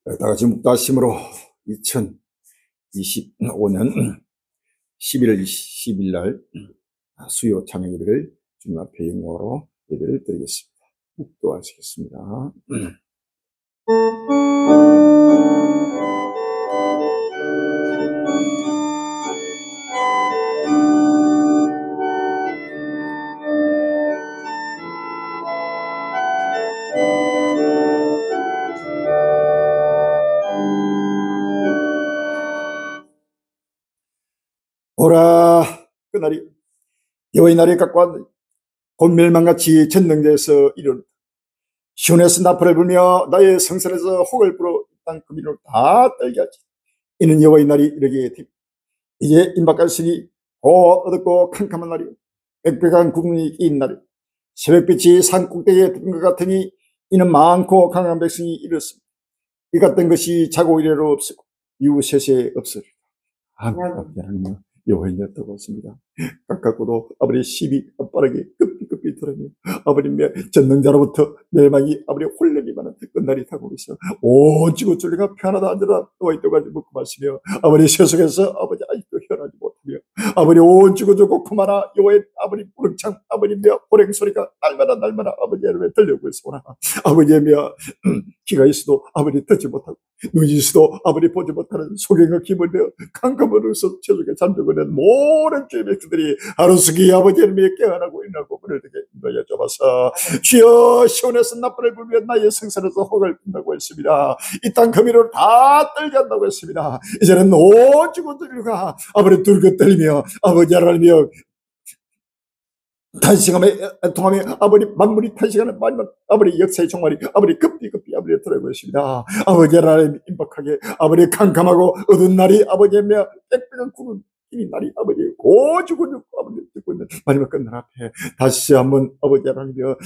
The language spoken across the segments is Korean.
다 같이 묵다심으로 2025년 11월 20일 날 수요 찬양 예배를 주님 앞에 영광으로 예배를 드리겠습니다. 묵도하시겠습니다. 오라 그날이 여호와의 날이 가까웠느니 곧 멸망같이 전능대에서 이르노라. 시온에서 나팔을 불며 나의 성산에서 혹을 불어 땅 그민으로 다 떨게 하지. 이는 여호와의 날이 이르게 되니 이제 임박하시니 어둡고 캄캄한 날이 빽빽한 구름이 낀 날이 새벽빛이 산 꼭대기에 뜬 것 같으니 이는 많고 강한 백성이 이르렀습니다. 이 같은 것이 자고 이래로 없었고 이후 세세에 없으리라. 아멘. 여호와의 날 떠났습니다. 가깝고도 아버지 시비 빠르게 급히 들으며 아버님의 전능자로부터 멸망이 아버지 혼란이 많은 끝날이 타고 있어 온 지구 전체가 편하다 앉아라 너와 있다고 묻고 마시며 아버지 세속에서 아버지 아직도 현하지 못하며 아버지 온 지구 전국 그마나 여호와의 아버지 무릉창 아버님의 호랭 소리가 날마다 아버지 여러분에 들려오고 있으나 아버지며 귀가 있어도 아버지 듣지 못하고 눈이 있어도 아버지 보지 못하는 소경의 기분을 캄캄으로서 세속에 잠들고 있는 모든 주의 백성들이 하루속히 아버지 이름에 깨어나고 일어나고 문을 되게 여쭤봐서 주여 시온에서 나팔을 불며 나의 성산에서 혹을 푼다고 했습니다. 이 땅 거미를 다 떨게 한다고 했습니다. 이제는 온 지구들과 아버지 둘겨 떨리며 아버지 하나님이여 탄식하며 애통하며 아버지 만물이 탄식하는 마지막 아버지 역사의 종말이 아버지 급히 아버지 들어오고 있습니다. 아버지 하나님 임박하게 아버지 캄캄하고 어두운 날이 아버지의 빽빽한 구름 이 날이 아버지 고주군요 아버지 듣고 있는 마지막 끝날 앞에 다시 한번 아버지 하나님이여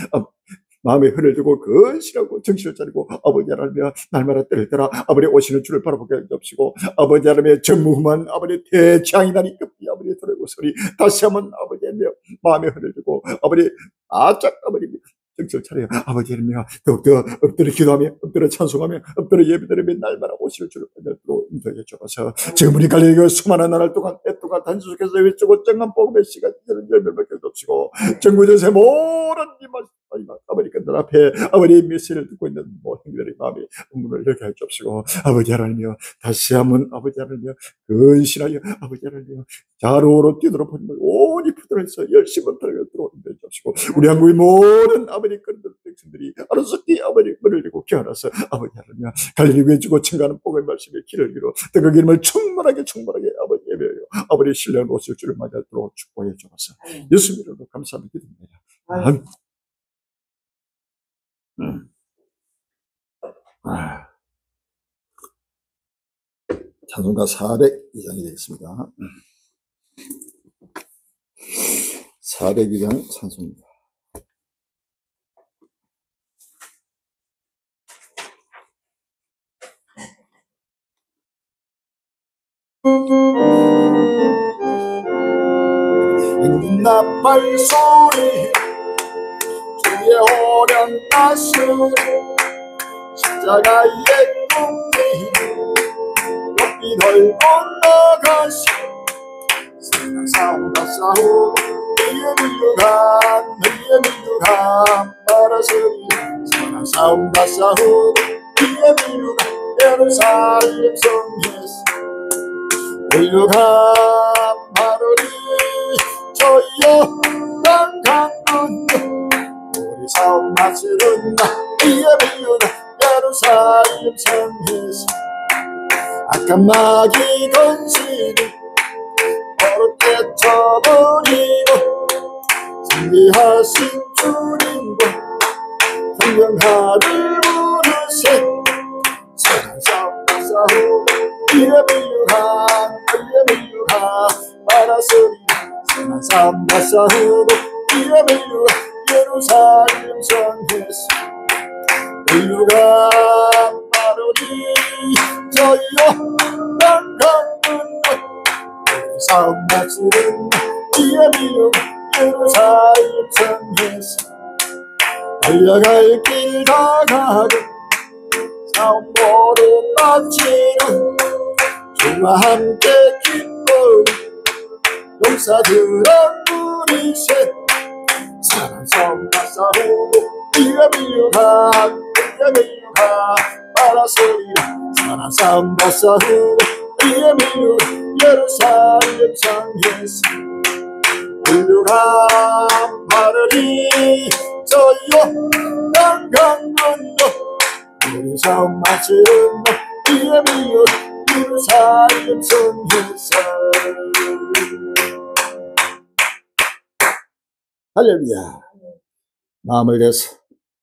마음에 흐려지고 근실하고 정신을 차리고 아버지 하나님이여 날마다 때를 따라 아버지 오시는 주를 바라보게 없이고 아버지 하나님의 전무후무한 아버지 대창이 날이 급히 아버지 들어오고 소리 다시 한번 아버지 하나님이여 마음에 흐려지고 아버지 아짝 아버지 정신을 차려요. 아버지 하나님이여 더욱더 엎드려 기도하며 엎드려 찬송하며 엎드려 예배드리며 날마다 오실 주를 받들도록 인도해 주셔서 지금 우리 갈릴리 수많은 나날 동안 애 동안 단지 속에서 외치고 정한 복음의 시간 이제는 열매밖에 없이고 전구전세 모든 이만 아버지 끝날 앞에 아버지의 메시지를 듣고 있는 모든 형제들의 마음이 문을 열게 해 주시고 아버지 하나님이여 다시 한번 아버지 하나님이여 근신하여 아버지 하나님이여 자루로 뛰도록 온이 푸들어서 열심히 들어오도록 인도해 주시고 우리 한국의 모든 아버지 그런 백성들이 하루속히 아버지 문을 열고 깨어나서 아버지 하나님이여 갈릴리 외주고 증가하는 복음의 말씀에 길을 이루어 그 기름을 충만하게 아버지 예배하여 아버지 신뢰한 오실 줄을 맞이하도록 축복해 주셔서 예수 이름으로 감사하며 기도합니다. 아멘. 찬송가 402장이 되겠습니다. 402장 찬송입니다. 나팔 소리 주의 호령 가수리 십자가의 꿈이 높이 널고 나가시 세상 싸움과 싸우고 너희의 밀류가 말하소리 세상 싸움과 싸우고 너희의 밀류가 예루살렘 성에서 밀류가 마르리 저희여 땅 강군 우리 싸움 마치는 너희의 밀류가 예루살렘 성에서 악한 마귀 건신이 어렵게 쳐버리고 승리하신 주님과 성령하늘 부르세 세상 싸움과 싸우고 이에 밀류가 말하소리 세상 싸움과 싸우고 이에 밀류가 예루살렘 성에서 밀류가 마르니 저희여 땅 강문 싸움 마치는 이에 밀류가 예루살렘 성에서 달려갈 길 다 가고 모든 마치는 주와 함께 기뻐 용사들은 우리 셋 사랑 성과 싸우고 이가 밀려가 이가 밀려가 알아서리라 사랑 성과 싸우고 이가 밀려 예루살렘 성에서 훌륭한 바르니 저요 강강건너 예루살렘 마치는 이가 밀려 예루살렘 성에서 할렐루야. 마음을 대해서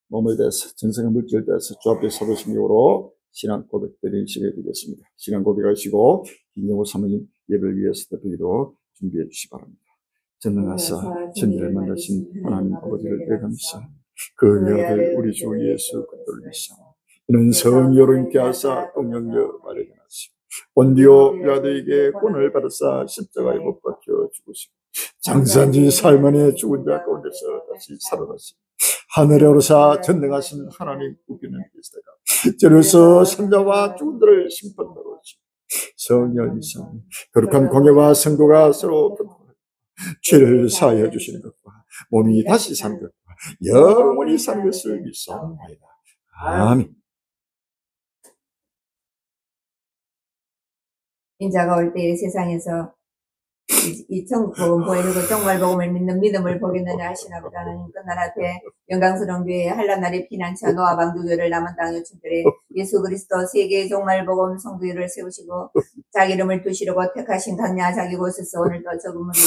몸을 대해서 정성을 물질 대해서 주 앞에 서도신 이후로 신앙 고백 드리는 시간이 되겠습니다. 신앙 고백하시고 김영호 사모님 예배를 위해서 드리도록 준비해 주시기 바랍니다. 전능하사 천지를 만드신 하나님 아버지를 대감사 그 외아들 우리 주 예수 그리스도를 믿사 이는 성령으로 있게 하사 동령여 마련하시고 본디오 빌라도에게 권을 받으사 십자가에 못 박혀 죽으시고 장사한지 살만에 죽은 자 가운데서 다시 살아나시고 하늘에 오르사 전능하신 하나님 우기는 계시다가 저로서 산자와 죽은 자를 심판하러 오시고 성령 이상 거룩한 공예와 성도가 서로 죄를 사하여 주시는 것과 몸이 다시 사는 것과 영원히 사는 것을 믿사옵나이다. 아멘. 인자가 올 때 세상에서 이 천국복음 보이고 정말복음을 믿는 믿음을 보겠느냐 하신 아버지 하나님 끝날 앞에 영광스러운 교회에 한란날의 피난처 노아 방주교를 남은 땅 요충들에 예수 그리스도 세계의 정말복음 성도회를 세우시고 자기 이름을 두시려고 택하신 강야 자기 곳에서 오늘도 적은무리가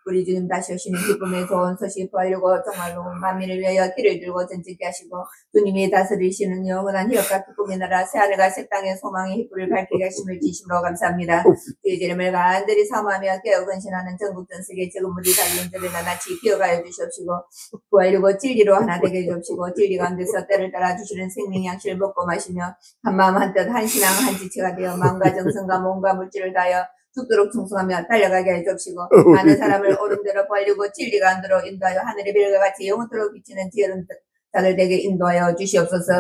우리 주님 다시 오시는 기쁨의 좋은 소식 보이려고 정말복음 만민을 위하여 길을 들고 전직게 하시고 주님이 다스리시는 영원한 희락과 기쁨의 나라 새하늘과 새 땅의 소망의 햇불을 밝히게 하심을 진심으로 감사합니다. 주의 이름을 간절히 사모하며 깨어 근신하는 전국 전 세계 적은 무리 달린들을 나같이 기어가여 주시옵시고 구하려고 진리로 하나 되게 해주옵시고 진리 가운데서 때를 따라 주시는 생명 양식을 먹고 마시며 한마음 한뜻 한 신앙 한 지체가 되어 마음과 정성과 몸과 물질을 다하여 죽도록 충성하며 달려가게 해 주옵시고 많은 사람을 옳은대로 벌리고 진리가 안대로 인도하여 하늘의 별과 같이 영원토록 비치는 지혜로운 자들 되게 인도하여 주시옵소서.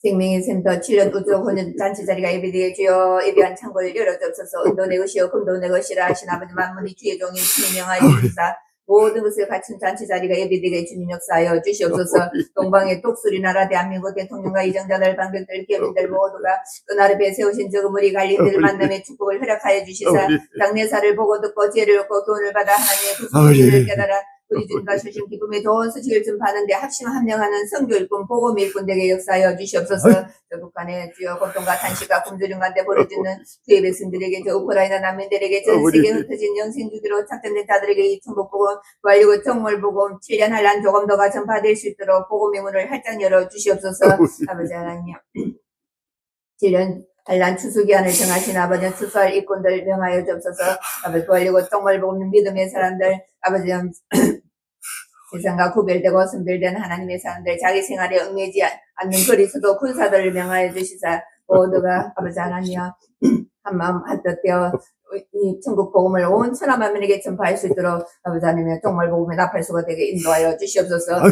생명의 샘터 7년 우주 혼연 잔치 자리가 예비되게 주여 예비한 창고를 열어주옵소서. 은도 내 것이요 금도 내 것이라 하신 아버지 만물이 주의 종이 주님 명하여 주시사 모든 것을 갖춘 잔치 자리가 예비되게 주님 역사하여 주시옵소서. 동방의 똑소리 나라 대한민국 대통령과 이정자들 방백들 기업인들 모두가 그날에 배세우신 적은 우리 갈린들 만남의 축복을 허락하여 주시사 장례사를 보고 듣고 지혜를 얻고 교훈을 받아 하나님의 구속을 깨달아 우리 주님과 주신 기쁨의 좋은 소식을 전파하는데 합심 함령하는 성교 일꾼 복음 일꾼 되게 역사하여 주시옵소서. 저 북한의 주여 고통과 탄식과 굶주림 가운데 벌어지는 주의 백성들에게 저 우크라이나 난민들에게 전 세계 흩어진 영생주기로 작정된 자들에게 이 천국 복음 완리고 정말 복음 7년 한란 조금 더가 전파될 수 있도록 복음의 문을 활짝 열어 주시옵소서. 아버지 하나님 7년 한란 추수기한을 정하신 아버지 추수할 일꾼들 명하여 주옵소서. 아버지 완리고 정말 복음 믿음의 사람들 아버지 세상과 구별되고 선별된 하나님의 사람들 자기 생활에 얽매지 않는 그리스도 군사들을 명하여 주시사 모두가 아버지 하나님이여 한마음 한뜻 되어 이 천국 복음을 온 천하 만민에게 전파할 수 있도록 아버지 하나님의 정말 복음의 나팔수가 되게 인도하여 주시옵소서.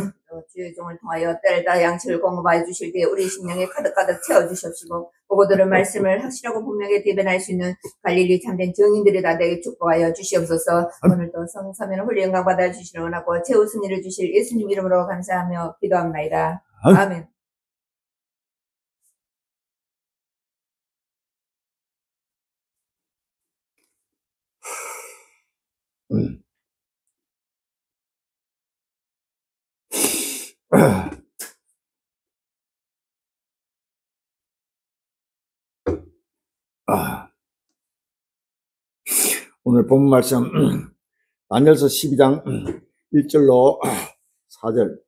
주의 종을 통하여 때를 따라 양식을 공급하여 주실 때 우리 심령에 가득가득 채워주시옵시고 보고 들은 말씀을 확실하고 분명히 대변할 수 있는 갈릴리 참된 정인들이 다 되게 축복하여 주시옵소서. 오늘도 성사면 홀리 영광 받아 주시를 원하고 최우선 일을 주실 예수님 이름으로 감사하며 기도합니다. 아멘. 오늘 본문 말씀 다니엘서 12장 1절로 4절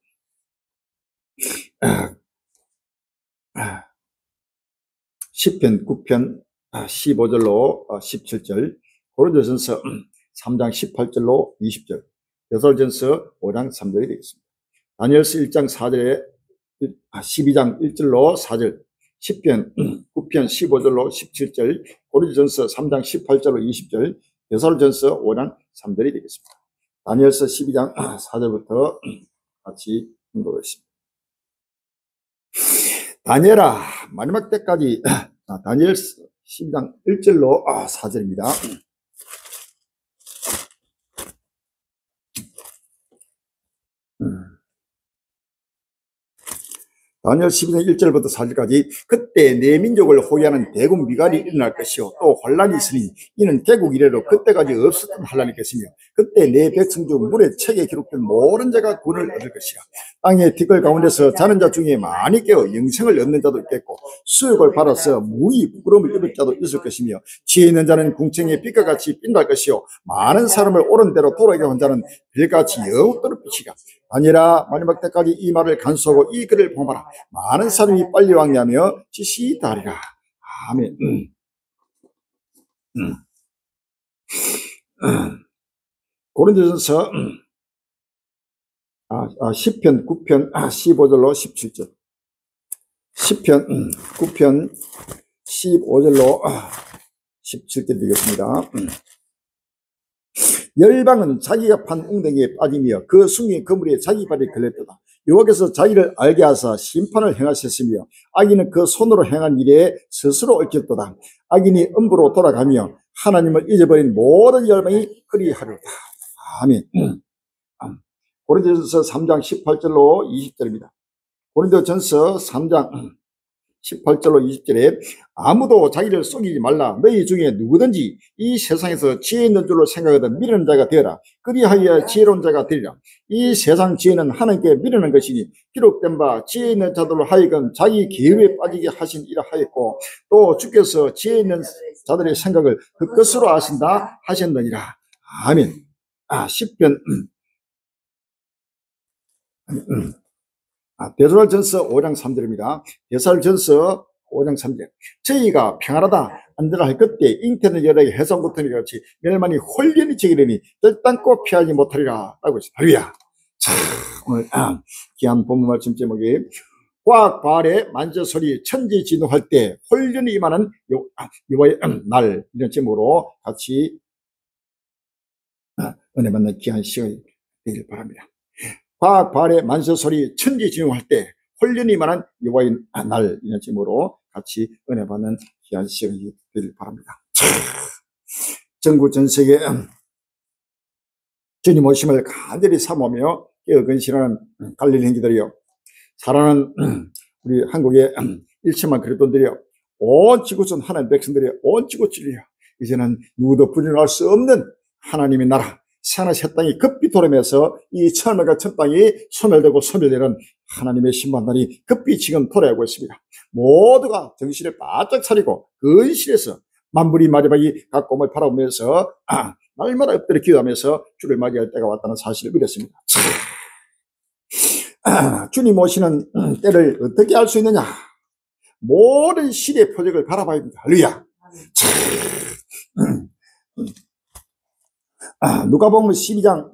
시편 9편 15절로 17절 고린도전서 3장 18절로 20절 베드로전서 5장 3절이 되겠습니다. 다니엘서 1장 4절에 12장 1절로 4절 시편 9편 15절로 17절 고린도전서 3장 18절로 20절 베드로전서 5장 3절이 되겠습니다. 다니엘서 12장 4절부터 같이 공부하겠습니다. 다니엘아 마지막 때까지 다니엘 12장 1절로 4절입니다. 다니엘 12장 1절부터 4절까지 그때 내 민족을 호위하는 대군 미갈이 일어날 것이요 또 환란이 있으니 이는 개국 이래로 그때까지 없었던 환란이 것이며 그때 내 백성 중 물의 책에 기록된 모든 자가 구원을 얻을 것이라. 땅의 티끌 가운데서 자는 자 중에 많이 깨어 영생을 얻는 자도 있겠고 수욕을 받아서 무의 부끄러움을 입을 자도 있을 것이며 지혜 있는 자는 궁창의 빛과 같이 빛날 것이요 많은 사람을 옳은 대로 돌아가게 한 자는 별같이 영원토록 빛이라. 다니엘아 마지막 때까지 이 말을 간수하고 이 글을 봉하라. 많은 사람이 빨리 왕래하며 지시 다하리라. 아멘. 고린도전서 10편 9편 15절로 17절 10편 9편 15절로 17절 되겠습니다. 열방은 자기가 판 웅덩이에 빠지며 그 숭이 그물에 자기 발이 걸렸도다. 여호와께서 자기를 알게 하사 심판을 행하셨으며 악인은 그 손으로 행한 일에 스스로 얽혔도다. 악인이 음부로 돌아가며 하나님을 잊어버린 모든 열방이 그리하리로다. 아멘. 고린도전서 3장 18절로 20절입니다. 고린도전서 3장 18절로 20절에 아무도 자기를 속이지 말라. 너희 중에 누구든지 이 세상에서 지혜 있는 줄로 생각하던 미련한 자가 되어라. 그리하여 지혜로운 자가 되리라. 이 세상 지혜는 하나님께 미련한 것이니 기록된 바 지혜 있는 자들로 하여금 자기 계율에 빠지게 하시니라 하였고 또 주께서 지혜 있는 자들의 생각을 그 것으로 하신다 하셨느니라. 아멘. 10편 데살로니가전서 5장 3절입니다. 데살로니가전서 5장 3절. 저희가 평안하다 안되라 할 그때 잉태는 여러에게 해성부터니 같이 멸망이 홀연히 저기려니 결단코 피하지 못하리라 라고 했습니다. 할렐루야. 자, 오늘 귀한 본문 말씀 제목이 과학 발의 만져소리 천지진동할 때 홀연히 임하는 여호와의 날 이런 제목으로 같이 은혜 받는 귀한 시간이 되길 바랍니다. 과학 발의 만져소리 천지진동할 때 홀연히 임하는 여호와의 날 이런 제목으로 같이 은혜 받는 귀한 시간이 되길 바랍니다. 전국 전 세계 주님 오심을 간절히 사모하며 깨어 근신하는 갈릴리 행기들이여, 살아는 우리 한국의 1천만 그리스도인들이여, 온 지구촌 하나님 백성들이여, 온 지구촌이여, 이제는 누구도 부인할 수 없는 하나님의 나라 새하늘 새 땅이 급히 돌아오면서 이 천만과 천 땅이 소멸되고 소멸되는 하나님의 심판날이 급히 지금 돌아오고 있습니다. 모두가 정신을 바짝 차리고 근실해서 만물이 마지막이 가까움을 바라보면서 날마다 엎드려 기도하면서 주를 맞이할 때가 왔다는 사실을 믿었습니다. 주님 오시는 때를 어떻게 알 수 있느냐? 모든 시대의 표적을 바라봐야 합니다. 할렐루야. 누가복음 12장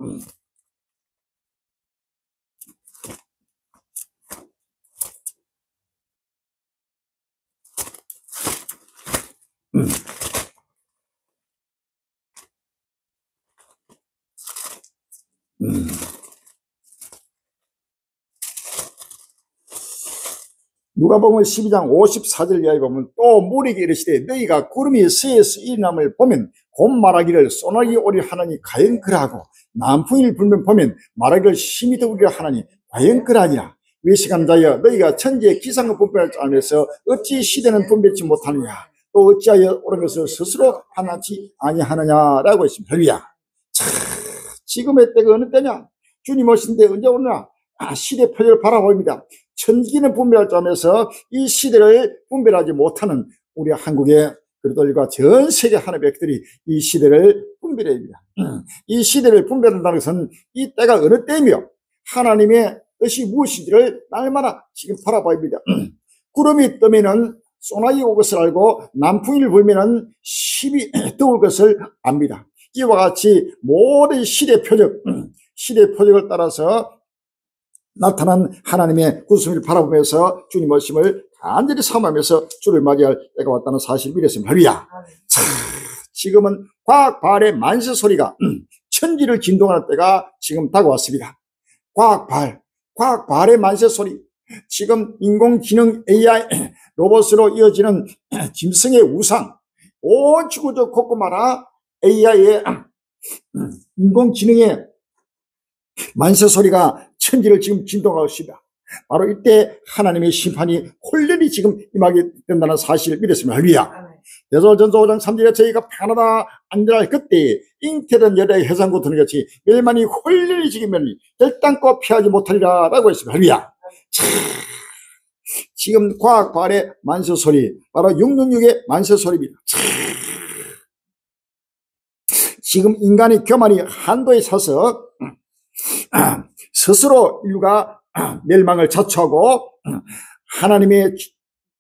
54절 이하에 보면 또 무리에게 이르시되 너희가 구름이 서에서 일어남을 보면 곧 말하기를 소나기 오리라 하나니 과연 그러하고 남풍이 불면 보면 말하기를 심히 더우리라 하나니 과연 그러하니라. 외식한 자여 너희가 천지의 기상을 분별할 줄 알면서 어찌 시대는 분별치 못하느냐, 또 어찌하여 옳은 것을 스스로 판단치 아니하느냐라고 했습니다. 할렐루야. 지금의 때가 어느 때냐? 주님 오신 때 언제 오느냐? 시대 표적을 바라봅니다. 천기는 분별할 줄 알면서 이 시대를 분별하지 못하는 우리 한국의 그리스도인과 전 세계 하나님의 백들이 이 시대를 분별해야 합니다. 이 시대를 분별한다는 것은 이 때가 어느 때이며 하나님의 뜻이 무엇인지를 날마다 지금 바라봐야 합니다. 구름이 뜨면은 소나기 올 것을 알고 남풍이 불면은 심히 더울 것을 압니다. 이와 같이 모든 시대 표적을 따라서 나타난 하나님의 구속을 바라보면서 주님 오심을 간절히 사모하면서 주를 맞이할 때가 왔다는 사실을 믿었습니다. 할렐루야. 지금은 과학 발의 만세 소리가 천지를 진동하는 때가 지금 다가왔습니다. 과학 발의 만세 소리, 지금 인공지능 AI 로봇으로 이어지는 짐승의 우상, 온 지구적 곳곳마다 AI의 인공지능의 만세소리가 천지를 지금 진동하고 있습니다. 바로 이때 하나님의 심판이 홀연히 지금 임하게 된다는 사실을 믿었으면 할렐루야. 대소전서 5장 3절에 저희가 편하다 안전할 그때 잉태된 여자의 해산구 드는 것이 멸망이 홀연히 지기면 결단코 피하지 못하리라 라고 했습니다. 할렐루야. 지금 과학 발의 만세소리, 바로 666의 만세소리입니다. 지금 인간의 교만이 한도에 차서 스스로 인류가 멸망을 자초하고 하나님의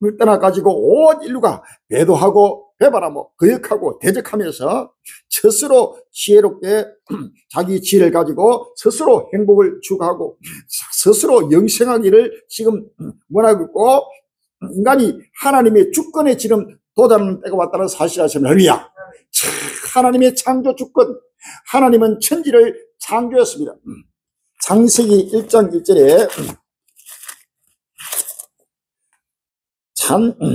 을 떠나가지고 온 인류가 배도하고 배반하고 거역하고 대적하면서 스스로 지혜롭게 자기 지혜를 가지고 스스로 행복을 추구하고 스스로 영생하기를 지금 원하고 있고, 인간이 하나님의 주권에 지금 도달하는 때가 왔다는 사실 아시면 할렐루야. 하나님의 창조 주권, 하나님은 천지를 창조했습니다. 창세기 1장 1절에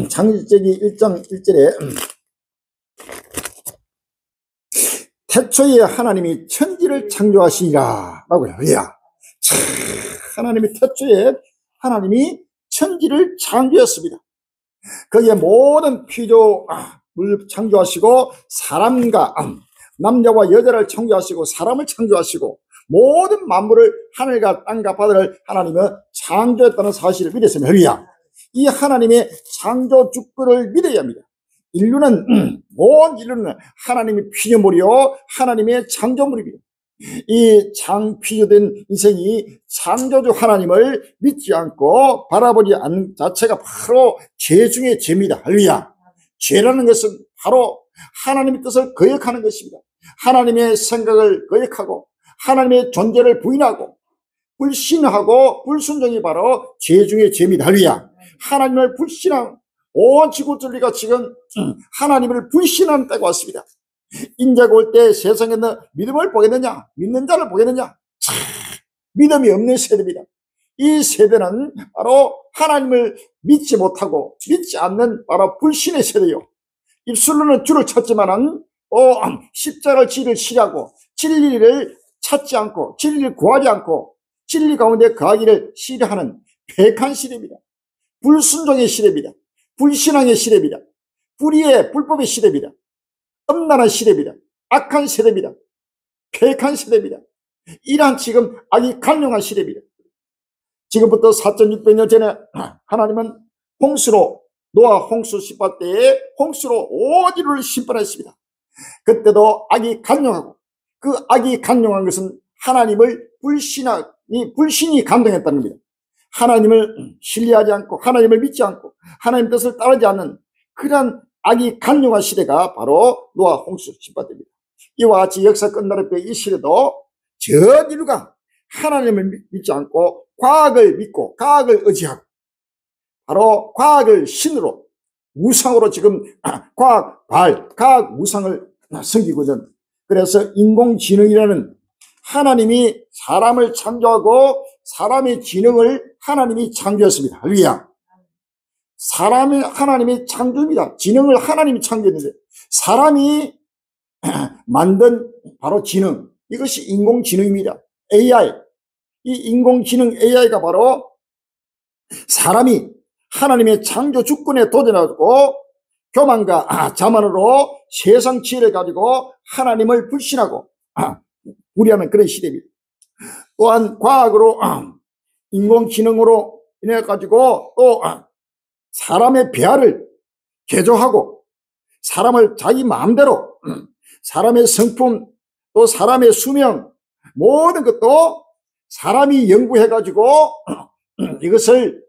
창세기 1장 1절에 태초에 하나님이 천지를 창조하시니라 라고 해요. 하나님이 태초에 하나님이 천지를 창조했습니다. 거기에 모든 피조물 창조하시고 사람과 남자와 여자를 창조하시고 사람을 창조하시고 모든 만물을 하늘과 땅과 바다를 하나님은 창조했다는 사실을 믿었으면 할렐루야. 이 하나님의 창조 주권을 믿어야 합니다. 온 인류는 하나님의 피조물이요 하나님의 창조물입니다. 이 피조된 인생이 창조주 하나님을 믿지 않고 바라보지 않는 자체가 바로 죄 중에 죄입니다. 할렐루야. 죄라는 것은 바로 하나님의 뜻을 거역하는 것입니다. 하나님의 생각을 거역하고 하나님의 존재를 부인하고 불신하고 불순종이 바로 죄 중에 죄입니다. 할렐루야. 하나님을 불신한 온 지구 전리가 지금 하나님을 불신하는 때가 왔습니다. 인자가 올 때 세상에는 믿음을 보겠느냐, 믿는 자를 보겠느냐, 믿음이 없는 세대입니다. 이 세대는 바로 하나님을 믿지 못하고 믿지 않는 바로 불신의 세대요. 입술로는 주를 찾지만은 십자가를 지를 치려고 진리를 찾지 않고 진리를 구하지 않고 진리 가운데 거하기를 싫어하는 패역한 시대입니다. 불순종의 시대입니다. 불신앙의 시대입니다. 불의의 불법의 시대입니다. 엄난한 시대입니다. 악한 세대입니다. 패역한 세대입니다. 이러한 지금 악이 강력한 시대입니다. 지금부터 4,600년 전에 하나님은 노아 홍수 심판 때에 홍수로 온 인류를 심판했습니다. 그때도 악이 강력하고 그 악이 강력한 것은 하나님을 불신이 감동했다는 겁니다. 하나님을 신뢰하지 않고 하나님을 믿지 않고 하나님 뜻을 따르지 않는 그러한 악이 강력한 시대가 바로 노아 홍수 심판 때입니다. 이와 같이 역사 끝날 때 이 시대도 전 인류가 하나님을 믿지 않고 과학을 믿고 과학을 의지하고 바로 과학을 신으로 우상으로 지금 과학 우상을 섬기고 있는, 그래서 인공지능이라는 하나님이 사람을 창조하고 사람의 지능을 하나님이 창조했습니다. 할렐루야. 사람이 하나님의 창조입니다. 지능을 하나님이 창조했는데 사람이 만든 바로 지능, 이것이 인공지능입니다. AI. 이 인공지능 AI가 바로 사람이 하나님의 창조 주권에 도전하고 교만과 자만으로 세상 지혜를 가지고 하나님을 불신하고 우리하는 그런 시대입니다. 또한 과학으로 인공지능으로 인해 가지고 또 사람의 배아를 개조하고 사람을 자기 마음대로 사람의 성품 또 사람의 수명 모든 것도 사람이 연구해 가지고 이것을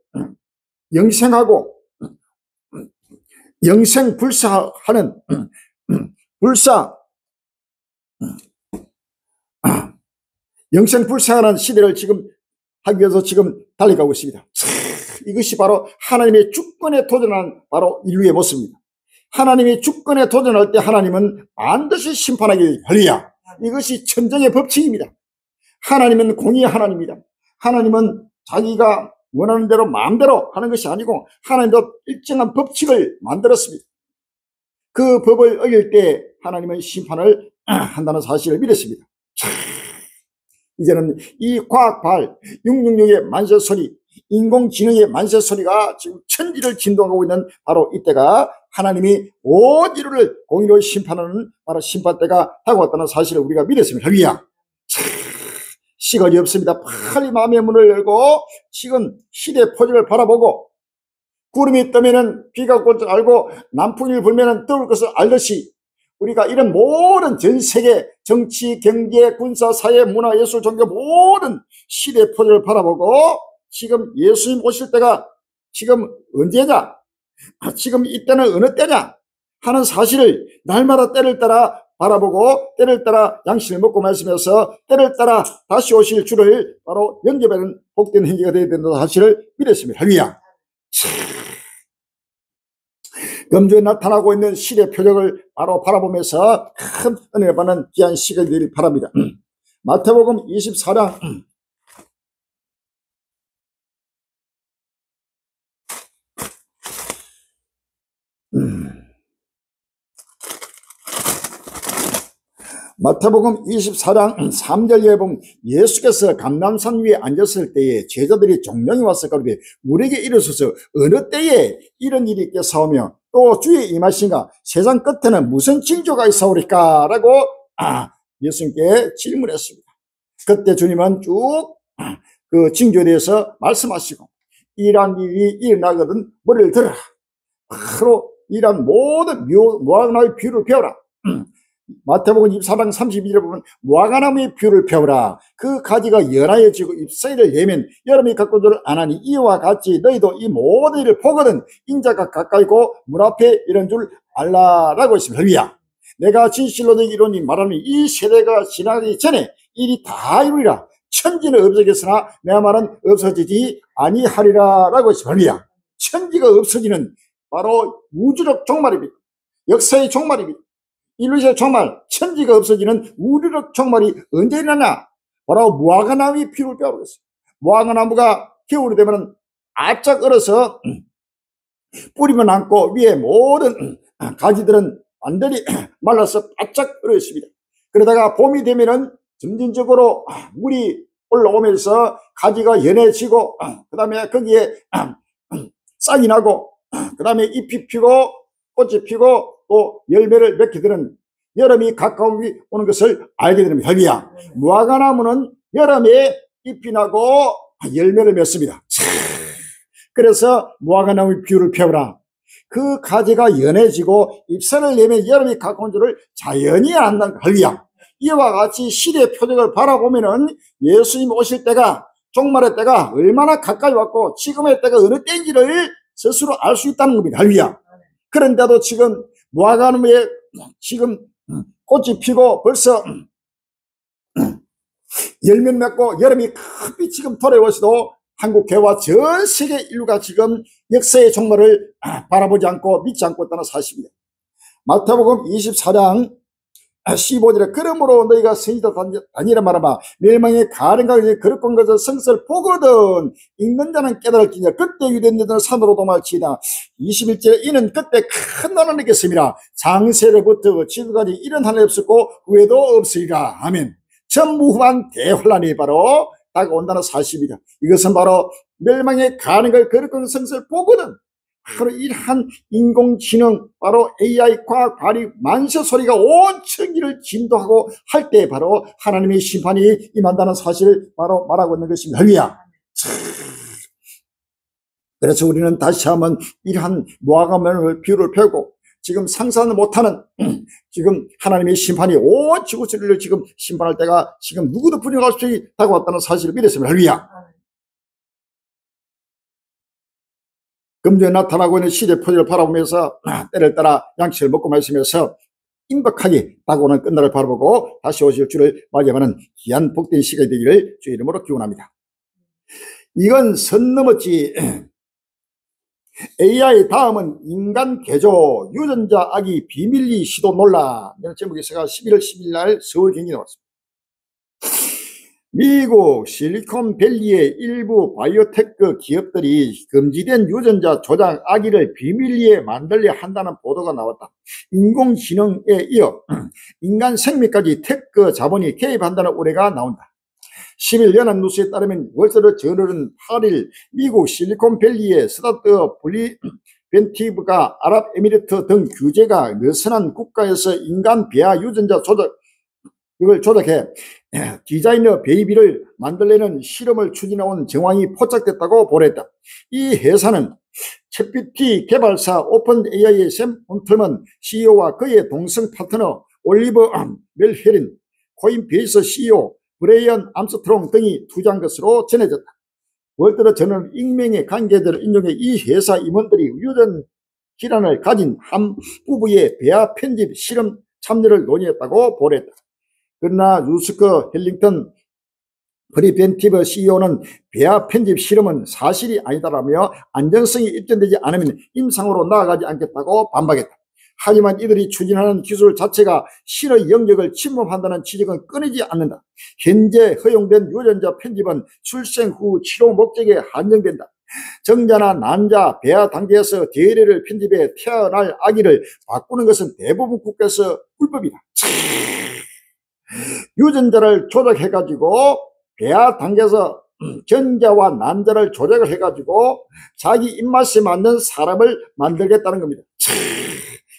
영생하고 영생불사하는 영생불사하는 시대를 지금 하기 위해서 지금 달려가고 있습니다. 이것이 바로 하나님의 주권에 도전한 바로 인류의 모습입니다. 하나님의 주권에 도전할 때 하나님은 반드시 심판하게 됩니다. 할렐루야. 이것이 천정의 법칙입니다. 하나님은 공의의 하나님입니다. 하나님은 자기가 원하는 대로 마음대로 하는 것이 아니고 하나님도 일정한 법칙을 만들었습니다. 그 법을 어길 때 하나님은 심판을 한다는 사실을 믿었습니다. 이제는 이 과학발, 666의 만세소리, 인공지능의 만세소리가 지금 천지를 진동하고 있는 바로 이때가 하나님이 온 인류를 공의로 심판하는 바로 심판때가 다가왔다는 사실을 우리가 믿었습니다. 할렐루야. 시간이 없습니다. 빨리 마음의 문을 열고 지금 시대 포직을 바라보고 구름이 뜨면은 비가 올 줄 알고 남풍이 불면은 떠올 것을 알듯이 우리가 이런 모든 전 세계 정치, 경제, 군사, 사회, 문화, 예술, 종교 모든 시대 포직을 바라보고 지금 예수님 오실 때가 지금 언제냐? 지금 이때는 어느 때냐? 하는 사실을 날마다 때를 따라 바라보고 때를 따라 양식을 먹고 말씀해서 때를 따라 다시 오실 주를 바로 영접하는 복된 행위가 되어야 된다는 사실을 믿었습니다. 할렐루야. 금주에 나타나고 있는 시대 표적을 바로 바라보면서 큰 은혜를 받는 귀한 시간이 되길 바랍니다. 마태복음 24장 마태복음 24장 3절에 보면 예수께서 감람산 위에 앉았을 때에 제자들이 종령이 왔을 가로되 우리에게 이르소서 어느 때에 이런 일이 있겠사오며 또 주의 임하신가 세상 끝에는 무슨 징조가 있사오리까 라고 예수님께 질문했습니다. 그때 주님은 쭉 그 징조에 대해서 말씀하시고 이러한 일이 일어나거든 머리를 들어라. 바로 이러한 모든 무화과나무의 비유를 배워라. 마태복음 24장 32절에 보면 무화과나무의 비유를 배우라. 그 가지가 연하여지고 잎사귀를 내면 여름이 가까워지를 안하니 이와 같이 너희도 이 모든 일을 보거든 인자가 가까이고 문 앞에 이런 줄 알라라고 했습니다. 할렐루야. 내가 진실로 너희에게 이르노니 말하니 이 세대가 지나가기 전에 일이 다 이루리라. 천지는 없어지겠으나 내 말은 없어지지 아니하리라 라고 했습니다. 할렐루야. 천지가 없어지는 바로 우주적 종말입니다. 역사의 종말입니다. 인류의 종말, 천지가 없어지는 우주적 종말이 언제 일어나냐? 바로 무화과나무의 피를 빼앗겼어요. 무화과나무가 겨울이 되면 아짝 얼어서 뿌리만 남고 위에 모든 가지들은 완전히 말라서 바짝 얼어 있습니다. 그러다가 봄이 되면은 점진적으로 물이 올라오면서 가지가 연해지고 그 다음에 거기에 싹이 나고 그 다음에 잎이 피고 꽃이 피고 또 열매를 맺게 되는 여름이 가까이 오는 것을 알게 됩니다. 할렐루야. 무화과나무는 여름에 잎이 나고 열매를 맺습니다. 그래서 무화과나무의 비유를 배우라. 그 가지가 연해지고 잎사를 내면 여름이 가까운 줄을 자연히 안다. 할렐루야. 이와 같이 시대 표적을 바라보면은 예수님 오실 때가 종말의 때가 얼마나 가까이 왔고 지금의 때가 어느 때인지를 스스로 알 수 있다는 겁니다. 할렐루야. 그런데도 지금 무화과나무에 지금 꽃이 피고 벌써 열매 맺고 여름이 급히 지금 돌아오시도 한국 교회와 전 세계 인류가 지금 역사의 종말을 바라보지 않고 믿지 않고 있다는 사실입니다. 마태복음 24장 15절에 그러므로 너희가 성이다 다니라 말하마 멸망의 가련과 거룩한 것을 성서를 보거든 읽는 자는 깨달을지니라 그때 유대인 자들은 산으로 도망치이다. 21절에 이는 그때 큰 난을 있겠습니다. 장세로부터 지금까지 이런 하늘이 없었고 후에도 없으리라. 아멘. 전무후한 대환란이 바로 다가온다는 사실입니다. 이것은 바로 멸망의 가련과 거룩한 성서를 보거든 바로 이러한 인공지능 바로 AI 과학 발휘 만세 소리가 온 천지를 진도하고 할 때 바로 하나님의 심판이 임한다는 사실을 바로 말하고 있는 것입니다. 할렐루야. 그래서 우리는 다시 한번 이러한 무화과나무 비유를 배우고 지금 상상을 못하는 지금 하나님의 심판이 온 지구촌을 지금 심판할 때가 지금 누구도 부인할 수 없이 다가왔다는 사실을 믿었습니다. 할렐루야. 금주에 나타나고 있는 시대 표적을 바라보면서 때를 따라 양식을 먹고 마시면서 임박하게 다가오는 끝날을 바라보고 다시 오실 주를 맞이하는 귀한 복된 시간이 되기를 주의 이름으로 기원합니다. 이건 선 넘었지. AI 다음은 인간 개조 유전자 악이 비밀리 시도 논란 이런 제목에서가 11월 10일 날 서울 경기 나왔습니다. 미국 실리콘밸리의 일부 바이오테크 기업들이 금지된 유전자 조작 악의를 비밀리에 만들려 한다는 보도가 나왔다. 인공지능에 이어 인간 생명까지 테크 자본이 개입한다는 우려가 나온다. 10일 연합뉴스에 따르면 월스트리트저널은 8일 미국 실리콘밸리의 스타트업 프리벤티브가 아랍에미리트 등 규제가 느슨한 국가에서 인간 배아 유전자 이걸 조작해 디자이너 베이비를 만들려는 실험을 추진해온 정황이 포착됐다고 보도했다. 이 회사는 챗GPT 개발사 오픈AI의 샘 온틀먼 CEO와 그의 동성 파트너 올리버 멜헤린, 코인베이스 CEO 브레이언 암스트롱 등이 투자한 것으로 전해졌다. 월드저널 익명의 관계자를 인용해 이 회사 임원들이 유전 질환을 가진 한 부부의 배아 편집 실험 참여를 논의했다고 보도했다. 그러나 루스크 헬링턴 프리벤티브 CEO는 배아 편집 실험은 사실이 아니다라며 안전성이 입증되지 않으면 임상으로 나아가지 않겠다고 반박했다. 하지만 이들이 추진하는 기술 자체가 실의 영역을 침범한다는 지적은 끊이지 않는다. 현재 허용된 유전자 편집은 출생 후 치료 목적에 한정된다. 정자나 난자, 배아 단계에서 대뇌를 편집해 태어날 아기를 바꾸는 것은 대부분 국가에서 불법이다. 유전자를 조작해가지고 배아 단계에서 전자와 난자를 조작을 해가지고 자기 입맛에 맞는 사람을 만들겠다는 겁니다.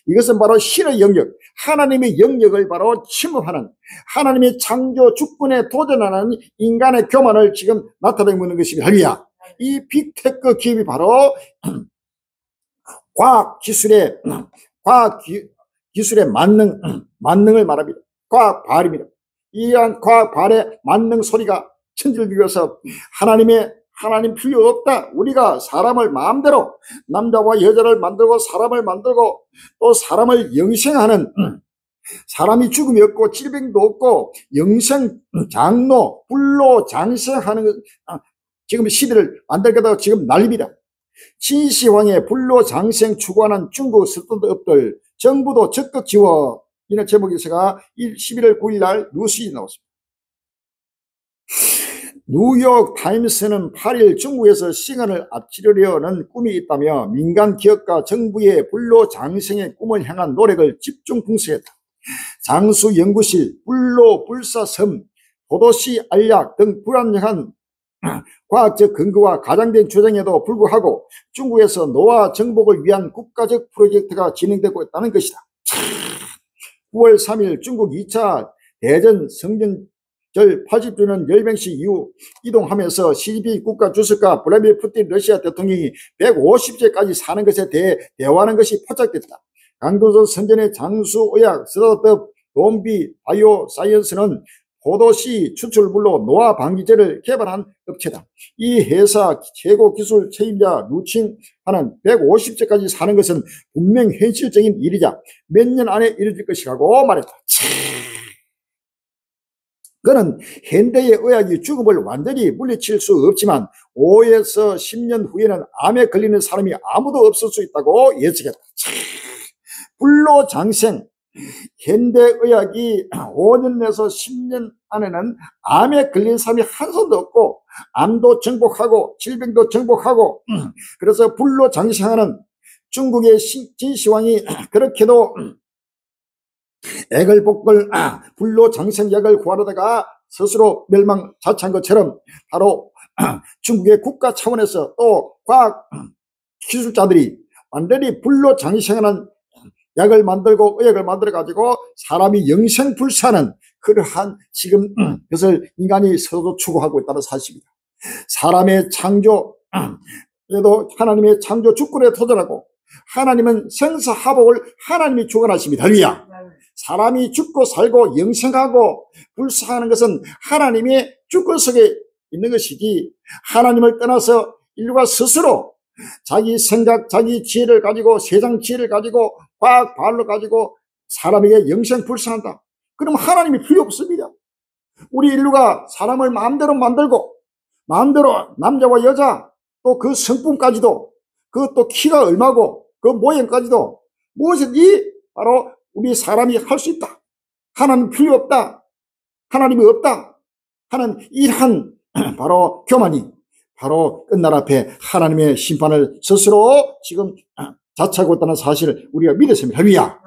이것은 바로 신의 영역, 하나님의 영역을 바로 침범하는, 하나님의 창조 주권에 도전하는 인간의 교만을 지금 나타내고 있는 것입니다. 할렐루야. 이 빅테크 기업이 바로 과학 기술의 만능을 말합니다. 과학 발입니다. 이러한 과학 발의 만능 소리가 천질기어서 하나님 필요 없다. 우리가 사람을 마음대로 남자와 여자를 만들고 사람을 만들고 또 사람을 영생하는, 사람이 죽음이 없고 질병도 없고 영생 장로 불로 장생하는 지금 시대를 만들겠다고 지금 난립니다. 진시황의 불로 장생 추구하는 중국 스타트업들 정부도 적극 지원, 이런 제목에서가 11월 9일 날 뉴스에 나왔습니다. 뉴욕 타임스는 8일 중국에서 시간을 앞지르려는 꿈이 있다며 민간 기업과 정부의 불로 장생의 꿈을 향한 노력을 집중 분석했다. 장수연구실, 불로 불사섬, 도도시 알약 등 불안정한 과학적 근거와 가장된 주장에도 불구하고 중국에서 노화 정복을 위한 국가적 프로젝트가 진행되고 있다는 것이다. 9월 3일 중국 2차 대전 성전절 80주년 열병식 이후 이동하면서 시진핑 국가 주석과 블라디미르 푸틴 러시아 대통령이 150세까지 사는 것에 대해 대화하는 것이 포착됐다. 강도선 선전의 장수의학 스타트업 롬비 바이오 사이언스는 포도씨 추출물로 노화 방지제를 개발한 업체다. 이 회사 최고 기술 책임자 루칭하는 150세까지 사는 것은 분명 현실적인 일이자 몇 년 안에 이루어질 것이라고 말했다. 그는 현대의 의학이 죽음을 완전히 물리칠 수 없지만 5에서 10년 후에는 암에 걸리는 사람이 아무도 없을 수 있다고 예측했다. 불로장생, 현대의학이 5년에서 10년 안에는 암에 걸린 사람이 한 손도 없고 암도 정복하고 질병도 정복하고, 그래서 불로장생하는 중국의 진시황이 그렇게도 애걸복걸 불로장생약을 구하려다가 스스로 멸망자처한 것처럼 바로 중국의 국가 차원에서 또 과학 기술자들이 완전히 불로장생하는 약을 만들고 의약을 만들어 가지고 사람이 영생불사는 그러한 지금 그것을 인간이 서로 추구하고 있다는 사실입니다. 사람의 창조, 그래도 하나님의 창조 주권에 도전하고 하나님은 생사화복을 하나님이 주관하십니다. 할렐루야. 사람이 죽고 살고 영생하고 불사하는 것은 하나님의 주권 속에 있는 것이지, 하나님을 떠나서 인류가 스스로 자기 생각, 자기 지혜를 가지고 세상 지혜를 가지고 과학 발로 가지고 사람에게 영생불사한다. 그럼 하나님이 필요 없습니다. 우리 인류가 사람을 마음대로 만들고 마음대로 남자와 여자 또 그 성품까지도 그 또 키가 얼마고 그 모양까지도 무엇이든지 바로 우리 사람이 할 수 있다. 하나님 필요 없다. 하나님이 없다. 하는 이러한 바로 교만이 바로 끝날 앞에 하나님의 심판을 스스로 지금 자처하고 있다는 사실을 우리가 믿었습니다. 할렐루야.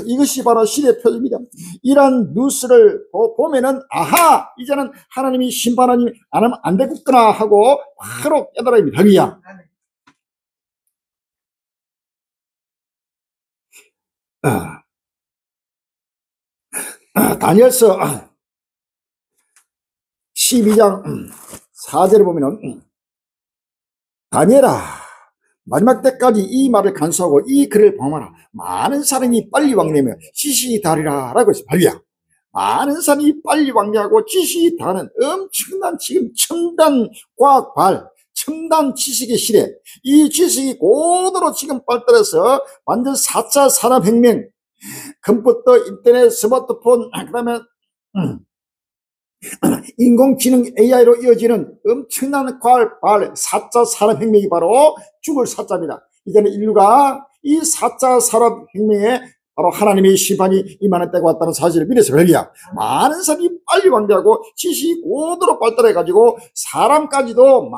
이것이 바로 시대의 표입니다. 이런 뉴스를 보면은 아하, 이제는 하나님이 심판하니 안 하면 안 되겠구나 하고 바로 깨달아야 합니다. 할렐루야. 다니엘서 12장 4절에 보면은 다니엘아, 마지막 때까지 이 말을 간수하고 이 글을 범하라. 많은 사람이 빨리 왕래하며 지식이 다리라 라고 했습니다. 할렐루야. 많은 사람이 빨리 왕래하고 지식이 다는 엄청난 지금 첨단 과학 첨단 지식의 시대, 이 지식이 고도로 지금 발달해서 완전 4차 산업혁명, 컴퓨터, 인터넷, 스마트폰, 그러면 인공지능 AI로 이어지는 엄청난 과학 4차 산업혁명이 바로 죽을 4자입니다. 이제는 인류가 이 4차 산업혁명에 바로 하나님의 심판이 임하는 때가 왔다는 사실을 믿어서 할렐루야. 많은 사람이 빨리 왕래하고 지식이 고도로 발달해가지고 사람까지도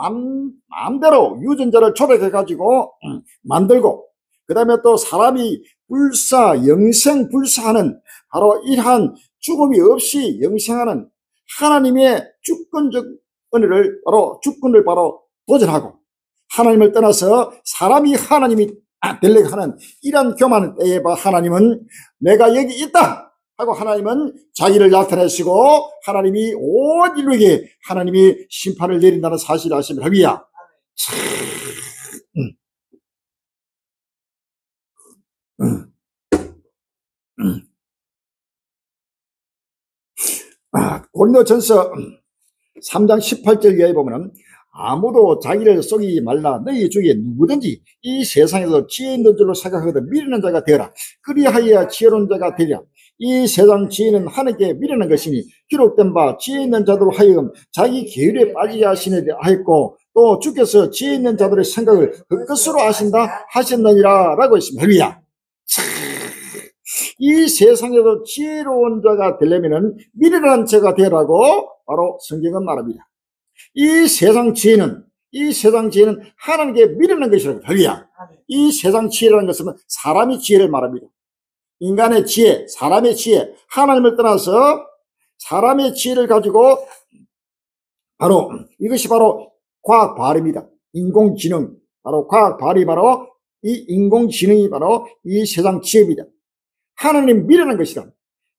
마음대로 유전자를 조작해가지고 만들고, 그 다음에 또 사람이 영생불사하는 바로 이러한 죽음이 없이 영생하는 하나님의 주권적 은혜를 주권을 도전하고, 하나님을 떠나서 사람이 하나님이 되려고 하는 이런 교만한 때에 하나님은 내가 여기 있다 하고 하나님은 자기를 나타내시고 하나님이 온 인류에게 하나님이 심판을 내린다는 사실을 아시면 할렐루야. 고린도전서 3장 18절 이하에 보면은 아무도 자기를 속이지 말라. 너희 중에 누구든지 이 세상에서 지혜 있는 줄로 생각하거든 미련한 자가 되어라. 그리하여야 지혜로운 자가 되리라. 이 세상 지혜는 하나님께 미련한 것이니 기록된 바 지혜 있는 자들로 하여금 자기 계율에 빠지게 하였고 또 주께서 지혜 있는 자들의 생각을 그 것으로 하셨느니라 라고 했습니다. 할렐루야. 이 세상에서 지혜로운 자가 되려면은 미련한 자가 되라고 바로 성경은 말합니다. 이 세상 지혜는 하나님께 미련한 것이라고. 할렐루야. 이 세상 지혜라는 것은 사람의 지혜를 말합니다. 인간의 지혜, 사람의 지혜, 하나님을 떠나서 사람의 지혜를 가지고 바로 이것이 바로 과학 발입니다. 인공지능, 바로 과학 발이 바로 이 인공지능이 바로 이 세상 지혜입니다. 하나님 미련한 것이라.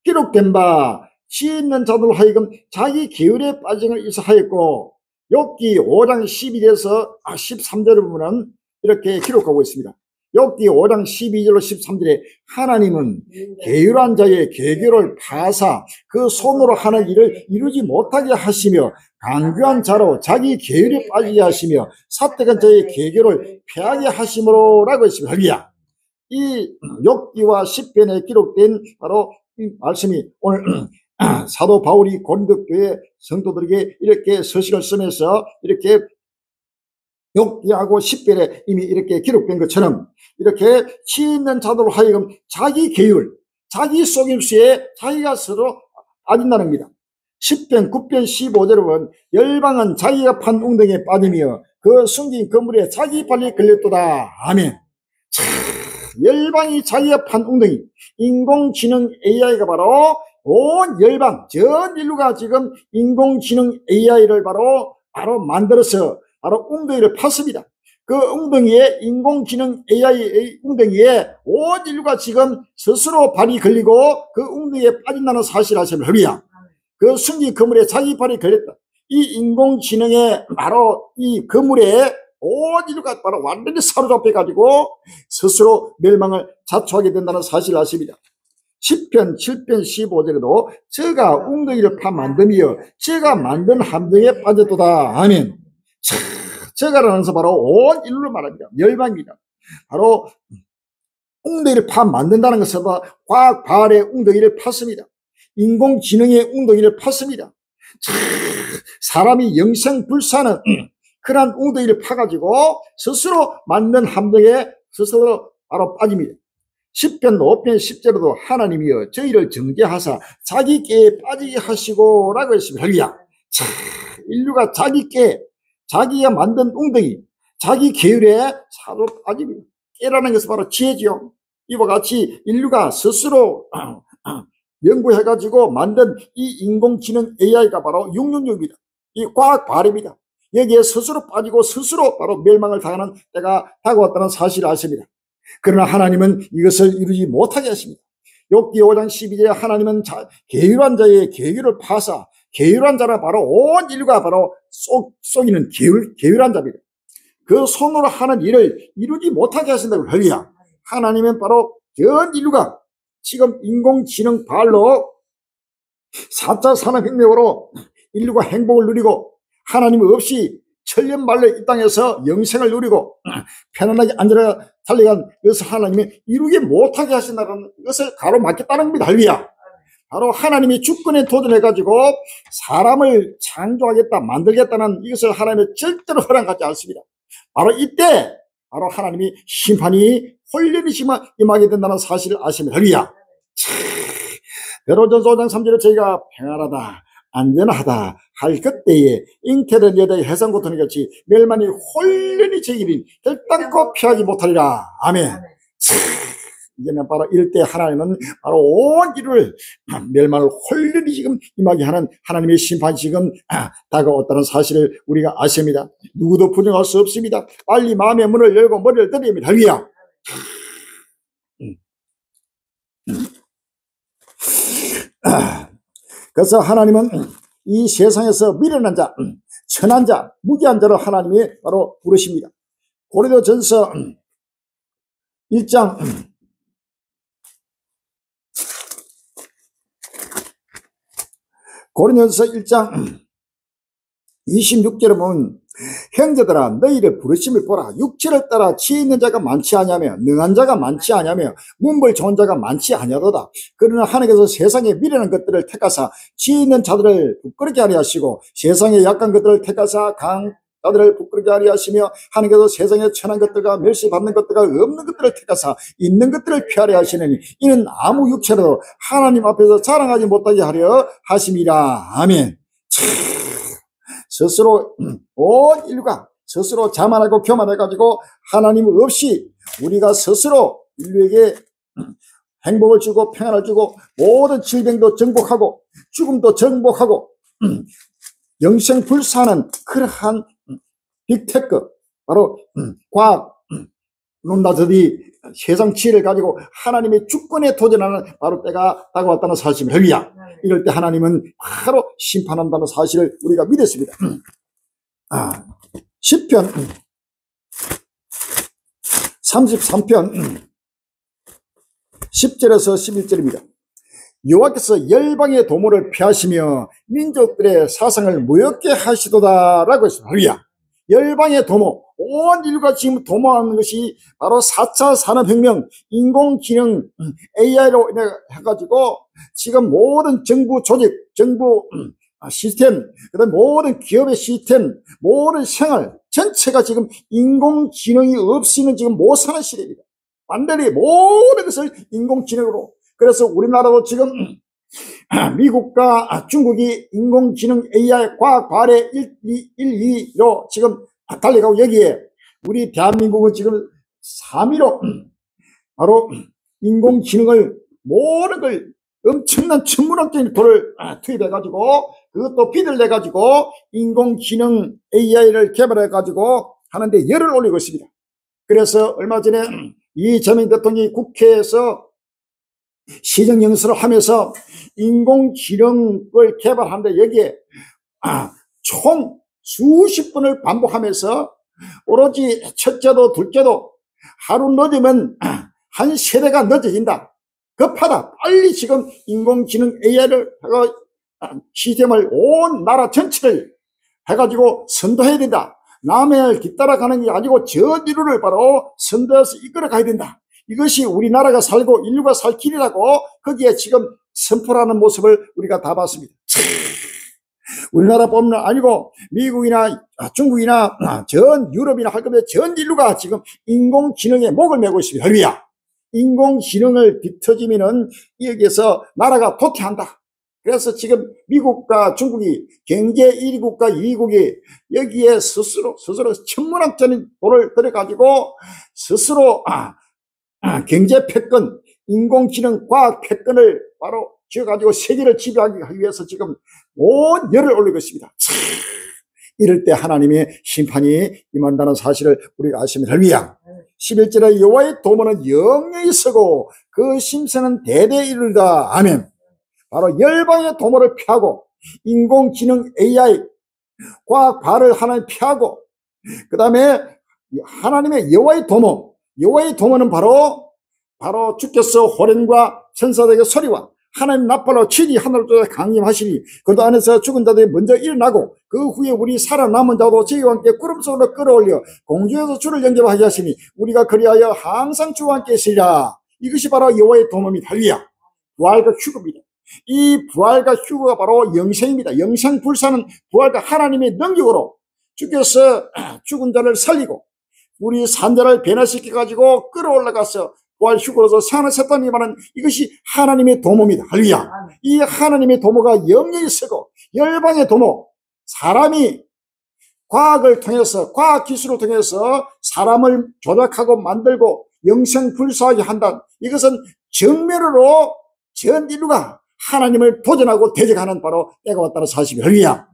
기록된 바 지혜 있는 자들로 하여금 자기 계율에 빠짐을 일사하였고, 욥기 5장 12절에서 13절을 보면 이렇게 기록하고 있습니다. 욥기 5장 12절로 13절에 하나님은 계율한 자의 계교를 파사 그 손으로 하는 일을 이루지 못하게 하시며 강교한 자로 자기 계율에 빠지게 하시며 사택한 자의 계교를 폐하게 하심으로 라고 했습니다. 할렐루야. 이 욥기와 시편에 기록된 바로 이 말씀이 오늘 사도 바울이 고린도 교회 성도들에게 이렇게 서식을 쓰면서 이렇게 욥기하고 시편에 이미 이렇게 기록된 것처럼 이렇게 지혜 있는 자들로 하여금 자기 계율, 자기 속임수에 자기가 서로 빠진다는 겁니다. 시편 9편 15절에 보면 열방은 자기가 판 웅덩이에 빠지며 그 숨긴 그물에 자기 발이 걸렸도다. 아멘. 열방이 자기가 판 웅덩이, 인공지능 AI가 바로 온 열방, 전 인류가 지금 인공지능 AI를 바로 만들어서 바로 웅덩이를 팠습니다. 그 웅덩이에, 인공지능 AI 웅덩이에 온 인류가 지금 스스로 발이 걸리고 그 웅덩이에 빠진다는 사실 아시면 할렐루야. 그 숨긴 그물에 자기 발이 걸렸다. 이 인공지능의 바로 이 그물에 온 인류가 바로 완전히 사로잡혀가지고 스스로 멸망을 자초하게 된다는 사실을 아십니다. 10편 7편 15절에도 저가 웅덩이를 파 만듦이여 저가 만든 함정에 빠졌도다. 아멘. 저가라는 것은 바로 온 인류를 말합니다. 열방입니다. 바로 웅덩이를 파 만든다는 것은 과학 발의 웅덩이를 팠습니다. 인공지능의 웅덩이를 팠습니다. 사람이 영생불사는 그러한 웅덩이를 파가지고 스스로 만든 함정에 스스로 바로 빠집니다. 10편 5편 10절에도 하나님이여 저희를 정죄하사 자기 꾀에 빠지게 하시고 라고 했습니다. 할렐루야. 참, 인류가 자기가 만든 웅덩이, 자기 계율에 사로 빠집니다. 깨라는 것은 바로 지혜지요. 이와 같이 인류가 스스로 연구해가지고 만든 이 인공지능 AI가 바로 666입니다. 이 과학 발입니다. 여기에 스스로 빠지고 스스로 바로 멸망을 당하는 때가 다가왔다는 사실을 아십니다. 그러나 하나님은 이것을 이루지 못하게 하십니다. 욥기 5장 12절에 하나님은 계율한 자의 계율을 파사, 계율한 자는 바로 온 인류가 바로 속이는 계율한 자입니다. 그 손으로 하는 일을 이루지 못하게 하신다고 할렐루야. 하나님은 바로 전 인류가 지금 인공지능 발로 4차 산업혁명으로 인류가 행복을 누리고 하나님 없이 천년 만에 이 땅에서 영생을 누리고 편안하게 안전하게 달려간 것을 하나님이 이루지 못하게 하신다는 것을 가로막겠다는 겁니다. 할렐루야. 바로 하나님이 주권에 도전해가지고 사람을 창조하겠다, 만들겠다는 이것을 하나님이 절대로 허락하지 않습니다. 바로 이때 바로 하나님이 심판이 혼련이 임하게 된다는 사실을 아십니다. 할렐루야. 베드로전서 5장 3절에 저희가 평안하다, 안전하다 할 그때에 잉태된 여자의 해산고통이 같이 멸망이 혼련히 저희를 결단코 피하지 못하리라. 아멘. 이제는 바로 이럴 때 하나님은 바로 온 인류를 멸망을 혼련히 지금 임하게 하는 하나님의 심판이 지금 다가왔다는 사실을 우리가 아십니다. 누구도 부정할 수 없습니다. 빨리 마음의 문을 열고 머리를 들여야 합니다. 할렐루야. 그래서 하나님은 이 세상에서 미련한 자, 천한 자, 무기한 자를 하나님이 바로 부르십니다. 고린도전서 1장 26절에 보면 형제들아 너희를 부르심을 보라. 육체를 따라 지혜 있는 자가 많지 아니하며 능한 자가 많지 아니하며 문벌 좋은 자가 많지 아니하도다. 그러나 하나님께서 세상에 미련한 것들을 택하사 지혜 있는 자들을 부끄럽게 하려 하시고 세상에 약한 것들을 택하사 강한 자들을 부끄럽게 하려 하시며 하나님께서 세상에 천한 것들과 멸시받는 것들과 없는 것들을 택하사 있는 것들을 피하려 하시느니 이는 아무 육체라도 하나님 앞에서 자랑하지 못하게 하려 하심이라. 아멘. 스스로 온 인류가 스스로 자만하고 교만해가지고 하나님 없이 우리가 스스로 인류에게 행복을 주고 평안을 주고 모든 질병도 정복하고 죽음도 정복하고 영생불사하는 그러한 빅테크 바로 과학 논다들이 세상 지혜를 가지고 하나님의 주권에 도전하는 바로 때가 다가왔다는 사실을 할렐루야. 이럴 때 하나님은 바로 심판한다는 사실을 우리가 믿었습니다. 시편 33편 10절에서 11절입니다. 여호와께서 열방의 도모를 피하시며 민족들의 사상을 무역게 하시도다라고 했습니다. 할렐루야. 열방의 도모, 온 인류가 지금 도모하는 것이 바로 4차 산업혁명, 인공지능, AI로 인해 해가지고 지금 모든 정부 조직, 정부 시스템, 그다음 모든 기업의 시스템, 모든 생활 전체가 지금 인공지능이 없이는 지금 못 사는 시대입니다. 완전히 모든 것을 인공지능으로. 그래서 우리나라도 지금 미국과 중국이 인공지능 AI 과학 발해 1, 2로 지금 달려가고 여기에 우리 대한민국은 지금 3위로 바로 인공지능을 모든 걸 엄청난 천문학적인 돈을 투입해가지고 그것도 빚을 내가지고 인공지능 AI를 개발해가지고 하는데 열을 올리고 있습니다. 그래서 얼마 전에 이재명 대통령이 국회에서 시정연설을 하면서 인공지능을 개발하는데 여기에 총 수십 번을 반복하면서 오로지 첫째도 둘째도 하루 늦으면 한 세대가 늦어진다. 급하다. 빨리 지금 인공지능 AI를 시스템을 온 나라 전체를 해가지고 선도해야 된다. 남을 뒤따라가는 게 아니고 전 인류를 바로 선도해서 이끌어 가야 된다. 이것이 우리나라가 살고 인류가 살 길이라고 거기에 지금 선포하는 모습을 우리가 다 봤습니다. 우리나라뿐만 아니고 미국이나 중국이나 전 유럽이나 할 거면 전 인류가 지금 인공지능에 목을 메고 있습니다. 할렐루야. 인공지능을 뒤터지면은 여기에서 나라가 도태한다. 그래서 지금 미국과 중국이 경제 1위국과 2위국이 여기에 스스로 천문학적인 돈을 들여가지고 스스로 경제 패권, 인공지능 과학 패권을 바로 쥐어가지고 세계를 지배하기 위해서 지금 온 열을 올리고 있습니다. 이럴 때 하나님의 심판이 임한다는 사실을 우리가 아시면 할렐루야. 11절에 여호와의 도모는 영영히 서고 그 심세는 대대 이르다. 아멘. 바로 열방의 도모를 피하고 인공지능 AI 과학 발을 하나님 피하고 그 다음에 하나님의 여호와의 도모는 바로 주께서 호련과 천사들에게 소리와 하나님 나팔로 치니 하늘로 강림하시니 그 안에서 죽은 자들이 먼저 일어나고 그 후에 우리 살아남은 자도 저희와 함께 구름 속으로 끌어올려 공중에서 주를 영접하게 하시니 우리가 그리하여 항상 주와 함께 있으리라. 이것이 바로 여호와의 도모입니다. 할렐루야. 부활과 휴거입니다. 이 부활과 휴거가 바로 영생입니다. 영생불사는 부활과 하나님의 능력으로 주께서 죽은 자를 살리고 우리 산자를 변화시켜가지고 끌어올라가서 부활 휴거로서 생하는 세탄이 말하는 이것이 하나님의 도모입니다. 할렐루야. 이 하나님의 도모가 영영히 서고 열방의 도모, 사람이 과학을 통해서 과학 기술을 통해서 사람을 조작하고 만들고 영생불사하게 한다. 이것은 정면으로 전 인류가 하나님을 도전하고 대적하는 바로 때가 왔다는 사실입니다. 할렐루야.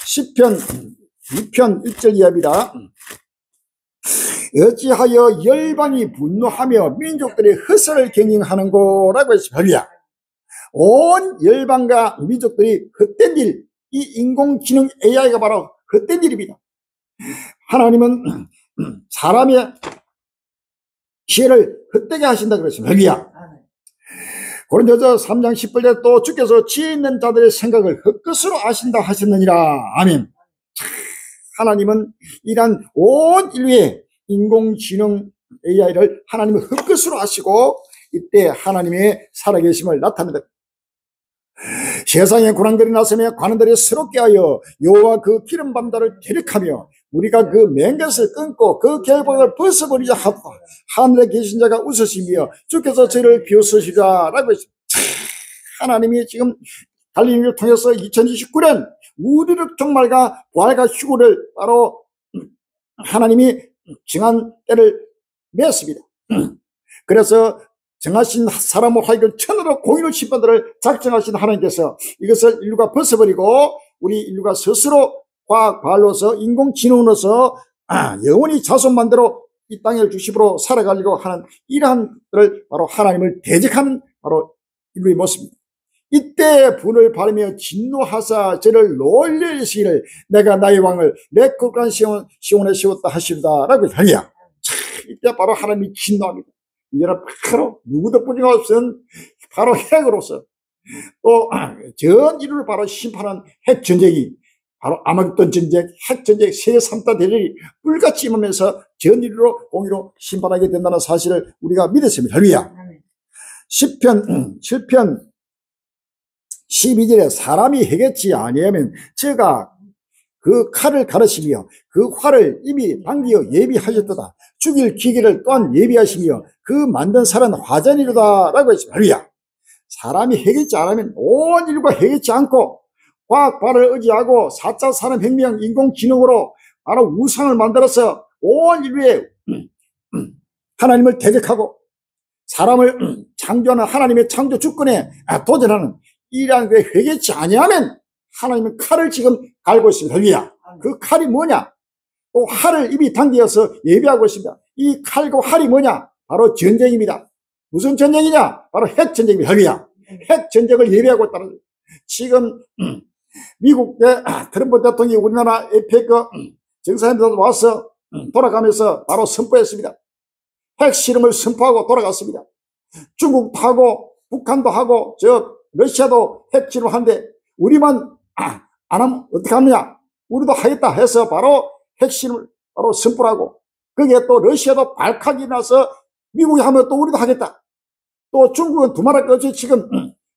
시편 2편 1절 이하입니다. 어찌하여 열방이 분노하며 민족들이 헛설을 경영하는고라고 했습니다. 할렐루야. 온 열방과 민족들이 헛된 일, 이 인공지능 AI가 바로 헛된 일입니다. 하나님은 사람의 지혜를 헛되게 하신다 그랬습니다. 할렐루야. 고린도서 3장 10절에 또 주께서 지혜 있는 자들의 생각을 헛것으로 아신다 하셨느니라. 아멘. 하나님은 이러한 온 인류의 인공지능 AI를 하나님은 헛것으로 아시고 이때 하나님의 살아계심을 나타낸다. 세상에 고난들이 나서며 관원들이 스럽게 하여 여호와 그 기름 밤달을 대력하며 우리가 그 맹것을 끊고 그 결박을 벗어버리자 하고 하늘에 계신 자가 웃으시며 주께서 저를 비웃으시라 라고 했습니다. 하나님이 지금 갈릴리를 통해서 2029년 우리를 종말과 부활과 휴거를 바로 하나님이 정한 때를 맺습니다. 그래서 정하신 사람을 하여금 천으로 공의를 심판들을 작정하신 하나님께서 이것을 인류가 벗어버리고 우리 인류가 스스로 과학 발로서 인공지능으로서 영원히 자손만대로 이 땅을 주십으로 살아가려고 하는 이러한 것을 바로 하나님을 대적하는 바로 인류의 모습입니다. 이때 분을 바르며 진노하사 저를 놀리시기를 내가 나의 왕을 내 거룩한 시온에 세웠다 하시리다 라고 하냐. 이때 바로 하나님이 진노합니다. 이제는 바로 누구도 뿐이 없은 바로 핵으로서 또 전 인류를 바로 심판한 핵전쟁이 바로 아마겟돈 전쟁, 핵전쟁, 세계 3대 대전이 뿔같이 임하면서 전 인류로 공의로 심판하게 된다는 사실을 우리가 믿었습니다. 할렐루야. 10편 7편 12절에 사람이 해겠지 아니하면 제가 그 칼을 가르시며 그 활을 이미 당기어 예비하셨도다. 죽일 기계를 또한 예비하시며 그 만든 살은 화전이로다 라고 했습니다. 할렐루야. 사람이 해겠지 않으면 온 인류가 해겠지 않고 과학 발을 의지하고 4차 산업혁명 인공지능으로 바로 우상을 만들어서 온 인류의 하나님을 대적하고 사람을 창조하는 하나님의 창조 주권에 도전하는 이러한 게 회개치 아니하면 하나님은 칼을 지금 갈고 있습니다. 할렐루야. 그 칼이 뭐냐? 또 활을 입이 당기어서 예비하고 있습니다. 이 칼과 활이 뭐냐? 바로 전쟁입니다. 무슨 전쟁이냐? 바로 핵전쟁입니다. 할렐루야. 핵전쟁을 예비하고 있다는 거예요. 지금 미국의 트럼프 대통령이 우리나라 에이펙 정상회담에 와서 돌아가면서 바로 선포했습니다. 핵실험을 선포하고 돌아갔습니다. 중국도 하고 북한도 하고 러시아도 핵실험을 하는데 우리만 안 하면 어떻게 하느냐? 우리도 하겠다 해서 바로 핵실험을 바로 선포를 하고 거기에 또 러시아도 발칵이 나서 미국이 하면 또 우리도 하겠다. 또 중국은 두말할 것 없이 지금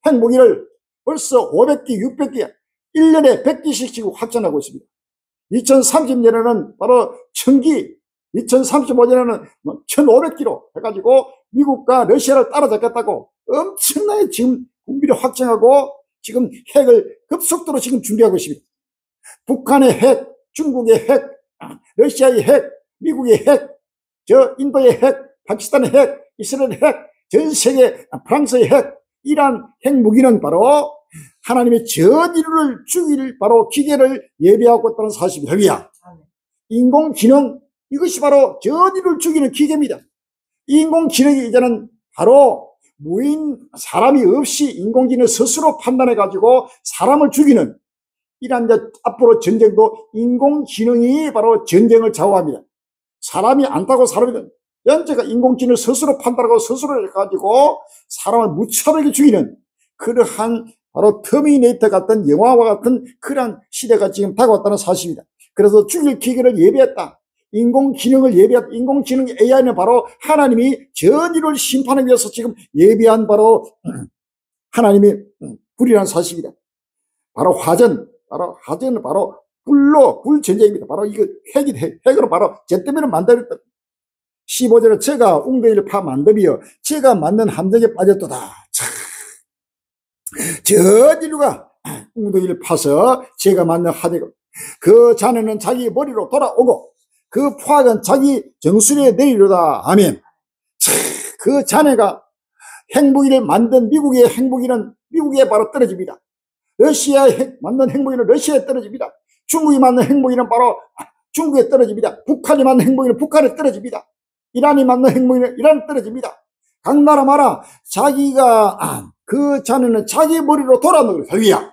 핵무기를 벌써 500기, 600기, 1년에 100기씩 지금 확전하고 있습니다. 2030년에는 바로 1000기, 2035년에는 1500기로 해가지고 미국과 러시아를 따라잡겠다고 엄청나게 지금 군비를 확정하고 지금 핵을 급속도로 지금 준비하고 있습니다. 북한의 핵, 중국의 핵, 러시아의 핵, 미국의 핵, 인도의 핵, 파키스탄의 핵, 이스라엘의 핵, 전 세계 프랑스의 핵, 이러한 핵무기는 바로 하나님의 전 인류를 죽일 바로 기계를 예비하고 있다는 사실입니다. 인공지능, 이것이 바로 전 인류를 죽이는 기계입니다. 인공지능이 이제는 바로 무인 사람이 없이 인공지능 스스로 판단해 가지고 사람을 죽이는 이러한 앞으로 전쟁도 인공지능이 바로 전쟁을 좌우합니다. 사람이 안 타고 사람이 연제가 인공지능을 스스로 판단하고 스스로 해가지고 사람을 무차별하게 죽이는 그러한 바로 터미네이터 같은 영화와 같은 그러한 시대가 지금 다가왔다는 사실입니다. 그래서 죽일 기계를 예비했다. 인공지능을 예비했다. 인공지능 AI는 바로 하나님이 전 인류를 심판하기 위해서 지금 예비한 바로 하나님의 불이라는 사실입니다. 바로 화전은 바로 불전쟁입니다. 바로 이거 핵으로 바로 잿더미를 만들었다. 15절에 제가 웅덩이를 파 만들며 제가 만든 함정에 빠졌도다. 전 인류가 웅덩이를 파서 제가 만든 하대고 그 잔해는 자기 머리로 돌아오고 그 포악은 자기 정수리에 내리려다. 아멘. 그 잔해가 핵무기를 만든 미국의 핵무기는 미국에 바로 떨어집니다. 러시아에 만든 핵무기는 러시아에 떨어집니다. 중국이 만든 핵무기는 바로 중국에 떨어집니다. 북한이 만든 핵무기는 북한에 떨어집니다. 이란이 만든 핵무기는 이란에 떨어집니다. 각 나라마다 자기가 그 잔해는 자기 머리로 돌아오는 거예요.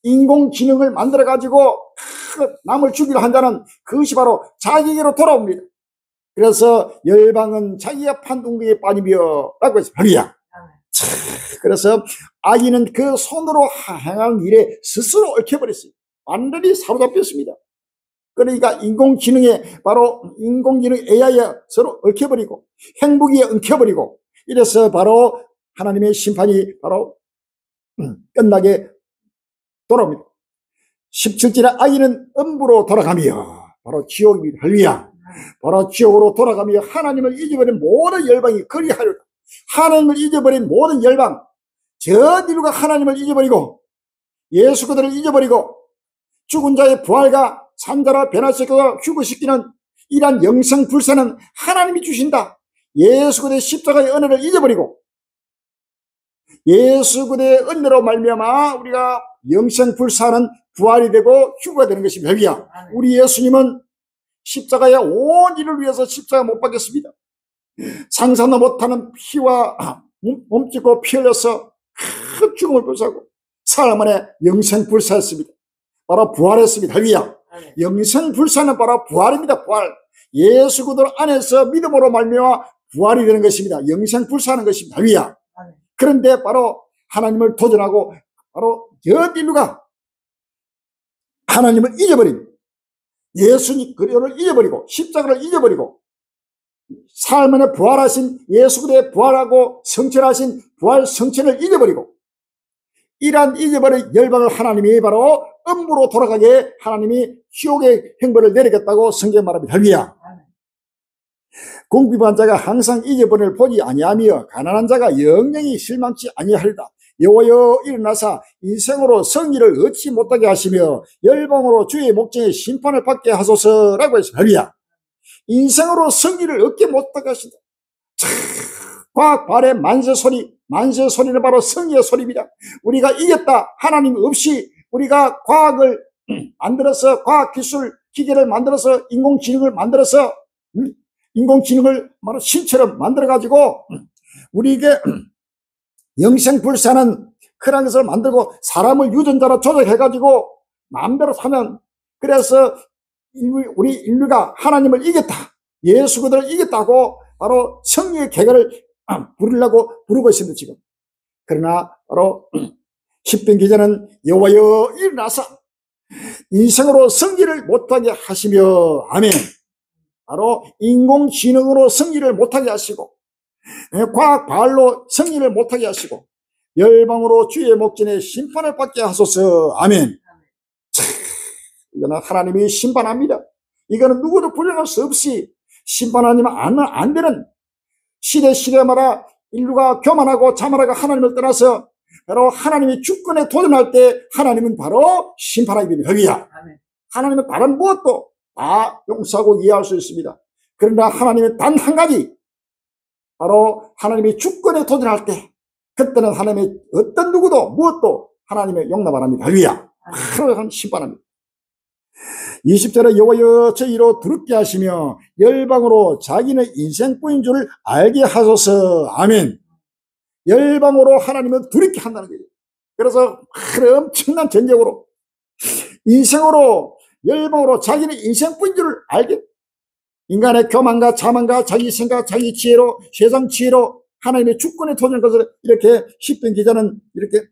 인공지능을 만들어 가지고 남을 죽이려 한다는 그것이 바로 자기에게로 돌아옵니다. 그래서 열방은 자기가 판 웅덩이에 빠지며 라고 해서 할렐루야. 그래서 아기는 그 손으로 행한 일에 스스로 얽혀버렸어요. 완전히 사로잡혔습니다. 그러니까 인공지능에 바로 인공지능 AI에 서로 얽혀버리고 핵무기에 엉켜버리고 이래서 바로 하나님의 심판이 바로 끝나게 돌아옵니다. 17절에 아이는 음부로 돌아가며 바로 지옥입니다. 할렐루야. 바로 지옥으로 돌아가며 하나님을 잊어버린 모든 열방이 그리하리라. 하나님을 잊어버린 모든 열방, 전 인류가 하나님을 잊어버리고 예수 그들을 잊어버리고 죽은 자의 부활과 산자라 변화시키고 휴거시키는 이러한 영생 불사는 하나님이 주신다. 예수 그들의 십자가의 은혜를 잊어버리고 예수 그들의 은혜로 말미암아 우리가 영생 불사는 부활이 되고 휴거가 되는 것입니다. 할렐루야. 우리 예수님은 십자가에 온 인을 위해서 십자가 못 박혔습니다. 상상도 못하는 피와 몸짓고 피 흘려서 큰 죽음을 불사하고 사흘 만에 영생 불사했습니다. 바로 부활했습니다. 할렐루야. 영생 불사는 바로 부활입니다. 부활. 예수 그들 안에서 믿음으로 말미암아 부활이 되는 것입니다. 영생 불사하는 것입니다. 할렐루야. 그런데 바로 하나님을 도전하고 바로 전 인류가 하나님을 잊어버린 예수님 그리스도를 잊어버리고 십자가를 잊어버리고 사흘 만에 부활하신 예수 그리스도의 부활하고 성천하신 부활 성천을 잊어버리고 이러한 잊어버린 열방을 하나님이 바로 음부로 돌아가게 하나님이 지옥의 형벌을 내리겠다고 성경 말합니다. 할렐루야. 궁핍한 자가 항상 잊어버림을 보지 아니하며 가난한 자가 영영히 실망치 아니하리라. 여호와여 일어나사 인생으로 성의를 얻지 못하게 하시며 열방으로 주의 목전에 심판을 받게 하소서라고 했습니다. 할렐루야. 인생으로 성의를 얻게 못하게 하신다. 과학 발의 만세 소리는 바로 성의의 소리입니다. 우리가 이겼다. 하나님 없이 우리가 과학을 만들어서 과학 기술 기계를 만들어서 인공지능을 만들어서 인공지능을 바로 신처럼 만들어 가지고 우리에게 영생불사는 그런 것을 만들고 사람을 유전자로 조작해 가지고 마음대로 사면 그래서 우리 인류가 하나님을 이겼다. 예수 그들을 이겼다고 바로 성리의 계가를 부르고 있습니다. 지금. 그러나 바로 십편 기자는 여호와여 일어나사 인생으로 성리를 못하게 하시며 아멘. 바로 인공지능으로 성리를 못하게 하시고 과학 발로 성리를 못하게 하시고 열방으로 주의 목전에 심판을 받게 하소서. 아멘. 이거는 하나님이 심판합니다. 이거는 누구도 부정할 수 없이 심판하면 안 되는 시대마다 인류가 교만하고 자만하고 하나님을 떠나서 바로 하나님이 주권에 도전할 때 하나님은 바로 심판하게 됩니다. 할렐루야. 하나님은 다른 무엇도 다 용서하고 이해할 수 있습니다. 그러나 하나님은 단 한 가지, 바로 하나님이 주권에 도전할 때 그때는 하나님의 어떤 누구도 무엇도 하나님의 용납 안 합니다. 할렐루야. 바로 심판합니다. 20절에 여호와여 저희로 두렵게 하시며 열방으로 자기는 인생뿐인 줄 알게 하소서. 아멘. 열방으로 하나님은 두렵게 한다는 거예요. 그래서 엄청난 전쟁으로 인생으로 열방으로 자기는 인생뿐인 줄 알게, 인간의 교만과 자만과 자기 생각 자기 지혜로 세상 지혜로 하나님의 주권에 도전한 것을 이렇게 시편 기자는 이렇게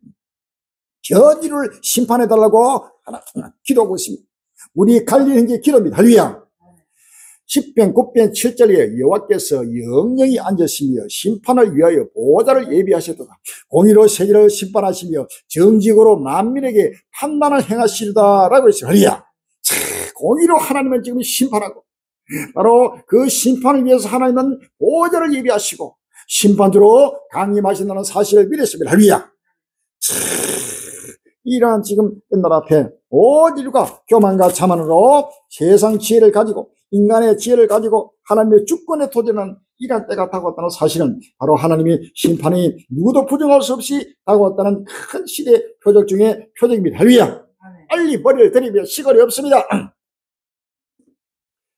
전 인류를 심판해 달라고 기도하고 있습니다. 우리 갈리는 게 기도입니다. 할렐루야. 10편 9편 7절에 여호와께서 영영히 앉으시며 심판을 위하여 보호자를 예비하셨도다. 공의로 세계를 심판하시며 정직으로 만민에게 판단을 행하시리다 라고 했어요. 할렐루야. 공의로 하나님은 지금 심판하고, 바로 그 심판을 위해서 하나님은 보호자를 예비하시고 심판주로 강림하신다는 사실을 믿었습니다. 할렐루야. 이러한 지금 끝날 앞에 온 인류가 교만과 자만으로 세상 지혜를 가지고 인간의 지혜를 가지고 하나님의 주권에 도전하는 이러한 때가 다가왔다는 사실은 바로 하나님의 심판이 누구도 부정할 수 없이 다가왔다는 큰 시대 표적 중에 표적입니다. 할렐루야. 빨리 머리를 들이며 시간이 없습니다.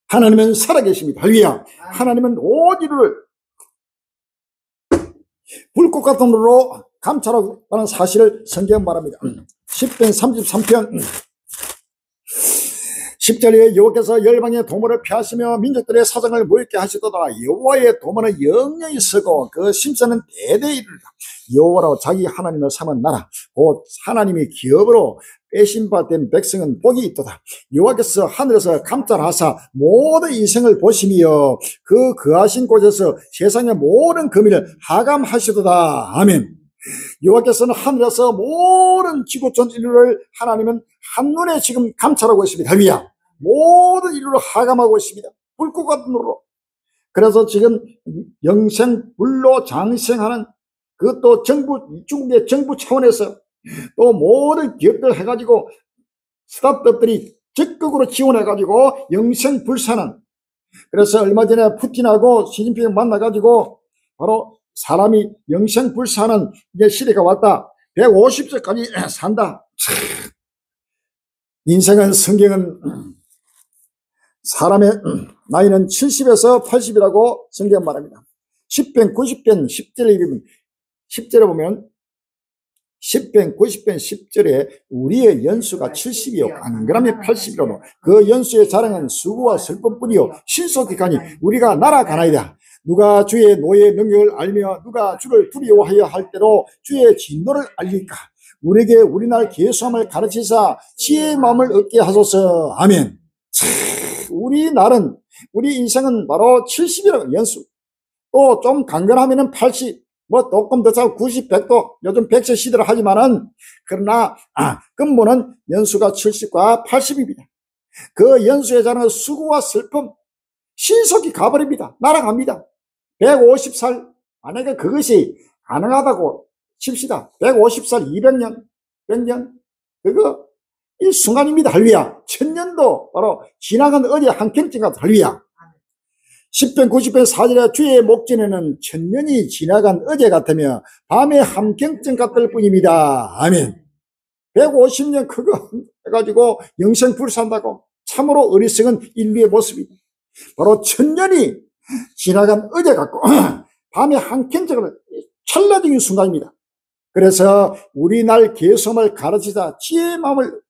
하나님은 살아계십니다. 할렐루야. 하나님은 온 인류를 불꽃 같은 눈으로 감찰하는 사실을 성경 말합니다. 10편 33편 10절에 여호와께서 열방의 도모를 펴하시며 민족들의 사정을 모이게 하시도다. 여호와의 도모는 영영히 서고 그 심사는 대대에 이르리라. 여호와로 자기 하나님을 삼은 나라 곧 하나님이 기업으로 빼신 바 된 백성은 복이 있도다. 여호와께서 하늘에서 감찰하사 모든 인생을 보시며 그 거하신 곳에서 세상의 모든 금의를 하감하시도다. 아멘. 여호와께서는 하늘에서 모든 지구촌 인류를 하나님은 한눈에 지금 감찰하고 있습니다. 할렐루야. 모든 인류를 하감하고 있습니다. 불꽃 같은 눈으로. 그래서 지금 영생불로 장생하는, 그것도 중국의 정부 차원에서 또 모든 기업들 해가지고 스타트업들이 적극으로 지원해가지고 영생불사는, 그래서 얼마 전에 푸틴하고 시진핑 만나가지고 바로 사람이 영생불사는 이제 시대가 왔다. 150세까지 산다. 인생은, 성경은 사람의 나이는 70에서 80이라고 성경 말합니다. 10편 90편 10절에 보면 10편 90편 10절에 우리의 연수가 70이요 안그람이 80이로도 그 연수의 자랑은 수고와 슬픔뿐이요 신속기까지 우리가 날아가나이다. 누가 주의 노예의 능력을 알며 누가 주를 두려워하여 할 때로 주의 진노를 알릴까. 우리에게 우리날 계수함을 가르치사 지혜의 마음을 얻게 하소서. 아멘. 우리 날은, 우리 인생은 바로 70이라고 연수. 또 좀 강건하면은 80, 뭐 조금 더 차고 90, 100도 요즘 100세 시대를 하지만은, 그러나 근본은 연수가 70과 80입니다. 그 연수의 자는 수고와 슬픔 신속히 가버립니다. 날아갑니다. 150살, 만약에 그것이 가능하다고 칩시다. 150살, 200년, 100년, 그거 일순간입니다. 할렐루야. 1000년도 바로 지나간 어제 한 경쯤 같아. 할렐루야. 10편 90편 4절에 주의 목전에는 1000년이 지나간 어제 같으며 밤에 한 경쯤 같을 뿐입니다. 아멘. 150년 그거 해가지고 영생불산다고 참으로 어리석은 인류의 모습입니다. 바로 1000년이 지나간 어제 같고 밤에 한 경쯤은 찰나적인 순간입니다. 그래서 우리 날 계속을 가르치자 지혜의 마음을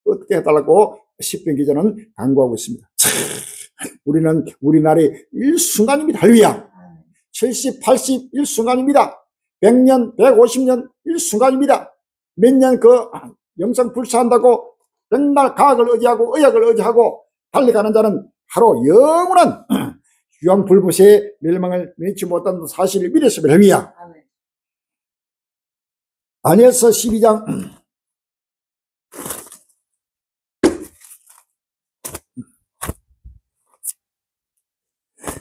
얻게 해달라고 시편 기자는 강구하고 있습니다. 우리는 우리 날이 일순간입니다. 할렐루야. 70, 80 일순간입니다. 100년, 150년 일순간입니다. 몇 년 그 영생 불사한다고 맨날 과학을 의지하고 의학을 의지하고 달려가는 자는 바로 영원한 유황불부세의 멸망을 면치 못한다는 사실을 믿었습니다. 할렐루야. 다니엘서 12장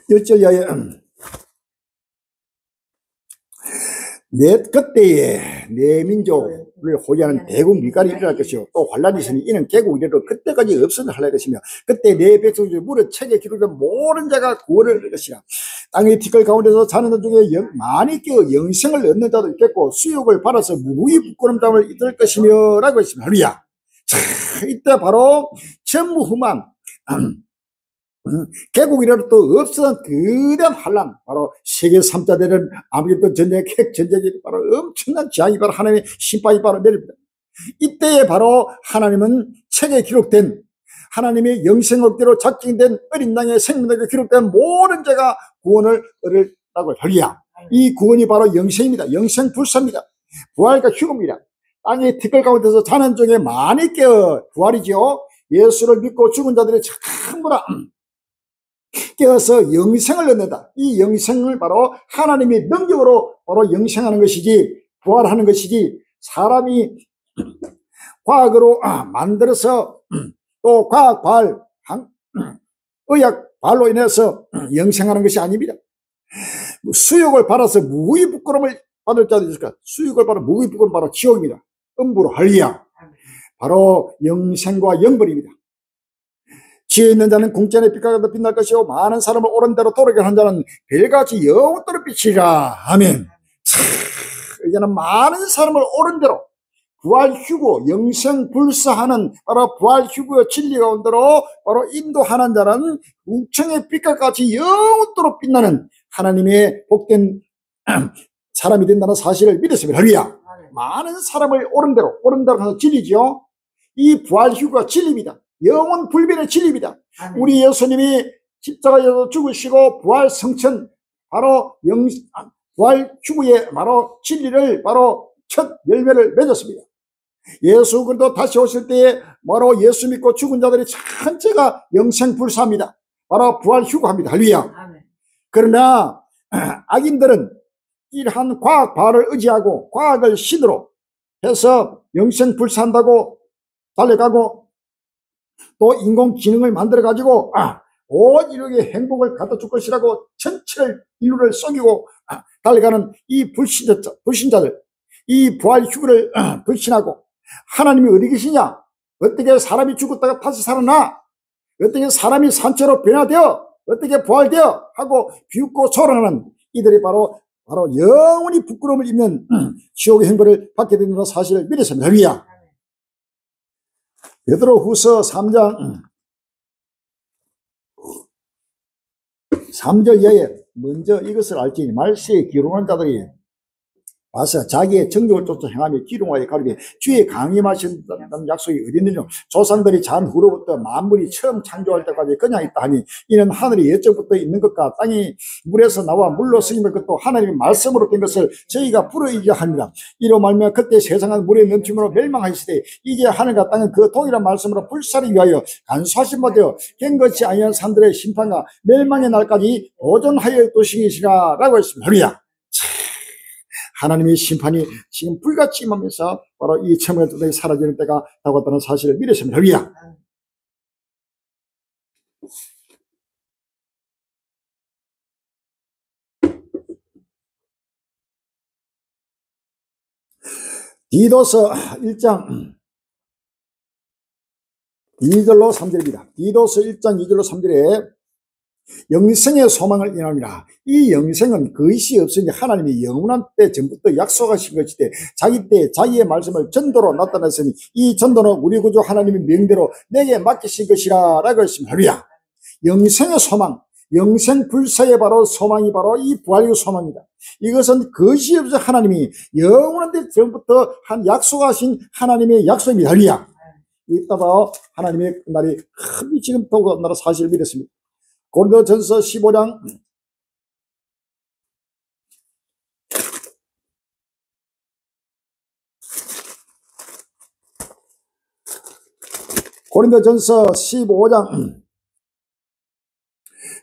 1절 이하에 그때에 내 민족을 호위하는 대국 밀가를 일어날 것이요 또 환란이 있으니 이는 개국 이래로 그때까지 없어져 할 것이며 그때 내 백성 중 무릇 책에 기록된 모든 자가 구원을 얻을 것이라. 땅의 티끌 가운데서 자는 자 중에 많이 깨어 영생을 얻는 자도 있겠고 수욕을 받아서 무의 부끄럼담을 잊을 것이며 라고 했습니다. 할렐루야. 이때 바로 전무후만 개국이라도 또 없었던 거대한 환란, 바로 세계 3자 대전 아무래도 전쟁, 핵 전쟁이 바로 엄청난 재앙이 바로 하나님의 심판이 바로 내립니다. 이때에 바로 하나님은 책에 기록된 하나님의 영생 얻기로 작정된 어린 양의 생명에게 기록된 모든 자가 구원을 얻으라고 할렐루야. 이 구원이 바로 영생입니다. 영생 불사입니다. 부활과 휴거입니다. 땅의 티끌 가운데서 자는 중에 많이 깨어 부활이죠. 예수를 믿고 죽은 자들이 전부 다 깨어서 영생을 얻는다. 이 영생을 바로 하나님의 능력으로 바로 영생하는 것이지 부활하는 것이지 사람이 과학으로 만들어서 또 과학 발, 의학 발로 인해서 영생하는 것이 아닙니다. 수욕을 받아서 무의 부끄러움을 받을 자도 있을까? 수욕을 받아 무의 부끄러움 바로 지옥입니다. 음부로 할리야. 바로 영생과 영벌입니다. 지혜 있는 자는 궁전의 빛과 같아 빛날 것이요 많은 사람을 옳은 대로 돌아가게 하는 자는 별같이 영원토록 빛이라. 아멘. 이제는 많은 사람을 옳은 대로 부활 휴고 영생 불사하는 바로 부활 휴고의 진리 가운데로 바로 인도하는 자는 우청의 빛과 같이 영원토록 빛나는 하나님의 복된 사람이 된다는 사실을 믿었습니다. 할렐루야. 많은 사람을 옳은 대로 하는 진리죠. 이 부활 휴고가 진리입니다. 영원 불변의 진리입니다. 우리 예수님이 십자가에서 죽으시고 부활 성천 바로 부활 휴고의 바로 진리를 바로 첫 열매를 맺었습니다. 예수 그리스도 다시 오실 때에 바로 예수 믿고 죽은 자들이 전체가 영생 불사합니다. 바로 부활 휴고합니다. 할렐루야. 그러나 악인들은 이러한 과학 발을 의지하고 과학을 신으로 해서 영생 불사한다고 달려가고 또 인공지능을 만들어가지고 온 인류의 행복을 갖다 줄 것이라고 전체를 인류를 속이고 달려가는 이 불신자들, 이 부활 휴거를 불신하고 하나님이 어디 계시냐? 어떻게 사람이 죽었다가 다시 살아나? 어떻게 사람이 산채로 변화되어? 어떻게 부활되어? 하고 비웃고 조롱하는 이들이 바로 영원히 부끄러움을 입는 지옥의 행보를 받게 된다는 사실을 믿었습니다. 할렐루야. 베드로후서 3장 3절 이하에 먼저 이것을 알지니 말세에 기록하는 자들이 와서 자기의 정욕을 쫓아 행하며 기름하여 가르게 주의 강림하신다는 약속이 어디 있느냐. 조상들이 잔후로부터 만물이 처음 창조할 때까지 그냥 있다 하니 이는 하늘이 예적부터 있는 것과 땅이 물에서 나와 물로 쓰임의 것도 하나님의 말씀으로 된 것을 저희가 불어이기야 합니다. 이로 말미암아 그때 세상은 물의 넘침으로 멸망하시되 이제 하늘과 땅은 그 동일한 말씀으로 불사르기 위하여 간수하신 바 되어 깬 것이 아니한 산들의 심판과 멸망의 날까지 보존하여 두시니시라 라고 했습니다. 할렐루야. 하나님의 심판이 지금 불같이 임하면서 바로 이 천문의 도덕이 사라지는 때가 다가왔다는 사실을 믿으십니다. 할렐루야. 디도서 1장 2절로 3절입니다. 디도서 1장 2절로 3절에 영생의 소망을 인합니다. 이 영생은 거짓이 없으니 하나님이 영원한 때 전부터 약속하신 것이되 자기 때 자기의 말씀을 전도로 나타냈으니 이 전도는 우리 구주 하나님의 명대로 내게 맡기신 것이라 라고 했습니다. 할렐루야. 영생의 소망, 영생 불사의 바로 소망이 바로 이 부활의 소망입니다. 이것은 거짓이 없이 하나님이 영원한 때 전부터 약속하신 하나님의 약속입니다. 할렐루야. 이따가 하나님의 날이 큰 지금 도가나라 사실을 믿었습니다. 고린도전서 15장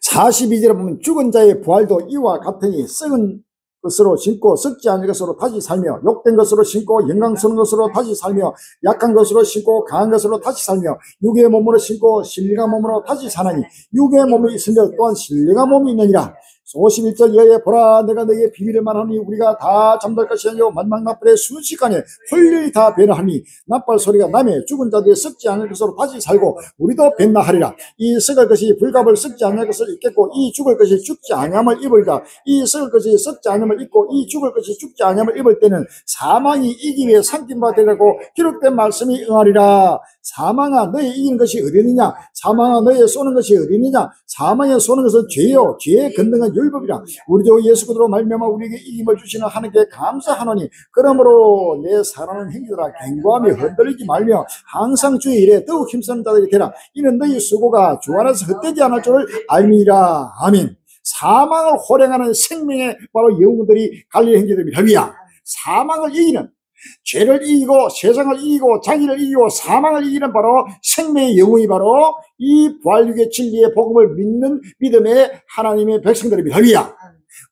42절에 보면 죽은 자의 부활도 이와 같으니 썩은 것으로 신고 썩지 않은 것으로 다시 살며 욕된 것으로 신고 영광스러운 것으로 다시 살며 약한 것으로 신고 강한 것으로 다시 살며 육의 몸으로 신고 신령한 몸으로 다시 사나니 육의 몸이 있으며 또한 신령한 몸이 있느니라. 51절 여에 보라 내가 너에게 비밀을 말하니 우리가 다 잠들 것이 아니요 만막 나팔의 순식간에 홀리 다 변하니 나팔 소리가 남에 죽은 자들이 썩지 않을 것으로 다시 살고 우리도 변나하리라. 이 썩을 것이 불갑을 썩지 않을 것을 입겠고 이 죽을 것이 죽지 아니함을 입으리라. 이 썩을 것이 썩지 않음을 입고 이 죽을 것이 죽지 아니함을 입을 때는 사망이 이기 위해 삼킨 바 되라고 기록된 말씀이 응하리라. 사망아 너희 이기는 것이 어디 있느냐? 사망아 너희 쏘는 것이 어디 있느냐? 사망에 쏘는 것은 죄요 죄의 건능은 율법이라. 우리도 예수 그리스도로 말미암아 우리에게 이김을 주시는 하나님께 감사하노니 그러므로 내 사랑하는 형제들아 견고함이 흔들리지 말며 항상 주의 일에 더욱 힘쓰는 자들이 되라. 이는 너희 수고가 주 안에서 헛되지 않을 줄을 알미라. 아멘. 사망을 호령하는 생명의 바로 영웅들이 갈릴리 형제들입니다. 할렐루야. 사망을 이기는 죄를 이기고 세상을 이기고 자기를 이기고 사망을 이기는 바로 생명의 영웅이 바로 이 부활육의 진리의 복음을 믿는 믿음의 하나님의 백성들입니다. 할렐루야.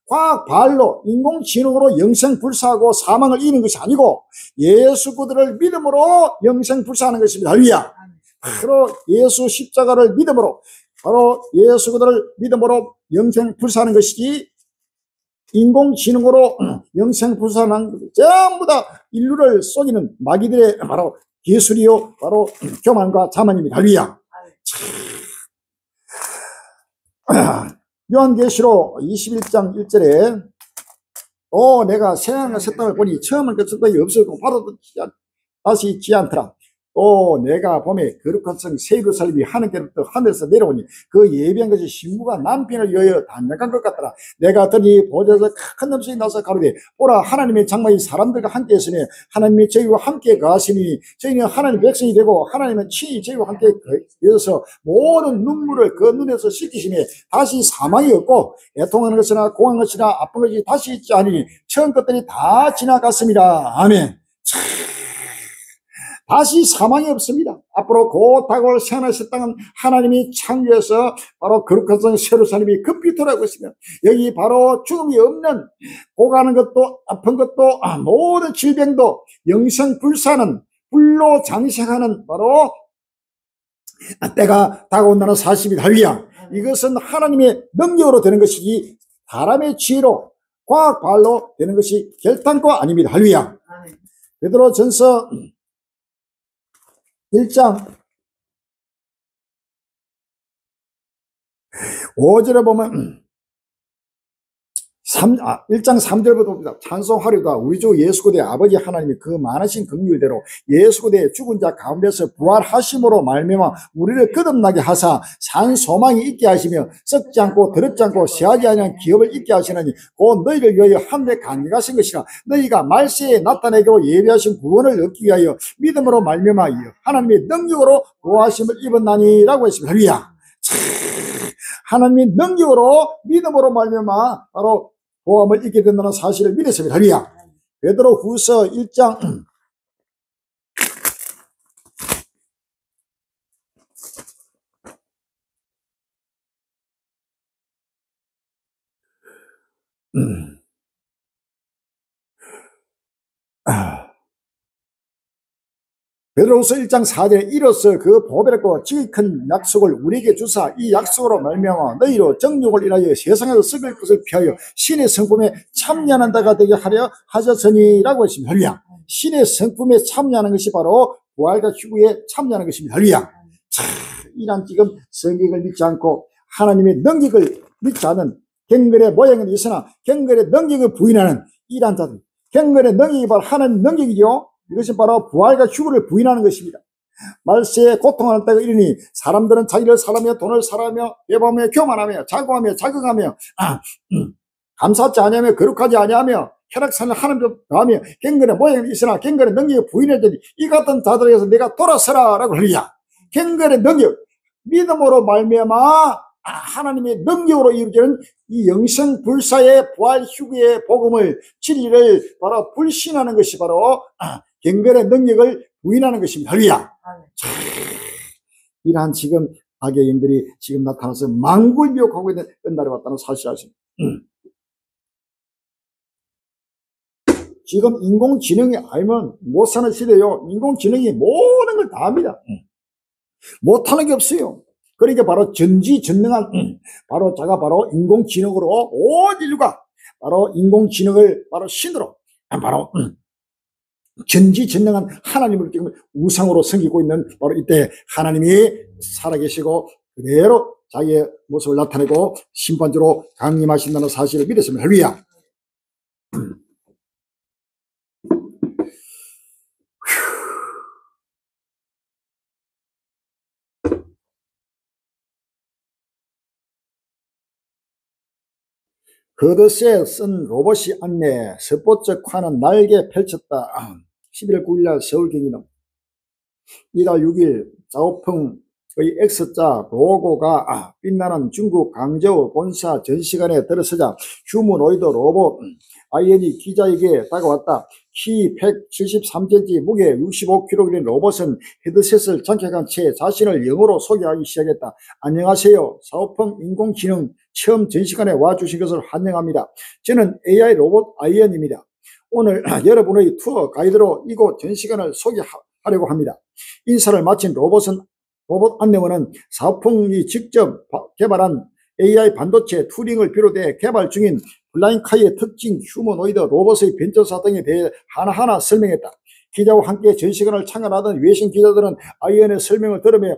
과학 발로 인공지능으로 영생불사하고 사망을 이기는 것이 아니고 예수 그리스도를 믿음으로 영생불사하는 것입니다. 할렐루야. 바로 예수 십자가를 믿음으로 바로 예수 그리스도를 믿음으로 영생불사하는 것이지 인공지능으로 영생불사하는 전부 다 인류를 속이는 마귀들의 바로 기술이요 바로 교만과 자만입니다. 할렐루야. 요한계시록 21장 1절에 또 내가 새하늘과 새 땅을 보니 처음은 그 천당이 없었고 바로도 다시 있지 않더라. 또 내가 봄에 거룩한 성 새 예루살렘이 하늘께로부터 하늘에서 내려오니 그 예비한 것이 신부가 남편을 위하여 단약한 것 같더라. 내가 들이 보좌에서 큰 음성이 나서 가로되 보라 하나님의 장막이 사람들과 함께 있으니 하나님이 저희와 함께 가시니 저희는 하나님의 백성이 되고 하나님은 친히 저희와 함께 계셔서 모든 눈물을 그 눈에서 씻기시니 다시 사망이 없고 애통하는 것이나 공한 것이나 아픈 것이 다시 있지 않으니 처음 것들이 다 지나갔습니다. 아멘. 다시 사망이 없습니다. 앞으로 곧 다가올 새하늘 새 땅은 하나님이 창조해서 바로 거룩한 성 예루살렘이 급히 돌아오고 있으며 여기 바로 죽음이 없는 고가는 것도 아픈 것도 모든 질병도 영생불사는 불로 장식하는 바로 때가 다가온다는 사실입니다. 할렐루야. 이것은 하나님의 능력으로 되는 것이지 사람의 지혜로 과학 발로 되는 것이 결단코 아닙니다. 할렐루야. 베드로전서 1장 5절에 보면 1장 3절부터 봅니다. 찬송하리로다 우리 주 예수 그리스도의 아버지 하나님이 그 많으신 긍휼대로 예수 그리스도의 죽은 자 가운데서 부활하심으로 말미암아 우리를 거듭나게 하사 산 소망이 있게 하시며 썩지 않고 더럽지 않고 쇠하지 아니한 기업을 있게 하시느니 곧 너희를 위하여 함께 강력하신 것이라. 너희가 말세에 나타내기로 예비하신 구원을 얻기 위하여 믿음으로 말미암아 하나님의 능력으로 구하심을 입었나니라고 했습니다. 할렐루야. 하나님의 능력으로 믿음으로 말미암아 바로 보험을 잊게 된다는 사실을 믿었습니다. 할렐루야. 베드로 후서 1장 4절에 이로써 그 보배롭고 지극히 큰 약속을 우리에게 주사 이 약속으로 말미암아 너희로 정욕을 인하여 세상에서 썩을 것을 피하여 신의 성품에 참여하는 자가 되게 하려 하셨으니라고 했습니다. 할렐루야. 신의 성품에 참여하는 것이 바로 부활과 휴구에 참여하는 것입니다. 할렐루야. 이란 지금 성경을 믿지 않고 하나님의 능력을 믿지 않은 경건의 모양은 있으나 경건의 능력을 부인하는 이란 자들, 경건의 능력이 바로 하나님의 능력이죠. 이것이 바로 부활과 휴거를 부인하는 것입니다. 말세에 고통하는 때가 이르니 사람들은 자기를 사랑하며 돈을 사랑하며 배부하며 교만하며 자고하며 자극하며 감사치 아니하며 거룩하지 아니하며 쾌락산을 하나님도 하며 경건의 모양이 있으나 경건의 능력을 부인하더니 이 같은 자들에게서 내가 돌아서라 라고 하리야. 경건의 능력 믿음으로 말미암아 하나님의 능력으로 이루어지는 이 영생불사의 부활 휴거의 복음을 진리를 바로 불신하는 것이 바로 경건의 능력을 부인하는 것입니다. 할렐루야. 이러한 지금 악의 영들이 지금 나타나서 만국을 미혹하고 있는 끝날이 왔다는 사실을 아십니다. 지금 인공지능이 알면 못 사는 시대요. 인공지능이 모든 걸 다 합니다. 못하는 게 없어요. 그러니까 바로 전지전능한 바로 자가 바로 인공지능으로 온 인류가 바로 인공지능을 바로 신으로 바로 전지전능한 하나님을 지금 우상으로 섬기고 있는 바로 이때 하나님이 살아계시고 그대로 자기의 모습을 나타내고 심판주로 강림하신다는 사실을 믿었습니다. 할렐루야. 그릇에 쓴 로봇이 안내 스포츠카는 날개 펼쳤다. 11월 9일 서울 경기는 이달 6일 자오펑의 X자 로고가 빛나는 중국 강저우 본사 전시관에 들어서자 휴머노이드 로봇 아이언이 기자에게 다가왔다. 키 173cm, 무게 65kg인 로봇은 헤드셋을 장착한 채 자신을 영어로 소개하기 시작했다. 안녕하세요. 자오펑 인공지능 처음 전시관에 와주신 것을 환영합니다. 저는 AI 로봇 아이언입니다. 오늘 여러분의 투어 가이드로 이곳 전시관을 소개하려고 합니다. 인사를 마친 로봇 안내원은 자오펑이 직접 개발한 AI 반도체 투링을 비롯해 개발 중인 블라인카의 특징, 휴머노이드, 로봇의 변천사 등에 대해 하나하나 설명했다. 기자와 함께 전시관을 참관하던 외신 기자들은 아이언의 설명을 들으며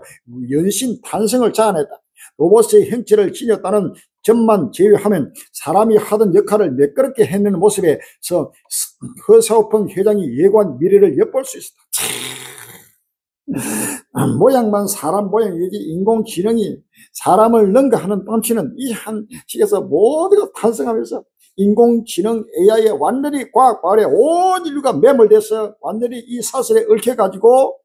연신 탄성을 자아냈다. 로봇의 형체를 지녔다는 점만 제외하면 사람이 하던 역할을 매끄럽게 해내는 모습에서 허사오펑 회장이 예고한 미래를 엿볼 수 있었다. 모양만 사람 모양이지 인공지능이 사람을 능가하는 뻔치는 이 한 식에서 모두가 탄생하면서 인공지능 AI에 완전히 과학 발에 온 인류가 매몰돼서 완전히 이 사슬에 얽혀가지고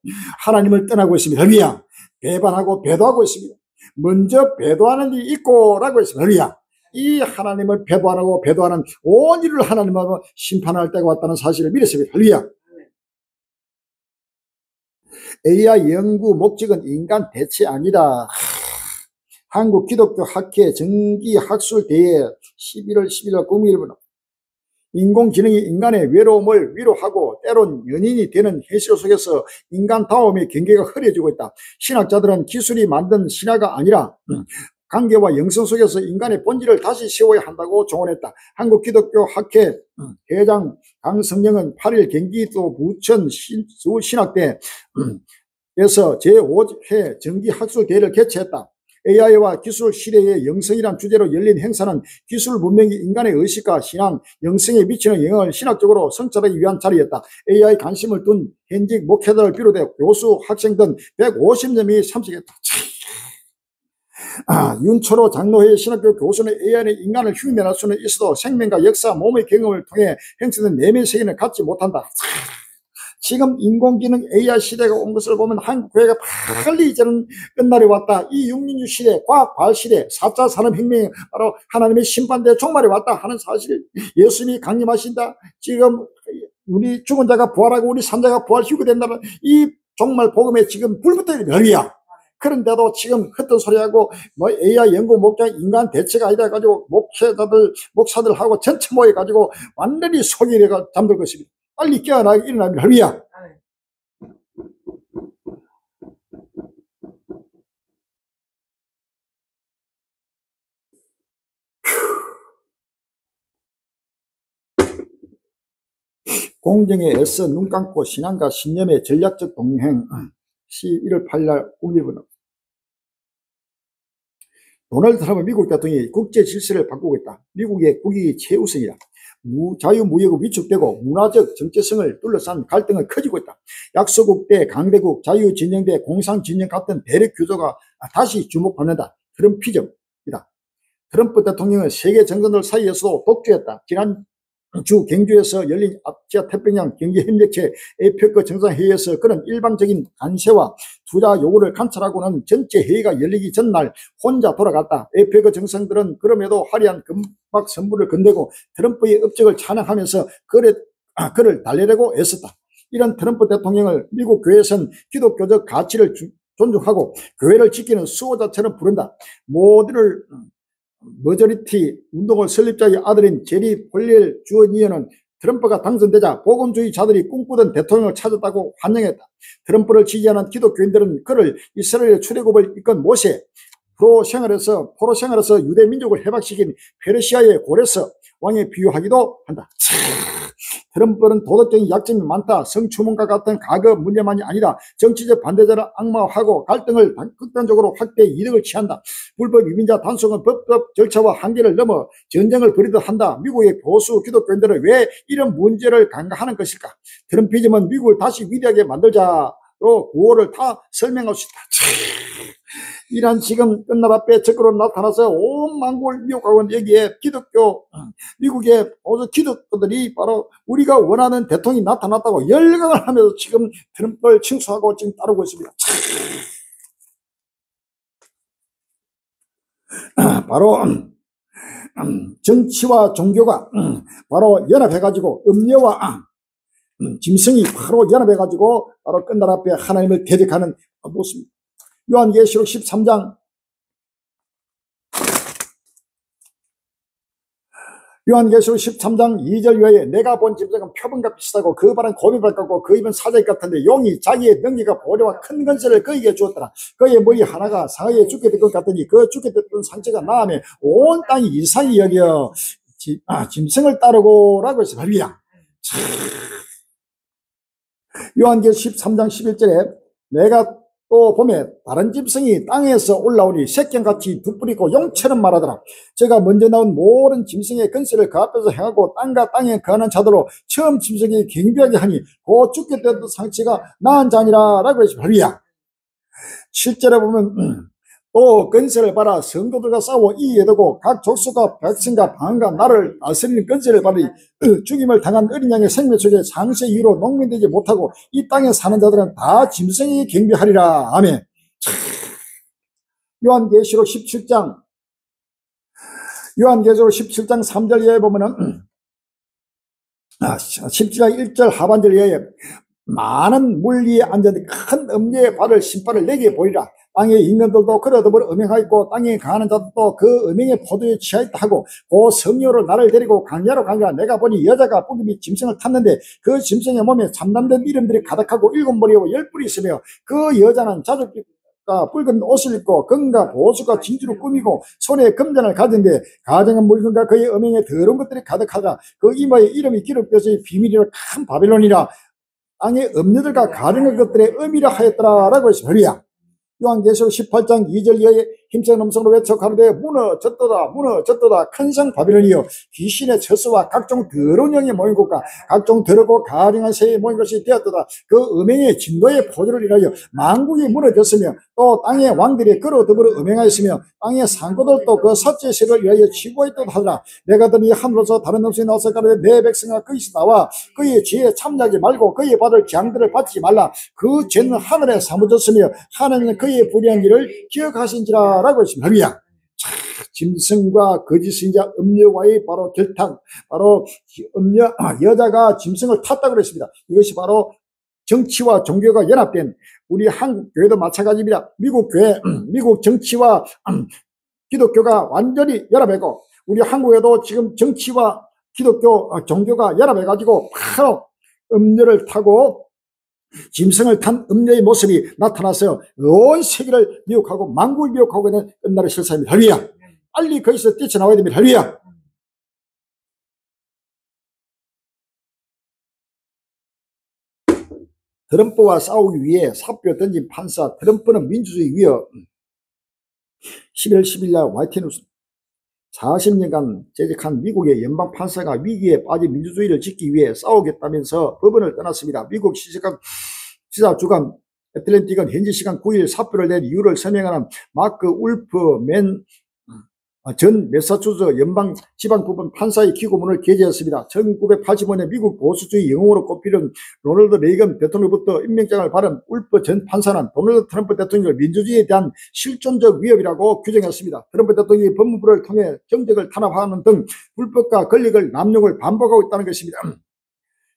하나님을 떠나고 있습니다. 할렐루야. 배반하고 배도하고 있습니다. 먼저 배도하는 일이 있고 라고 했습니다. 할렐루야. 이 하나님을 배반하고 배도하는 온 인류를 하나님하고 심판할 때가 왔다는 사실을 믿었습니다. 할렐루야. AI 연구 목적은 인간 대체 아니다. 한국 기독교 학회 정기학술대회 11월 11일 금요일부터 인공지능이 인간의 외로움을 위로하고 때론 연인이 되는 현실 속에서 인간다움의 경계가 흐려지고 있다. 신학자들은 기술이 만든 신화가 아니라 관계와 영성 속에서 인간의 본질을 다시 세워야 한다고 조언했다. 한국 기독교 학회 회장 강성령은 8일 경기도 부천 서울신학대에서 제5회 정기학술대회를 개최했다. AI와 기술 시대의 영성이란 주제로 열린 행사는 기술 문명이 인간의 의식과 신앙, 영성에 미치는 영향을 신학적으로 성찰하기 위한 자리였다. AI 관심을 둔 현직 목회자를 비롯해 교수, 학생 등 150여 명이 참석했다. 윤초로 장로회 신학교 교수는 AI는 인간을 흉내낼 수는 있어도 생명과 역사, 몸의 경험을 통해 형성된 내면 세계는 갖지 못한다. 지금 인공지능 AI 시대가 온 것을 보면 한국 교회가 빨리 이제는 끝날이 왔다. 이 6년주 시대, 과학 과학 시대, 4차 산업혁명이 바로 하나님의 심판대 종말이 왔다 하는 사실. 예수님이 강림하신다. 지금 우리 죽은 자가 부활하고 우리 산자가 부활시키게 된다는 이 종말 복음에 지금 불붙어 있는 별이야. 그런데도 지금 헛된 소리하고 뭐 AI 연구 목적 인간 대체가 아니다 가지고 목사들하고 전체 모여 가지고 완전히 속이 내가 잠들 것입니다. 빨리 깨어나 일어나면 할렐루야. 공정에 애써 눈 감고 신앙과 신념의 전략적 동행 11월 8일 국립은 도널드 트럼프 미국 대통령이 국제 질서를 바꾸고 있다. 미국의 국익이 최우선이다. 자유무역이 위축되고 문화적 정체성을 둘러싼 갈등은 커지고 있다. 약소국 대 강대국, 자유진영 대 공산진영 같은 대립 구조가 다시 주목받는다. 트럼피즘이다. 트럼프 대통령은 세계 정상들 사이에서도 독주했다. 지난주 경주에서 열린 아시아 태평양 경제협력체 에이펙 정상회의에서 그런 일방적인 관세와 투자 요구를 관찰하고는 전체 회의가 열리기 전날 혼자 돌아갔다. 에이펙 정상들은 그럼에도 화려한 금박 선물을 건네고 트럼프의 업적을 찬양하면서 그를 달래려고 애썼다. 이런 트럼프 대통령을 미국 교회에서는 기독교적 가치를 존중하고 교회를 지키는 수호자처럼 부른다. 모두를 머저리티 운동을 설립자의 아들인 제리 폴리엘 주원 의원은 트럼프가 당선되자 복음주의자들이 꿈꾸던 대통령을 찾았다고 환영했다. 트럼프를 지지하는 기독교인들은 그를 이스라엘의 출애굽을 이끈 모세, 포로 생활에서 유대 민족을 해방시킨 페르시아의 고레스 왕에 비유하기도 한다. 트럼프는 도덕적인 약점이 많다. 성추문과 같은 과거 문제만이 아니라 정치적 반대자를 악마화하고 갈등을 극단적으로 확대 이득을 취한다. 불법 이민자 단속은 법적 절차와 한계를 넘어 전쟁을 벌이듯 한다. 미국의 보수 기독교인들은 왜 이런 문제를 간과하는 것일까? 트럼피즘은 미국을 다시 위대하게 만들자로 구호를 다 설명할 수 있다. 이란 지금 끝날 앞에 적으로 나타나서 온 만국을 미혹하고 있는 여기에 미국의 보수 기독교들이 바로 우리가 원하는 대통령이 나타났다고 열광을 하면서 지금 트럼프를 칭송하고 지금 따르고 있습니다. 바로 정치와 종교가 바로 연합해가지고 음녀와 짐승이 바로 연합해가지고 바로 끝날 앞에 하나님을 대적하는 모습입니다. 요한계시록 13장 2절 외에 내가 본 짐승은 표범과 비슷하고 그 발은 곰이발 같고 그 입은 사자익 같은데 용이 자기의 능력과 보리와 큰 건세를 그에게 주었더라. 그의 머리 하나가 상하에 죽게 될 것 같더니 그 죽게 됐던 상처가 나음에 온 땅이 이상히 여겨 짐승을 따르고 라고 했어요. 할렐루야. 요한계시록 13장 11절에 내가 또 보면 다른 짐승이 땅에서 올라오니 새끼같이 두 뿔 있고 용처럼 말하더라. 제가 먼저 나온 모든 짐승의 건세를 그 앞에서 행하고 땅과 땅에 거하는 자들로 처음 짐승이 경비하게 하니 그 죽게 되었던 상처가 나은 자니라 라고 했습니다. 할렐루야. 실제로 보면 또 건세를 받아 성도들과 싸워 이해되고 각 족속과 백성과 방언과 나를 다스리는 건세를 받으니 죽임을 당한 어린 양의 생명 속에 장세 이후로 농민되지 못하고 이 땅에 사는 자들은 다 짐승이 경비하리라. 아멘. 요한계시록 17장 3절 이하에 보면은 17장 1절 하반절 이하에 많은 물 위에 앉아있는 큰 음녀의 발을 신발을 내게 보이라. 땅의 인간들도 그러더불어 음행하였고 땅에 가는 자들도 그 음행의 포도에 취하였다 하고 그 성녀를 나를 데리고 강야로 가니라. 내가 보니 여자가 뿔 및 짐승을 탔는데 그 짐승의 몸에 참담된 이름들이 가득하고 7머리와 10뿔이 있으며 그 여자는 자줏빛과 붉은 옷을 입고 금과 보수가 진주로 꾸미고 손에 금잔을 가진데 가정한 물건과 그의 음행에 더러운 것들이 가득하더라. 그 이마에 이름이 기록되어서 비밀이라 큰 바벨론이라 땅의 음녀들과 가증한 것들의 의미라 하였더라 라고 했습니다. 요한계시록 18장 2절 이하에 힘센 음성으로 외쳐 가로되 무너졌도다 큰 성 바빌론이여 귀신의 처소와 각종 더러운 영이 모인 곳과 각종 더럽고 가증한 새에 모인 것이 되었도다. 그 음행의 진도의 포도를 인하여 만국이 무너졌으며 또 땅의 왕들이 그로 더불어 음행하였으며 땅의 상고들도 그 첫째 세를 위하여 치부하였다 하더라. 내가 더니 하늘로서 다른 음성이 나와서 가로되 내 백성아 거기서 나와 그의 죄에 참여하지 말고 그의 받을 재앙들을 받지 말라. 그 죄는 하늘에 사무졌으며 하나님은 그의 불의한 일을 기억하신지라 라고 했습니다. 할렐루야. 짐승과 거짓 신자 음녀와의 바로 결탁, 바로 여자가 짐승을 탔다고 그랬습니다. 이것이 바로 정치와 종교가 연합된 우리 한국 교회도 마찬가지입니다. 미국 교회, 미국 정치와 기독교가 완전히 연합하고 우리 한국에도 지금 정치와 기독교, 종교가 연합해가지고 바로 음녀를 타고 짐승을 탄 음녀의 모습이 나타나서 온 세계를 미혹하고 만국을 미혹하고 있는 끝날의 실사입니다. 할렐루야. 빨리 거기서 뛰쳐나와야 됩니다. 할렐루야. 트럼프와 싸우기 위해 사표 던진 판사 트럼프는 민주주의 위협. 11월 10일 날 화이트뉴스 40년간 재직한 미국의 연방 판사가 위기에 빠진 민주주의를 지키기 위해 싸우겠다면서 법원을 떠났습니다. 미국 시사 주간 애틀랜틱은 현지 시간 9일 사표를 낸 이유를 설명하는 마크 울프맨 전 매사추세츠 연방 지방법원 판사의 기고문을 게재했습니다. 1985년 미국 보수주의 영웅으로 꼽히는 로널드 레이건 대통령부터 임명장을 받은 울프 전 판사는 도널드 트럼프 대통령을 민주주의에 대한 실존적 위협이라고 규정했습니다. 트럼프 대통령이 법무부를 통해 정책을 탄압하는 등 불법과 권력을 남용을 반복하고 있다는 것입니다.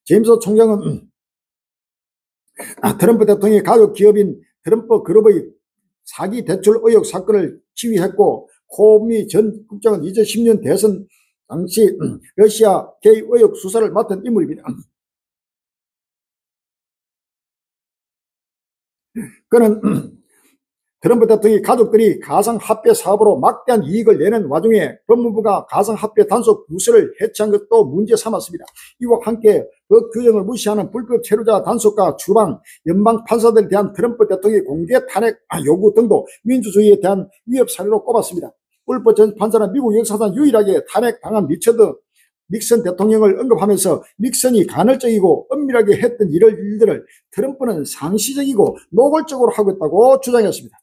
제임스 총장은 트럼프 대통령의 가족 기업인 트럼프 그룹의 사기 대출 의혹 사건을 지휘했고 코미 전 국장은 2010년 대선 당시 러시아 개입 의혹 수사를 맡은 인물입니다. 그는 트럼프 대통령의 가족들이 가상화폐 사업으로 막대한 이익을 내는 와중에 법무부가 가상화폐 단속 부서를 해체한 것도 문제 삼았습니다. 이와 함께 그 규정을 무시하는 불법 체류자 단속과 추방, 연방 판사들에 대한 트럼프 대통령의 공개 탄핵 요구 등도 민주주의에 대한 위협 사례로 꼽았습니다. 울퍼 전 판사는 미국 역사상 유일하게 탄핵당한 리처드 닉슨 대통령을 언급하면서 닉슨이 간헐적이고 은밀하게 했던 일들을 트럼프는 상시적이고 노골적으로 하고 있다고 주장했습니다.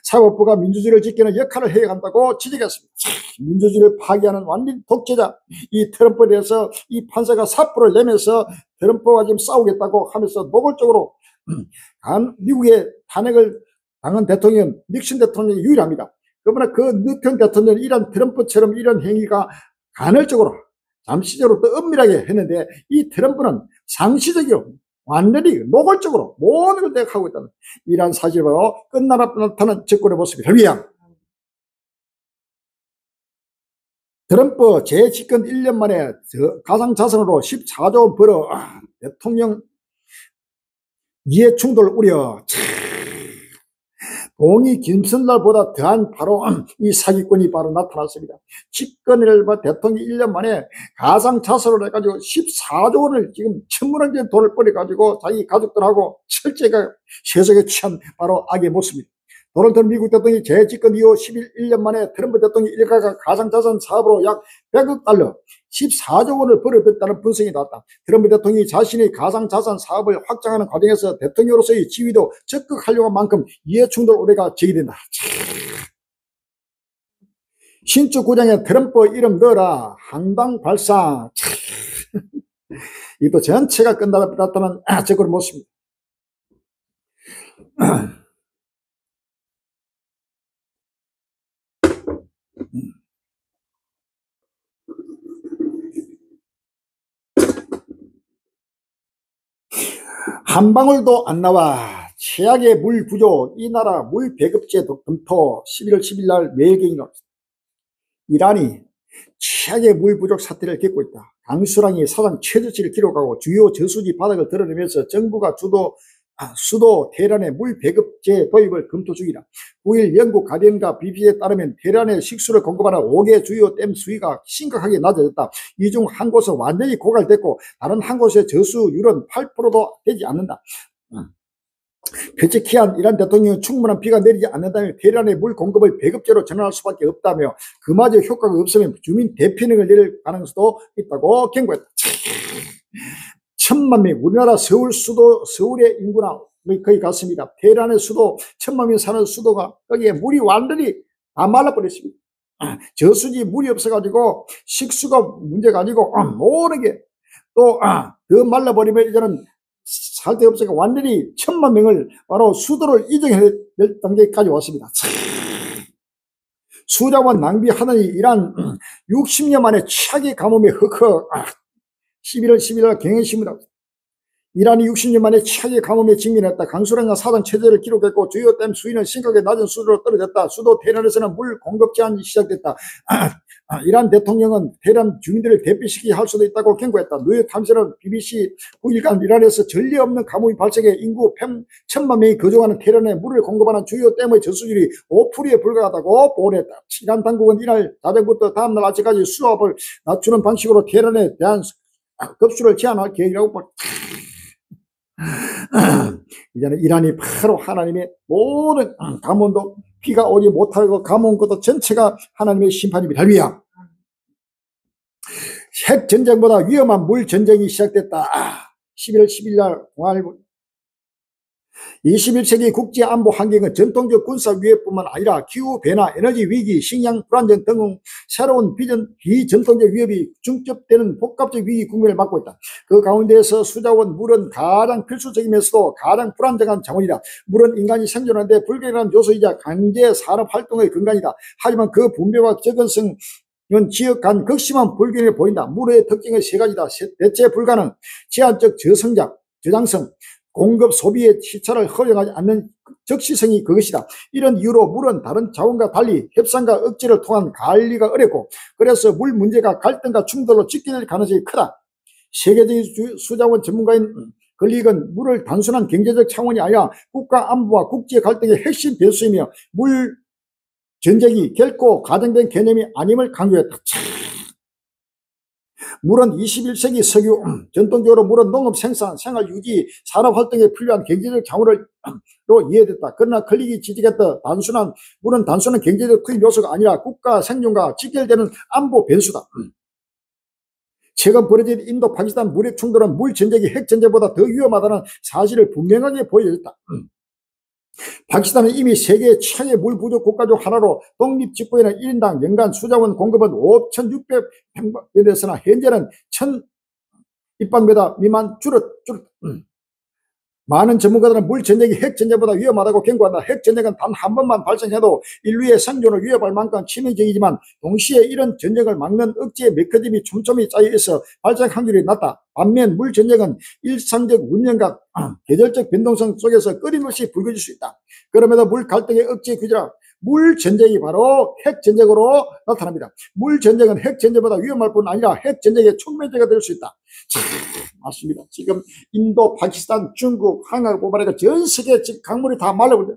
사법부가 민주주의를 지키는 역할을 해야 한다고 지적했습니다. 민주주의를 파괴하는 완전 독재자 이 트럼프에 대해서 이 판사가 사표를 내면서 트럼프와 지금 싸우겠다고 하면서 노골적으로 미국의 탄핵을 당한 대통령 닉슨 대통령이 유일합니다. 그러나 그 뉴턴 대통령은 이런 트럼프처럼 이런 행위가 간헐적으로 잠시적으로 또 은밀하게 했는데 이 트럼프는 상시적으로 완전히 노골적으로 모든 걸 내가 하고 있다는 이러한 사실을 바로 끝나라 나타난 정권의 모습이다. 위양 트럼프 재집권 1년 만에 가상자산으로 14조 원 벌어 대통령 이해충돌 우려 동의 김선달보다 더한 바로 이 사기꾼이 바로 나타났습니다. 집권을 대통령이 1년 만에 가상자산으로 해가지고 14조 원을 지금 천문학적인 돈을 벌여가지고 자기 가족들하고 철저하게 세속에 취한 바로 악의 모습입니다. 도널드 미국 대통령이 재집권 이후 1년 만에 트럼프 대통령 일가가 가상자산 사업으로 약 100억 달러 14조 원을 벌어들였다는 분석이 나왔다. 트럼프 대통령이 자신의 가상자산 사업을 확장하는 과정에서 대통령으로서의 지위도 적극하려고 한 만큼 이해충돌 우려가 제기된다. 신축 구장에 트럼프 이름 넣어라. 한방 발상. 이도 전체가 끝나다 나타난 저걸 모습입니다. 한 방울도 안 나와. 최악의 물 부족, 이 나라 물 배급제 검토 11월 10일 날 매일경이 나왔습니다. 이란이 최악의 물 부족 사태를 겪고 있다. 강수량이 사상 최저치를 기록하고 주요 저수지 바닥을 드러내면서 정부가 수도 테헤란의 물 배급제 도입을 검토 중이다. 9일 영국 가디언과 BBC에 따르면 테헤란의 식수를 공급하는 5개 주요 댐 수위가 심각하게 낮아졌다. 이 중 한 곳은 완전히 고갈됐고 다른 한 곳의 저수율은 8%도 되지 않는다. 페제키안 이란 대통령은 충분한 비가 내리지 않는다면 테헤란의 물 공급을 배급제로 전환할 수밖에 없다며 그마저 효과가 없으면 주민 대피령을 내릴 가능성도 있다고 경고했다. 1000만 명, 우리나라 서울의 인구나 거의 같습니다. 테헤란의 수도 1000만 명 사는 수도가 거기에 물이 완전히 다 말라버렸습니다. 저수지 물이 없어가지고 식수가 문제가 아니고 모든 게 또 더 말라버리면 이제는 살 데 없으니까 완전히 1000만 명을 바로 수도를 이정해야 될 단계까지 왔습니다. 수자원 낭비하는 이란 60년 만에 최악의 가뭄에 흑흑 11월 10일 날 경향신문에 이란이 60년 만에 최악의 가뭄에 직면했다. 강수량과 사상 최저를 기록했고 주요 댐 수위는 심각하게 낮은 수준으로 떨어졌다. 수도 테헤란에서는 물 공급 제한이 시작됐다. 이란 대통령은 테헤란 주민들을 대피시키게 할 수도 있다고 경고했다. 뉴욕 타임스는 BBC 9일간 이란에서 전례 없는 가뭄이 발생해 인구 1000만 명이 거주하는 테헤란에 물을 공급하는 주요 댐의 저수율이 5%에 불과하다고 보도했다. 이란 당국은 이날 자정부터 다음날 아침까지 수압을 낮추는 방식으로 테헤란에 대한 급수를 제한할 계획이라고 볼. 이제는 이란이 바로 하나님의 모든 가뭄도 비가 오지 못하고 가뭄 것도 전체가 하나님의 심판입니다. 할렐루야. 핵 전쟁보다 위험한 물 전쟁이 시작됐다. 11월 10일 날 공안일보 21세기 국제안보 환경은 전통적 군사 위협뿐만 아니라 기후변화, 에너지 위기, 식량 불안정 등 새로운 비전통적 위협이 중첩되는 복합적 위기 국면을 맞고 있다. 그 가운데에서 수자원 물은 가장 필수적이면서도 가장 불안정한 자원이다. 물은 인간이 생존하는데 불가능한 요소이자 강제 산업활동의 근간이다. 하지만 그 분배와 접근성 은 지역 간 극심한 불균형을 보인다. 물의 특징은 세 가지다. 대체 불가능, 제한적 저장성, 공급 소비의 시차를 허용하지 않는 적시성이 그것이다. 이런 이유로 물은 다른 자원과 달리 협상과 억지를 통한 관리가 어렵고 그래서 물 문제가 갈등과 충돌로 직결될 가능성이 크다. 세계적인 수자원 전문가인 걸리건 물을 단순한 경제적 차원이 아니라 국가 안보와 국제 갈등의 핵심 변수이며 물 전쟁이 결코 가정된 개념이 아님을 강조했다. 물은 21세기 석유, 전통적으로 물은 농업 생산, 생활 유지, 산업 활동에 필요한 경제적 자원으로 이해됐다. 그러나 클릭이 지적했던 물은 단순한 경제적 투입 요소가 아니라 국가 생존과 직결되는 안보 변수다. 최근 벌어진 인도 파키스탄 무력 충돌은 물 전쟁이 핵 전쟁보다 더 위험하다는 사실을 분명하게 보여줬다. 파키스탄은 이미 세계 최악의 물 부족 국가 중 하나로 독립 직후에는 1인당 연간 수자원 공급은 5,600평방미터였으나 현재는 1,000입방미터 미만 줄었다. 많은 전문가들은 물 전쟁이 핵 전쟁보다 위험하다고 경고한다. 핵 전쟁은 단 한 번만 발생해도 인류의 생존을 위협할 만큼 치명적이지만 동시에 이런 전쟁을 막는 억제 메커니즘이 촘촘히 짜여 있어 발생 확률이 낮다. 반면 물 전쟁은 일상적 운영과 계절적 변동성 속에서 끊임없이 불거질 수 있다. 그럼에도 물 갈등의 억제 규제라 물 전쟁이 바로 핵 전쟁으로 나타납니다. 물 전쟁은 핵 전쟁보다 위험할 뿐 아니라 핵 전쟁의 촉매제가 될 수 있다. 맞습니다. 지금 인도, 파키스탄, 중국, 한국을 뽑아내니까 전 세계 지금 강물이 다 말라버려요.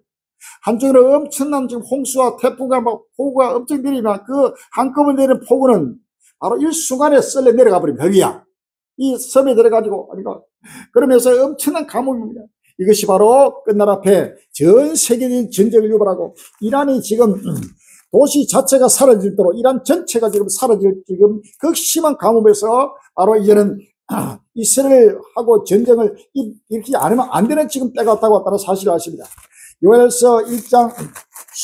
한쪽으로 엄청난 지금 홍수와 태풍과 막 폭우가 엄청 내리면 그 한꺼번에 내리는 폭우는 바로 일순간에 썰려 내려가 버립니다. 위야. 이 섬에 들어가지고, 그러면서 엄청난 가뭄입니다. 이것이 바로 끝날 앞에 전 세계적인 전쟁을 유발하고 이란이 지금 도시 자체가 사라질도록 이란 전체가 지금 사라질 지금 극심한 가뭄에서 바로 이제는 이스라엘하고 전쟁을 일으키지 않으면 안 되는 지금 때가 왔다는 사실을 아십니다. 요엘서 1장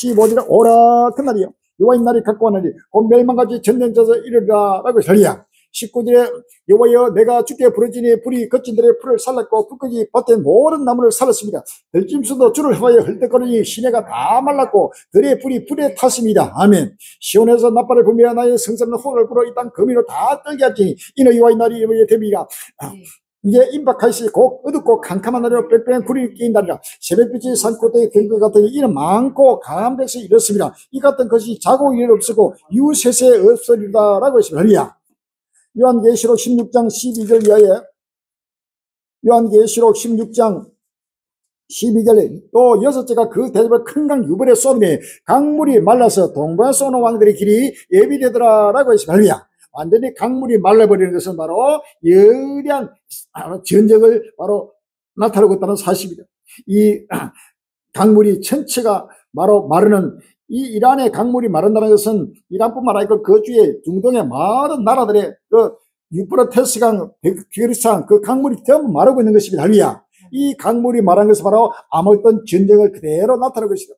15절에 오라 그 날이요 여호와의 날이 갖고 왔나니 곧 멸망같이 전쟁자서 이르리라 라고 전리야. 19절에 여호와여 내가 주께 부르짖으니 불이 거친 들의 풀을 살랐고 불꽃이 밭의 모든 나무를 살랐습니다. 들짐승도 주를 향하여 헐떡거리니 시내가 다 말랐고 들의 불이 불에 탔습니다. 아멘. 시온에서 나팔을 불며 나의 성산은 호를 불어 이 땅 거미로 다 떨게 하지니 이는 여호와의 날이 여호와의 대비가 이제 임박하시니 곧 어둡고 캄캄한 날이로 빽빽한 구름이 끼인다리라. 새벽빛이 산꼭대기에 된 것 같으니 이는 많고 강한 백성이 이렇습니다. 이 같은 것이 자고 일 없었고 이웃세세에 없으리라 라고 했습니다. 요한계시록 16장 12절 이하에 요한계시록 16장 12절에 또 여섯째가 그 대접을 큰 강 유벌에 쏟으니 강물이 말라서 동방에 쏘는 왕들의 길이 예비되더라 라고 했습니다. 완전히 강물이 말라버리는 것은 바로 예리한 전쟁을 바로 나타내고 있다는 사실입니다. 이 강물이 전체가 바로 마르는 이 이란의 강물이 마른다는 것은 이란뿐만 아니고 그 주위에 중동의 많은 나라들의 그 유프라테스강, 티그리스강 그 강물이 전부 마르고 있는 것입니다. 할렐루야. 이 강물이 마른 것은 바로 아무튼 전쟁을 그대로 나타내는 것이다.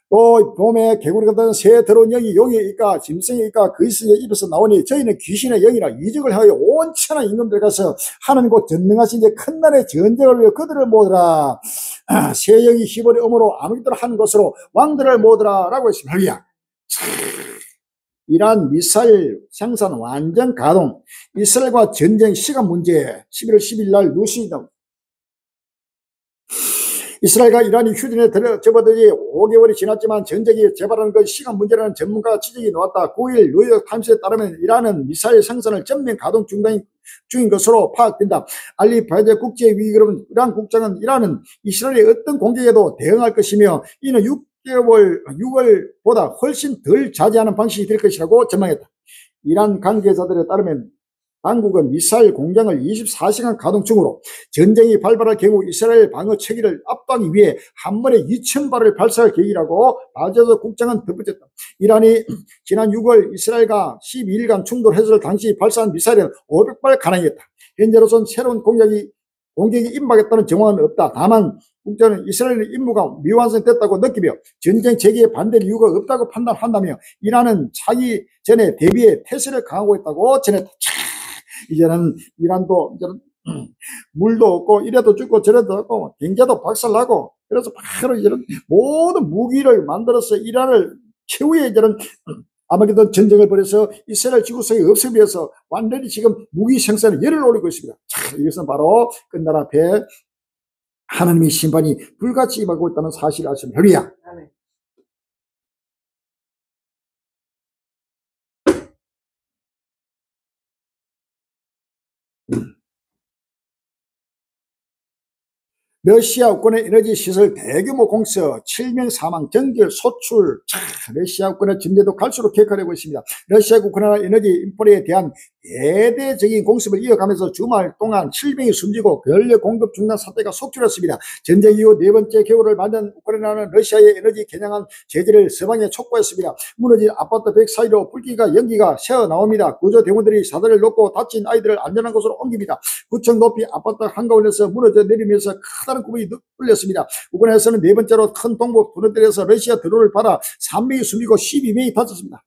또 봄에 개구리 같은 새 더러운 영이 용의 있까 짐승의 있까 그리스의 입에서 나오니 저희는 귀신의 영이라 이적을 하여 온천한 임금들 가서 하나님 곧 전능하신 이제 큰 날의 전쟁을 위해 그들을 모으라. 새 영이 휘발의 음으로 아무것도 하는 것으로 왕들을 모으라 라고 했습니다. 할렐루야. 이란 미사일 생산 완전 가동, 이스라엘과 전쟁 시간 문제. 11월 10일 날 뉴스이다. 이스라엘과 이란이 휴전에 접어들이 5개월이 지났지만 전쟁이 재발하는 것 시간 문제라는 전문가 지적이 나왔다. 9일 뉴욕타임스에 따르면 이란은 미사일 생산을 전면 가동 중인 것으로 파악된다. 알리 바이데 국제위기그룹 이란 국장은 이란은 이스라엘의 어떤 공격에도 대응할 것이며 이는 6월보다 훨씬 덜 자제하는 방식이 될 것이라고 전망했다. 이란 관계자들에 따르면 당국은 미사일 공장을 24시간 가동 중으로 전쟁이 발발할 경우 이스라엘 방어 체계를 압박하기 위해 한 번에 2,000발을 발사할 계획이라고 바제도 국장은 덧붙였다. 이란이 지난 6월 이스라엘과 12일간 충돌했을 당시 발사한 미사일은 500발 가능했다. 현재로선 새로운 공격이 임박했다는 정황은 없다. 다만 국장은 이스라엘의 임무가 미완성됐다고 느끼며 전쟁 재개에 반대할 이유가 없다고 판단한다며 이란은 차기 전에 대비해 태세를 강하고 있다고 전했다. 이제는 이란도 이제는 물도 없고 이래도 죽고 저래도 없고 경제도 박살나고 그래서 바로 이제는 모든 무기를 만들어서 이란을 최후의 이제는 아마게돈 전쟁을 벌여서 이스라엘 지구상에 없애기 위해서 완전히 지금 무기 생산에 열을 올리고 있습니다. 자, 이것은 바로 끝날 앞에 하나님의 심판이 불같이 임하고 있다는 사실을 아십니다. 할렐루야. 아멘. 러시아 우크라이나 에너지 시설 대규모 공사, 7명 사망, 전기열 소출. 러시아 우크라이나 전쟁도 갈수록 격화되고 있습니다. 러시아 우크라이나 에너지 인프라에 대한 대대적인 공습을 이어가면서 주말 동안 7명이 숨지고 전력 공급 중단 사태가 속출했습니다. 전쟁 이후 네 번째 겨울을 맞는 우크라이나는 러시아의 에너지 겨냥한 제재를 서방에 촉구했습니다. 무너진 아파트 벽 사이로 불길과 연기가 새어나옵니다. 구조대원들이 사다리를 놓고 다친 아이들을 안전한 곳으로 옮깁니다. 9층 높이 아파트 한가운데서 무너져 내리면서 커다란 구멍이 뚫렸습니다. 우크라이나에서는 네 번째로 큰 동부 도로들에서 러시아 드론을 받아 3명이 숨지고 12명이 다쳤습니다.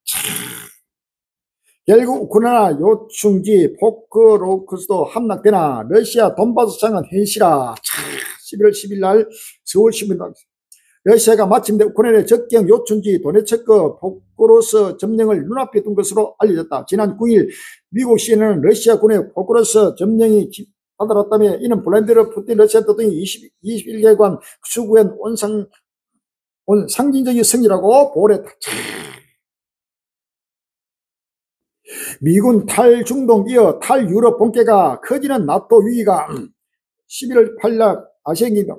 결국 우크라이나 요충지 포크로크스도 함락되나 러시아 돈바스창은 현실화. 11월 10일 날 서울신문 러시아가 마침내 우크라이나 적경 요충지 도네츠크 포크로스 점령을 눈앞에 둔 것으로 알려졌다. 지난 9일 미국 CNN은 러시아군의 포크로스 점령이 하더라다며 이는 블라디미르 푸틴 러시아 대통령이 21개관 수구엔 상징적인 승리라고 보랬다. 미군 탈중동 이어 탈유럽 본격화 커지는 나토 위기가 11월 8일 아시아경기입니다.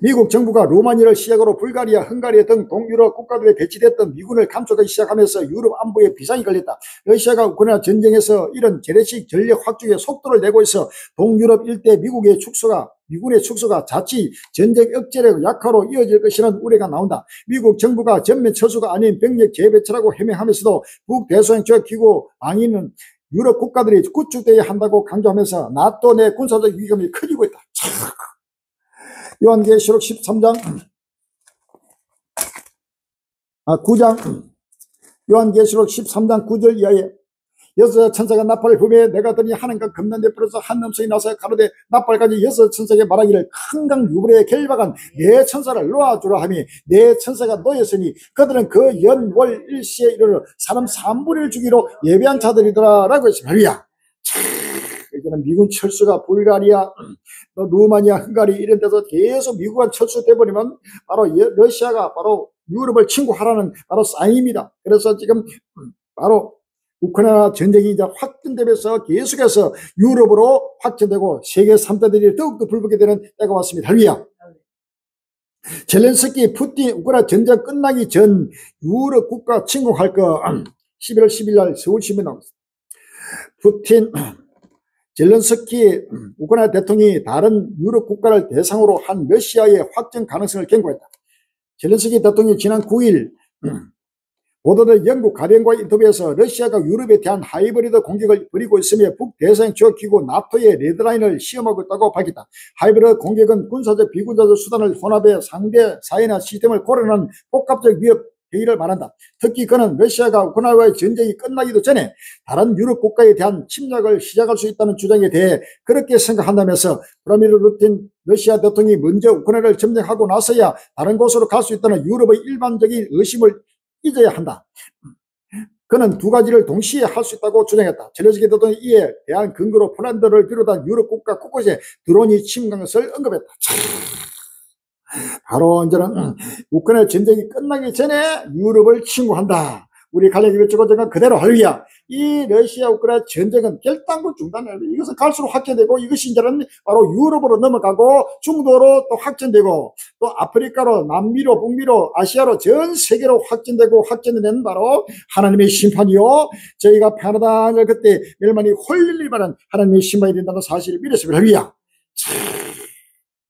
미국 정부가 루마니아를 시작으로 불가리아, 헝가리아 등 동유럽 국가들에 배치됐던 미군을 감축하기 시작하면서 유럽 안보에 비상이 걸렸다. 러시아가 우크라이나 전쟁에서 이런 재래식 전력 확충에 속도를 내고 있어 동유럽 일대 미군의 축소가 자칫 전쟁 억제력 약화로 이어질 것이라는 우려가 나온다. 미국 정부가 전면 철수가 아닌 병력 재배치라고 해명하면서도 북대서양조약기구 방위는 유럽 국가들이 구축되어야 한다고 강조하면서 나토 내 군사적 위험이 커지고 있다. 요한계시록 13장 9장 요한계시록 13장 9절 이하에 여섯 천사가 나팔을 불며 내가 더니 하늘과 금난 데풀어서 한 음성이 나서 가로되 나팔까지 여섯 천사에게 말하기를 한강 유브레에 결박한 네 천사를 놓아주라 하니 네 천사가 놓였으니 그들은 그 연월 일시에 이르러 사람 3분의 1 주기로 예배한 자들이더라 라고 했습니다. 이제는 미군 철수가 불가리아, 루마니아, 헝가리 이런 데서 계속 미국과 철수돼 버리면 바로 러시아가 바로 유럽을 침공하라는 바로 사인입니다. 그래서 지금 바로 우크라이나 전쟁이 이제 확전되면서 계속해서 유럽으로 확전되고 세계 3대들이 더욱더 불붙게 되는 때가 왔습니다. 할렐루야. 젤렌스키 푸틴 우크라이나 전쟁 끝나기 전 유럽 국가 침공할 거 11월 10일 날 서울신문 나왔습니다. 푸틴 젤렌스키 우크라이나 대통령이 다른 유럽 국가를 대상으로 한 러시아의 확전 가능성을 경고했다. 젤렌스키 대통령이 지난 9일 보도된 영국 가디언과의 인터뷰에서 러시아가 유럽에 대한 하이브리드 공격을 벌이고 있으며 북대서양 지역기구 나토의 레드라인을 시험하고 있다고 밝혔다. 하이브리드 공격은 군사적 비군사적 수단을 혼합해 상대 사회나 시스템을 고려하는 복합적 위협 회의를 말한다. 특히 그는 러시아가 우크라이나와의 전쟁이 끝나기도 전에 다른 유럽 국가에 대한 침략을 시작할 수 있다는 주장에 대해 그렇게 생각한다면서 브라미르 푸틴 러시아 대통령이 먼저 우크라이나를 점령하고 나서야 다른 곳으로 갈 수 있다는 유럽의 일반적인 의심을 잊어야 한다. 그는 두 가지를 동시에 할 수 있다고 주장했다. 젤렌스키 대통령이 이에 대한 근거로 폴란드를 비롯한 유럽 국가 곳곳에 드론이 침공한 것을 언급했다. 바로 이제는 우크라이나 전쟁이 끝나기 전에 유럽을 침공한다. 우리 갈래기 외치고 제가 그대로 할렐루야. 이 러시아 우크라이나 전쟁은 결단코 중단을 이것은 갈수록 확전되고 이것이 이제는 바로 유럽으로 넘어가고 중도로 또 확전되고 또 아프리카로 남미로 북미로 아시아로 전 세계로 확전되고 확전되는 바로 하나님의 심판이요. 저희가 편안을 그때 멸망이 홀릴 바란 하나님의 심판이 된다는 사실을 믿었습니다. 할렐루야.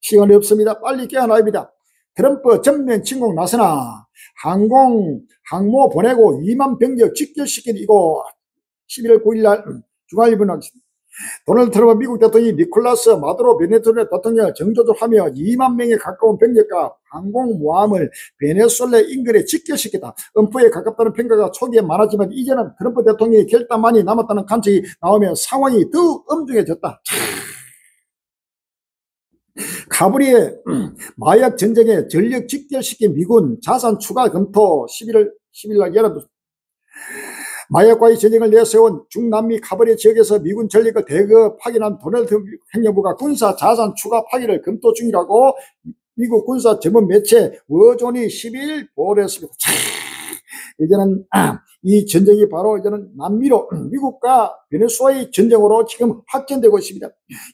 시간이 없습니다. 빨리 깨어나야 합니다. 트럼프 전면 침공 나서나 항모 보내고 2만 병력 직결시킨 이거 11월 9일 날 중앙일보 나왔습니다. 도널드 트럼프 미국 대통령이 니콜라스 마두로 베네수엘라 대통령을 정조조하며 2만 명에 가까운 병력과 항공모함을 베네수엘라 인근에 직결시켰다. 음포에 가깝다는 평가가 초기에 많았지만 이제는 트럼프 대통령의 결단만이 남았다는 관측이 나오며 상황이 더 엄중해졌다. 카브리의 마약 전쟁에 전력 직결시킨 미군 자산 추가 검토 11일 날 열어뒀습니다. 마약과의 전쟁을 내세운 중남미 카버리 지역에서 미군 전력을 대거 파견한 도널드 행정부가 군사 자산 추가 파기를 검토 중이라고 미국 군사 전문 매체 워존이 12일 보도했습니다. 이제는 이 전쟁이 바로 이제는 남미로 미국과 베네수엘의 전쟁으로 지금 확전되고 있습니다.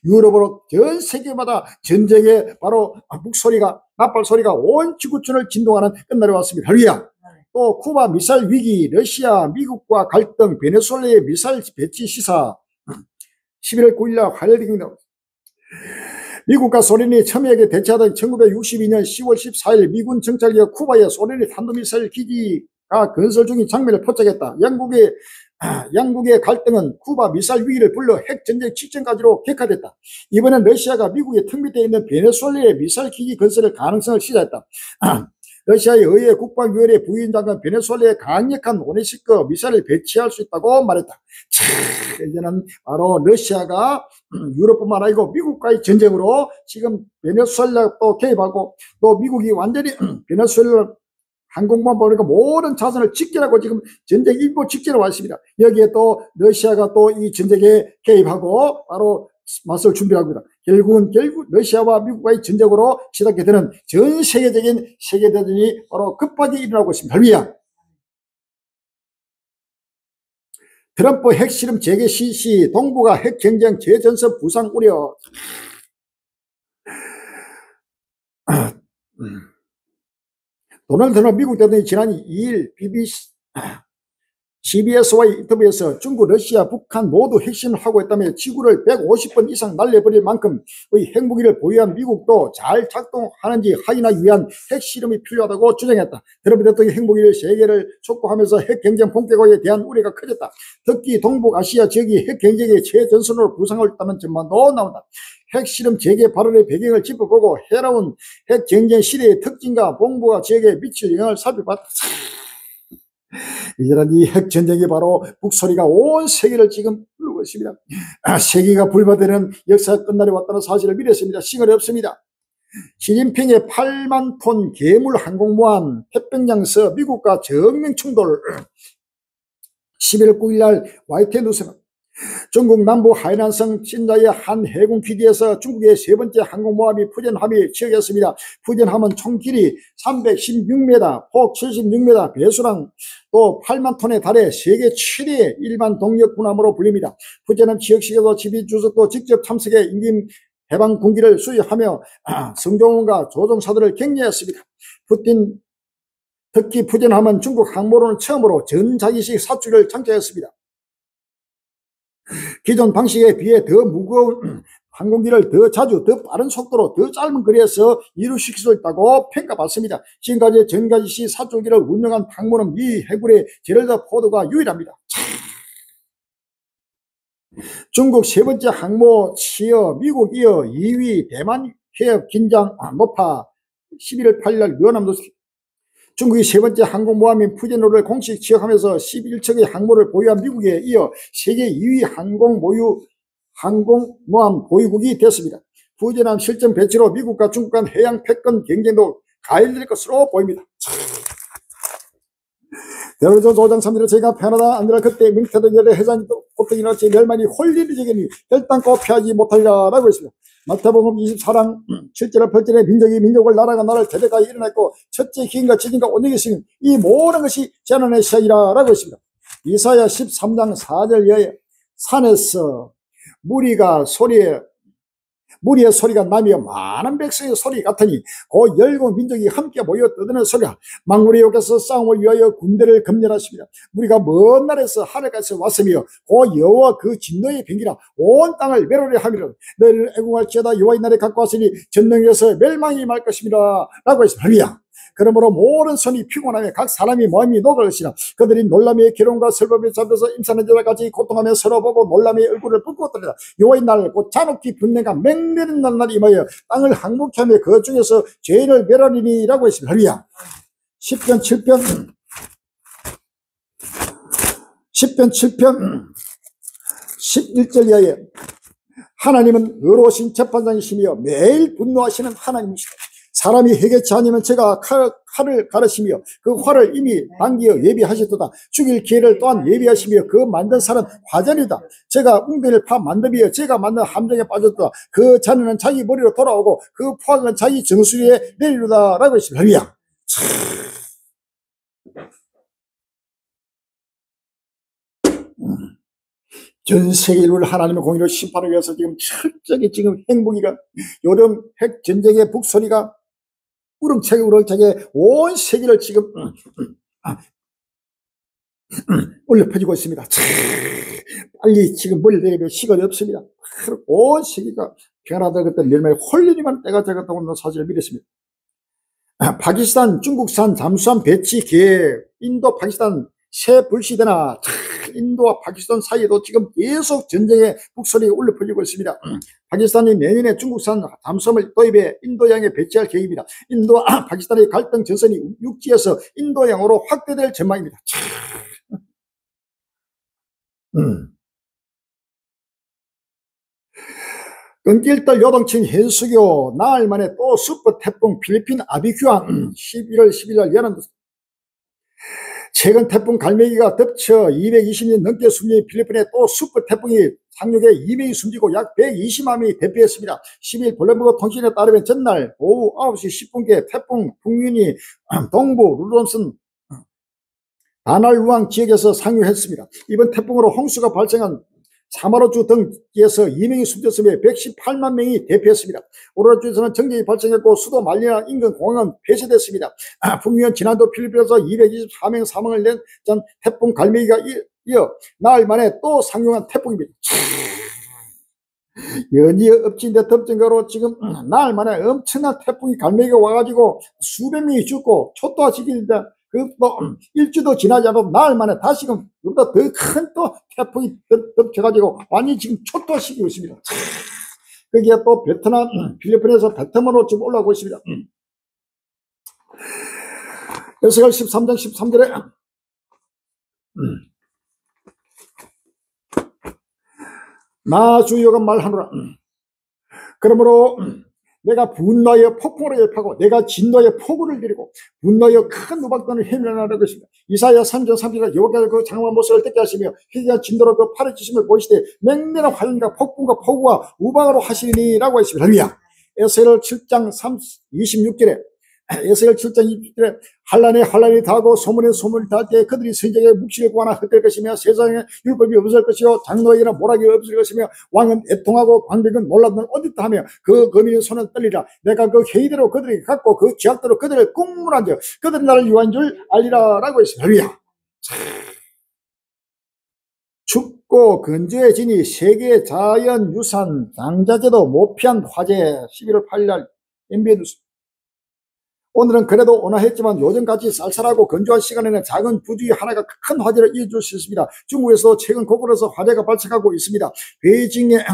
유럽으로 전 세계마다 전쟁의 바로 북소리가 나팔 소리가 온 지구촌을 진동하는 끝날이 왔습니다. 할렐루야. 또 쿠바 미사일 위기, 러시아 미국과 갈등, 베네수엘의 미사일 배치 시사 11월 9일 화요일 미국과 소련이 첨예하게 대치하던 1962년 10월 14일 미군 정찰기가 쿠바에 소련의 탄도미사일 기지가 건설 중인 장면을 포착했다. 양국의 갈등은 쿠바 미사일 위기를 불러 핵전쟁 직전까지로 격화됐다. 이번엔 러시아가 미국의 턱 밑에 있는 베네수엘의 미사일 기지 건설의 가능성을 시사했다. 러시아의 의회 국방위원회 부위원장은 베네수엘에 강력한 오네시크 미사일을 배치할 수 있다고 말했다. 이제는 바로 러시아가 유럽뿐만 아니고 미국과의 전쟁으로 지금 베네수엘라 또 개입하고 또 미국이 완전히 베네수엘라 항공모함 보니까 모든 자산을 직결하고 지금 전쟁 일보 직전에 왔습니다. 여기에 또 러시아가 또 이 전쟁에 개입하고 바로 맞설 준비하고 있다. 결국 러시아와 미국과의 전쟁으로 시작이 되는 전 세계적인 세계대전이 바로 급하게 일어나고 있습니다. 할렐루야. 트럼프 핵실험 재개 실시, 동북아 핵경쟁 재전선 부상 우려. 도널드 트럼프 미국 대통령이 지난 2일 CBS와의 인터뷰에서 중국, 러시아, 북한 모두 핵심을 하고 있다며 지구를 150번 이상 날려버릴 만큼의 핵무기를 보유한 미국도 잘 작동하는지 확인하기 위한 핵실험이 필요하다고 주장했다. 트럼프 대통령이 핵무기를 세계를 촉구하면서 핵경쟁 본격화에 대한 우려가 커졌다. 특히 동북아시아 지역이 핵경쟁의 최전선으로 부상을 했다는 전망도 나온다. 핵실험 재개 발언의 배경을 짚어보고 해로운 핵경쟁 시대의 특징과 동북아 지역에 미칠 영향을 살펴봤다. 이제는 이 핵전쟁이 바로 북소리가 온 세계를 지금 부르고 있습니다. 세계가 불바되는 역사가 끝날이 왔다는 사실을 믿었습니다. 시간이 없습니다. 시진핑의 8만 톤 괴물 항공모함 태평양서 미국과 정면 충돌. 11월 9일 날 YTN 뉴스는 중국 남부 하이난성 신자의 한 해군 기지에서 중국의 세 번째 항공모함이 푸젠함이 취역했습니다. 푸젠함은 총 길이 316m, 폭 76m, 배수량 또 8만 톤에 달해 세계 최대의 일반 동력 군함으로 불립니다. 푸젠함 취역식에서 지비 주석도 직접 참석해 임금 해방 군기를 수여하며 성종원과 조종사들을 격려했습니다. 특히 푸젠함은 중국 항모로는 처음으로 전자기식 사출을 장착했습니다. 기존 방식에 비해 더 무거운 항공기를 더 자주, 더 빠른 속도로, 더 짧은 거리에서 이루어질 수 있다고 평가받습니다. 지금까지 전가지식 사출기를 운영한 항모는 미 해군의 제럴드 포드가 유일합니다. 중국 세 번째 항모 치어 미국 이어 2위 대만 해협 긴장 높아. 11월 8일 날 연합뉴스 중국이 세 번째 항공모함인 푸젠호를 공식 취역하면서 11척의 항모를 보유한 미국에 이어 세계 2위 항공모함 보유국이 됐습니다. 푸젠함 실전 배치로 미국과 중국 간 해양 패권 경쟁도 가열될 것으로 보입니다. 여러분 조장 3일에 제가 편하다 아니라 그때 명태도 열의 해장이 고통이나 제 멸망이 홀리리 적이니 결단코 피하지 못하리라 라고 했습니다. 마태복음 24장 7절에 8절에 민족이 나라가 나라를 대대가 일어났고 첫째 기인과 지진과 온역이 있으니 이 모든 것이 재난의 시작이라 라고 했습니다. 이사야 13장 4절에 산에서 무리의 소리가 나며 많은 백성의 소리 같으니 그 열국 민족이 함께 모여 떠드는 소리라. 만군의 여호와께서 싸움을 위하여 군대를 검열하십니다. 우리가 먼 날에서 하늘까지 왔으며 그 여호와 그 진노의 병기라 온 땅을 멸하려 함이라. 너희를 애국할지어다 여호와의 날에 갖고 왔으니 전능에서 멸망이 말 것입니다 라고 했습니다. 할렐루야. 그러므로 모든 손이 피곤하며 각 사람이 마음이 녹을 것이라. 그들이 놀람의 기름과 설법에 잡혀서 임산한 자와 같이 고통하며 서로 보고 놀람의 얼굴을 붓고 떠리라. 여호와의 날 곧 잔혹히 분내가 맹렬한 날날 임하여 땅을 항목케 하며 그 중에서 죄인을 멸하리니 라고 했습니다. 할렐루야. 10편 7편 11절 이하에 하나님은 의로우신 재판장이시며 매일 분노하시는 하나님이시다. 사람이 회개치 아니면 제가 칼을 가르치며 그 활을 이미 당기어 예비하셨도다. 죽일 기회를 또한 예비하시며 그 만든 살은 화전이다. 제가 웅변을 파 만듭이여 제가 만든 함정에 빠졌다. 그 자네는 자기 머리로 돌아오고 그 포악은 자기 정수리에 내리로다 라고 했습니다. 할렐루야. 전 세계 인류를 하나님의 공의로 심판하기 위해서 지금 철저하게 지금 행복이가 요즘 핵 전쟁의 북소리가 우렁차게 온 세계를 지금 올려 퍼지고 있습니다. 빨리 지금 머리 내리면 시간이 없습니다. 온 세계가 변화될 그때 멸망에 홀리니만 때가 되겠다고 사실을 믿었습니다. 파키스탄, 중국산 잠수함 배치 계획, 인도, 파키스탄 새 불시대나 인도와 파키스탄 사이에도 지금 계속 전쟁의 북소리가 울려 퍼지고 있습니다. 파키스탄이 내년에 중국산 잠수함을 도입해 인도양에 배치할 계획입니다. 인도와 파키스탄의 갈등 전선이 육지에서 인도양으로 확대될 전망입니다. 끊길들 요동친 현수교 나흘 만에 또 슈퍼 태풍 필리핀 아비규환 11월 11일 연합 최근 태풍 갈매기가 덮쳐 220년 넘게 숨진 필리핀에 또 슈퍼 태풍이 상륙해 2명이 숨지고 약 120만 명이 대피했습니다. 10일 블룸버그 통신에 따르면 전날 오후 9시 10분께 태풍 풍윤이 동부 루론슨 다날루앙 지역에서 상륙했습니다. 이번 태풍으로 홍수가 발생한 사마로주 등지에서 2명이 숨졌으며 118만 명이 대피했습니다. 오로라주에서는 정전이 발생했고 수도 말리나 인근 공항은 폐쇄됐습니다. 풍유현 지난도 필리핀에서 224명 사망을 낸 전 태풍 갈매기가 이어 나흘 만에 또 상륙한 태풍입니다. 연이어 엎친 데 덮친 거로 지금 나흘 만에 엄청난 태풍이 갈매기가 와가지고 수백 명이 죽고 초토화시키는데 그또 일주도 지나지 않아도 나흘 만에 다시금 그보다 더 큰 또 태풍이 덮쳐가지고 완전히 지금 초토화시키고 있습니다. 거기에 또 베트남, 필리핀에서 베트남으로 지금 올라오고 있습니다. 에스겔 13장 13절에 나 주여가 말하노라. 그러므로 내가 분노하여 폭풍으로 열파고 내가 진노하여 폭우를 내리고 분노하여 큰 우박단을 해면하는 것입니다. 이사야 3장 3절에 여호와께서 그 장엄한 모습을 듣게 하시며 희귀한 진노로 그 팔을 치심을 보이시되 맹렬한 화염과 폭풍과 폭우와 우박으로 하시리니 라고 했습니다. 할렐루야. 에스겔 7장 26절에 에스겔 7장 20절에 환란이 다하고 소문에 소문을 다할 때 그들이 선지자의 묵시를 구하나 헛될 것이며 세상에 율법이 없을 것이요 장로에게나 모락이 없을 것이며 왕은 애통하고 방백은 놀라던 어디다 하며 그 거민의 손은 떨리라. 내가 그 회의대로 그들에게 갖고 그 죄악대로 그들을 꽁물한 적 그들은 나를 유한 줄 알리라 라고 했습니다. 할렐루야. 춥고 건조해지니 세계 자연유산 장자제도 못 피한 화재 11월 8일 MBN 뉴스. 오늘은 그래도 온화했지만 요즘같이 쌀쌀하고 건조한 시간에는 작은 부주의 하나가 큰 화재를 이어줄 수 있습니다. 중국에서 최근 곳곳에서 화재가 발생하고 있습니다. 베이징의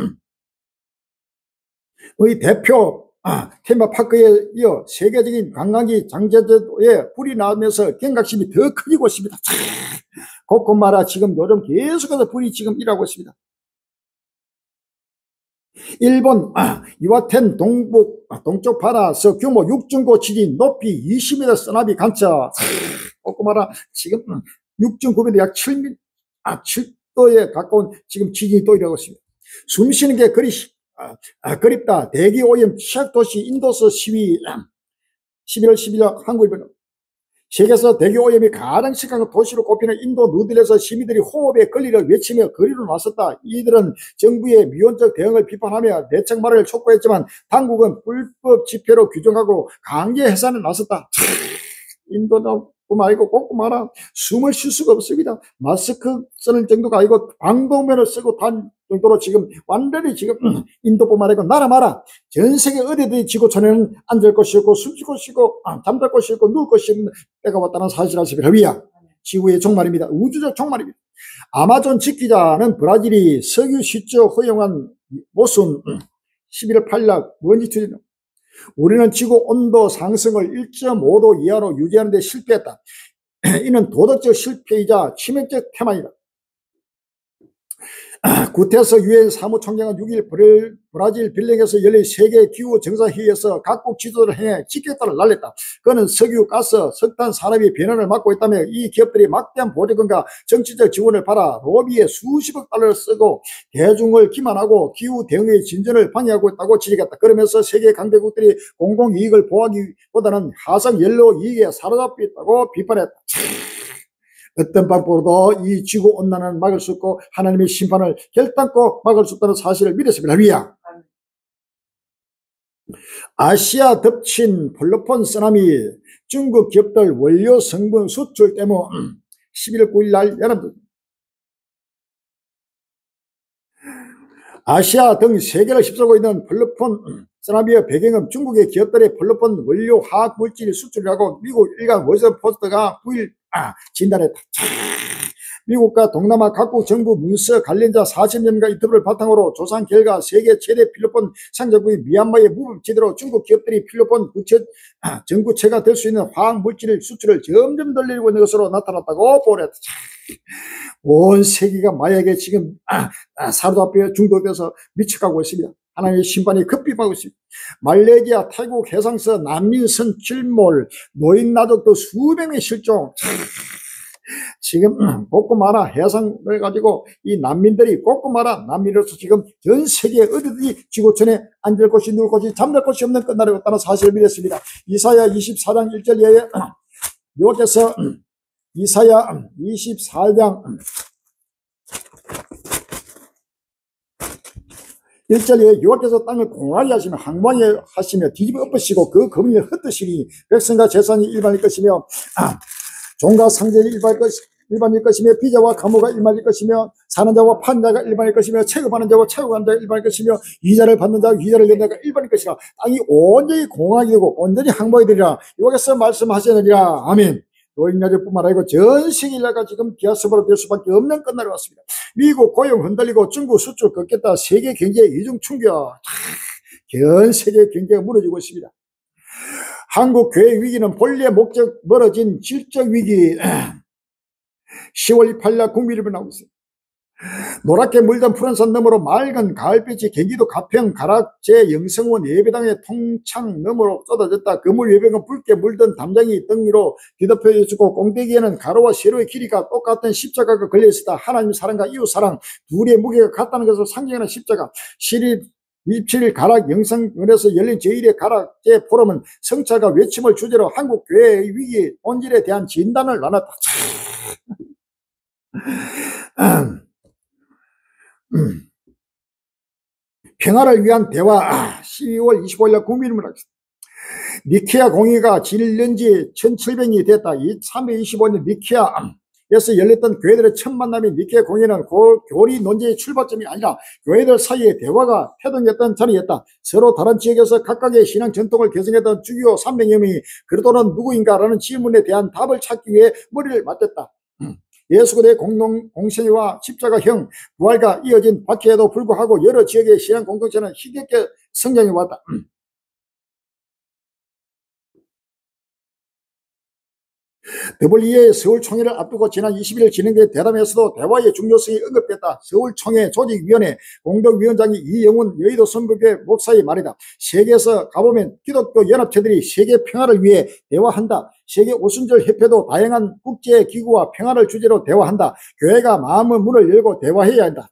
대표 테마파크에 이어 세계적인 관광지 장제도에 불이 나면서 경각심이 더 커지고 있습니다. 곳곳마다 지금 요즘 계속해서 불이 지금 일하고 있습니다. 일본 이와텐 동쪽 바다서 규모 6.9 지진 높이 20m 쓰나미 관차 꼬꼬마라 지금 6.9m 약 7도에 가까운 지금 지진이 또 일어나고 있습니다. 숨쉬는 게 그립다. 대기 오염 취약도시 인도서 시위 11월 10일 한국일보는 세계에서 대기 오염이 가장 심각한 도시로 꼽히는 인도 누딜에서 시민들이 호흡에 걸리를 외치며 거리로 나섰다. 이들은 정부의 미온적 대응을 비판하며 내책 마련을 촉구했지만 당국은 불법 집회로 규정하고 강제 해산에 나섰다. 인도는 뿐만 아니고 꼬꼬마라 숨을 쉴 수가 없습니다. 마스크 쓰는 정도가 아니고 방독면을 쓰고 단 정도로 지금 완전히 지금 인도뿐만 아니고 나라마라 전 세계 어디든지 지구촌에는 앉을 곳이 없고 숨쉴 곳이 없고 잠잘 곳이 없고 누울 곳이 없는 때가 왔다는 사실 아시다시피 위야 지구의 종말입니다. 우주적 종말입니다. 아마존 지키자는 브라질이 석유 시추 허용한 모순 11월 8일 먼지 투진 우리는 지구 온도 상승을 1.5도 이하로 유지하는 데 실패했다. 이는 도덕적 실패이자 치명적 태만이다. 구테스 유엔 사무총장은 6일 브라질 빌링에서 열린 세계 기후 정상회의에서 각국 지도를 행해 직격탄을 날렸다. 그는 석유, 가스, 석탄 산업이 변화를 막고 있다며 이 기업들이 막대한 보조금과 정치적 지원을 받아 로비에 수십억 달러를 쓰고 대중을 기만하고 기후 대응의 진전을 방해하고 있다고 지적했다. 그러면서 세계 강대국들이 공공이익을 보호하기보다는 하성 연료 이익에 사로잡혀 있다고 비판했다. 어떤 방법으로도 이 지구온난화를 막을 수 없고 하나님의 심판을 결단코 막을 수 없다는 사실을 믿었습니다. 위야. 아시아 덮친 폴로폰 쓰나미, 중국 기업들 원료 성분 수출 때문에 11월 9일 날 연합 아시아 등 세계를 휩쓸고 있는 폴로폰 쓰나미의 배경은 중국의 기업들의 폴로폰 원료 화학 물질 수출이라고 미국 일간 워싱턴 포스트가 9일 진단했다. 미국과 동남아 각국 정부 문서 관련자 40년간 인터뷰를 바탕으로 조사한 결과 세계 최대 필로폰 상자국인 미얀마의 무법지대로 중국 기업들이 필로폰 전구체가 될 수 있는 화학 물질 수출을 점점 늘리고 있는 것으로 나타났다고 보냈다. 온 세계가 마약에 지금 사로잡혀 중독돼서 미쳐가고 있습니다. 하나님의 심판이 급비하고 있습니다. 말레이시아, 태국 해상서 난민선 출몰, 노인 나족도 수백 명이 실종. 지금 꼬꼬마라 해상을 가지고 이 난민들이 꼬꼬마라 난민으로서 지금 전 세계 어디든지 지구촌에 앉을 곳이 누울 곳이 잠들 곳이 없는 끝날이 왔다는 사실을 믿었습니다. 이사야 24장 1절 예에 여호와께서 이사야 24장 1절에 여호와께서 땅을 공하게 하시며 항방에 하시며 뒤집어 엎으시고 그 거민을 흩으시니 백성과 재산이 일반일 것이며 종과 상전이 일반일 것이며 비자와 가무가 일반일 것이며 사는 자와 파는 자가 일반일 것이며 채급하는 자와 채급하는 자가 일반일 것이며 이자를 받는 자와 이자를 내는 자가 일반일 것이라. 땅이 온전히 공하게 되고 온전히 항방이 되리라. 여호와께서 말씀하시느니라. 아멘. 노인나들뿐만 아니고 전 세계가 지금 기아스바로 될 수밖에 없는 끝날이 왔습니다. 미국 고용 흔들리고 중국 수출 꺾겠다. 세계 경제에 이중 충격. 전 세계 경제가 무너지고 있습니다. 한국 교회 위기는 본래 목적 멀어진 질적 위기. 10월 28일 국민일보 나오고 있어요. 노랗게 물든 푸른산 너머로 맑은 가을빛이 경기도 가평 가락제 영성원 예배당의 통창 너머로 쏟아졌다. 그물 예배는 붉게 물든 담장이 등 위로 뒤덮여 있었고 공대기에는 가로와 세로의 길이가 똑같은 십자가가 걸려있었다. 하나님 사랑과 이웃 사랑 둘의 무게가 같다는 것을 상징하는 십자가. 27일 가락 영성원에서 열린 제1회 가락제 포럼은 성찰과 외침을 주제로 한국 교회의 위기 본질에 대한 진단을 나눴다. 평화를 위한 대화 12월 25일 날 국민일보를 하겠습니다. 니케아 공의가 진일된 지 1700년이 됐다. 325년 니케아에서 열렸던 교회들의 첫 만남인 니케아 공의는 교리 논쟁의 출발점이 아니라 교회들 사이의 대화가 태동했던 자리였다. 서로 다른 지역에서 각각의 신앙 전통을 개성했던 주기호 300여 명이 그리스도는 누구인가라는 질문에 대한 답을 찾기 위해 머리를 맞댔다. 예수그리스도의 공생애와 십자가형 부활과 이어진 박해에도 불구하고 여러 지역의 신앙 공동체는 힘있게 성장해왔다. 더블유의 서울총회를 앞두고 지난 20일 진행된 대담에서도 대화의 중요성이 언급됐다. 서울총회 조직위원회 공동위원장이 이영훈 여의도 선교회 목사의 말이다. 세계에서 가보면 기독교 연합체들이 세계 평화를 위해 대화한다. 세계 오순절 협회도 다양한 국제기구와 평화를 주제로 대화한다. 교회가 마음의 문을 열고 대화해야 한다.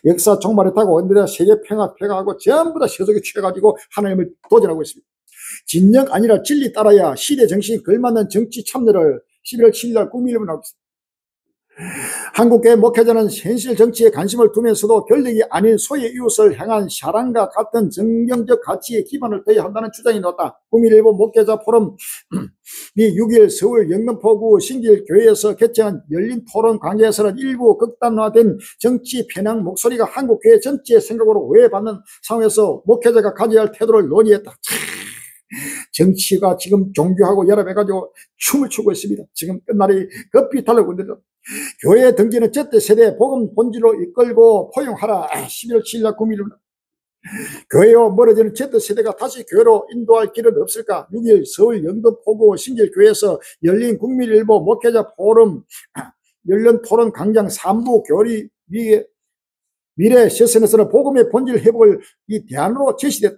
역사 종말을 타고 언제나 세계 평화하고 전부 다 세속에 취해가지고 하나님을 도전하고 있습니다. 진영 아니라 진리 따라야 시대 정신이 걸맞는 정치 참여를 11월 7일 날 국민일보 나오겠습니다. 한국교회 목회자는 현실 정치에 관심을 두면서도 권력이 아닌 소의 이웃을 향한 사랑과 같은 정경적 가치에 기반을 둬야 한다는 주장이 나왔다. 국민일보 목회자 포럼 미 6일 서울 영등포구 신길교회에서 개최한 열린 토론 강좌에서는 일부 극단화된 정치 편향 목소리가 한국교회 전체의 생각으로 오해받는 상황에서 목회자가 가져야 할 태도를 논의했다. 정치가 지금 종교하고 연합해가지고 춤을 추고 있습니다. 지금 끝날이 급히 달라고 있는데 교회 등기는 Z세대 복음 본질로 이끌고 포용하라. 11월 7일 날 국민입니다. 교회와 멀어지는 Z세대가 다시 교회로 인도할 길은 없을까? 6일 서울 영등포구 신길교회에서 열린 국민일보 목회자 포럼 열린 토론 강장 3부 미래 세상에서는 복음의 본질 회복을 이 대안으로 제시됐다.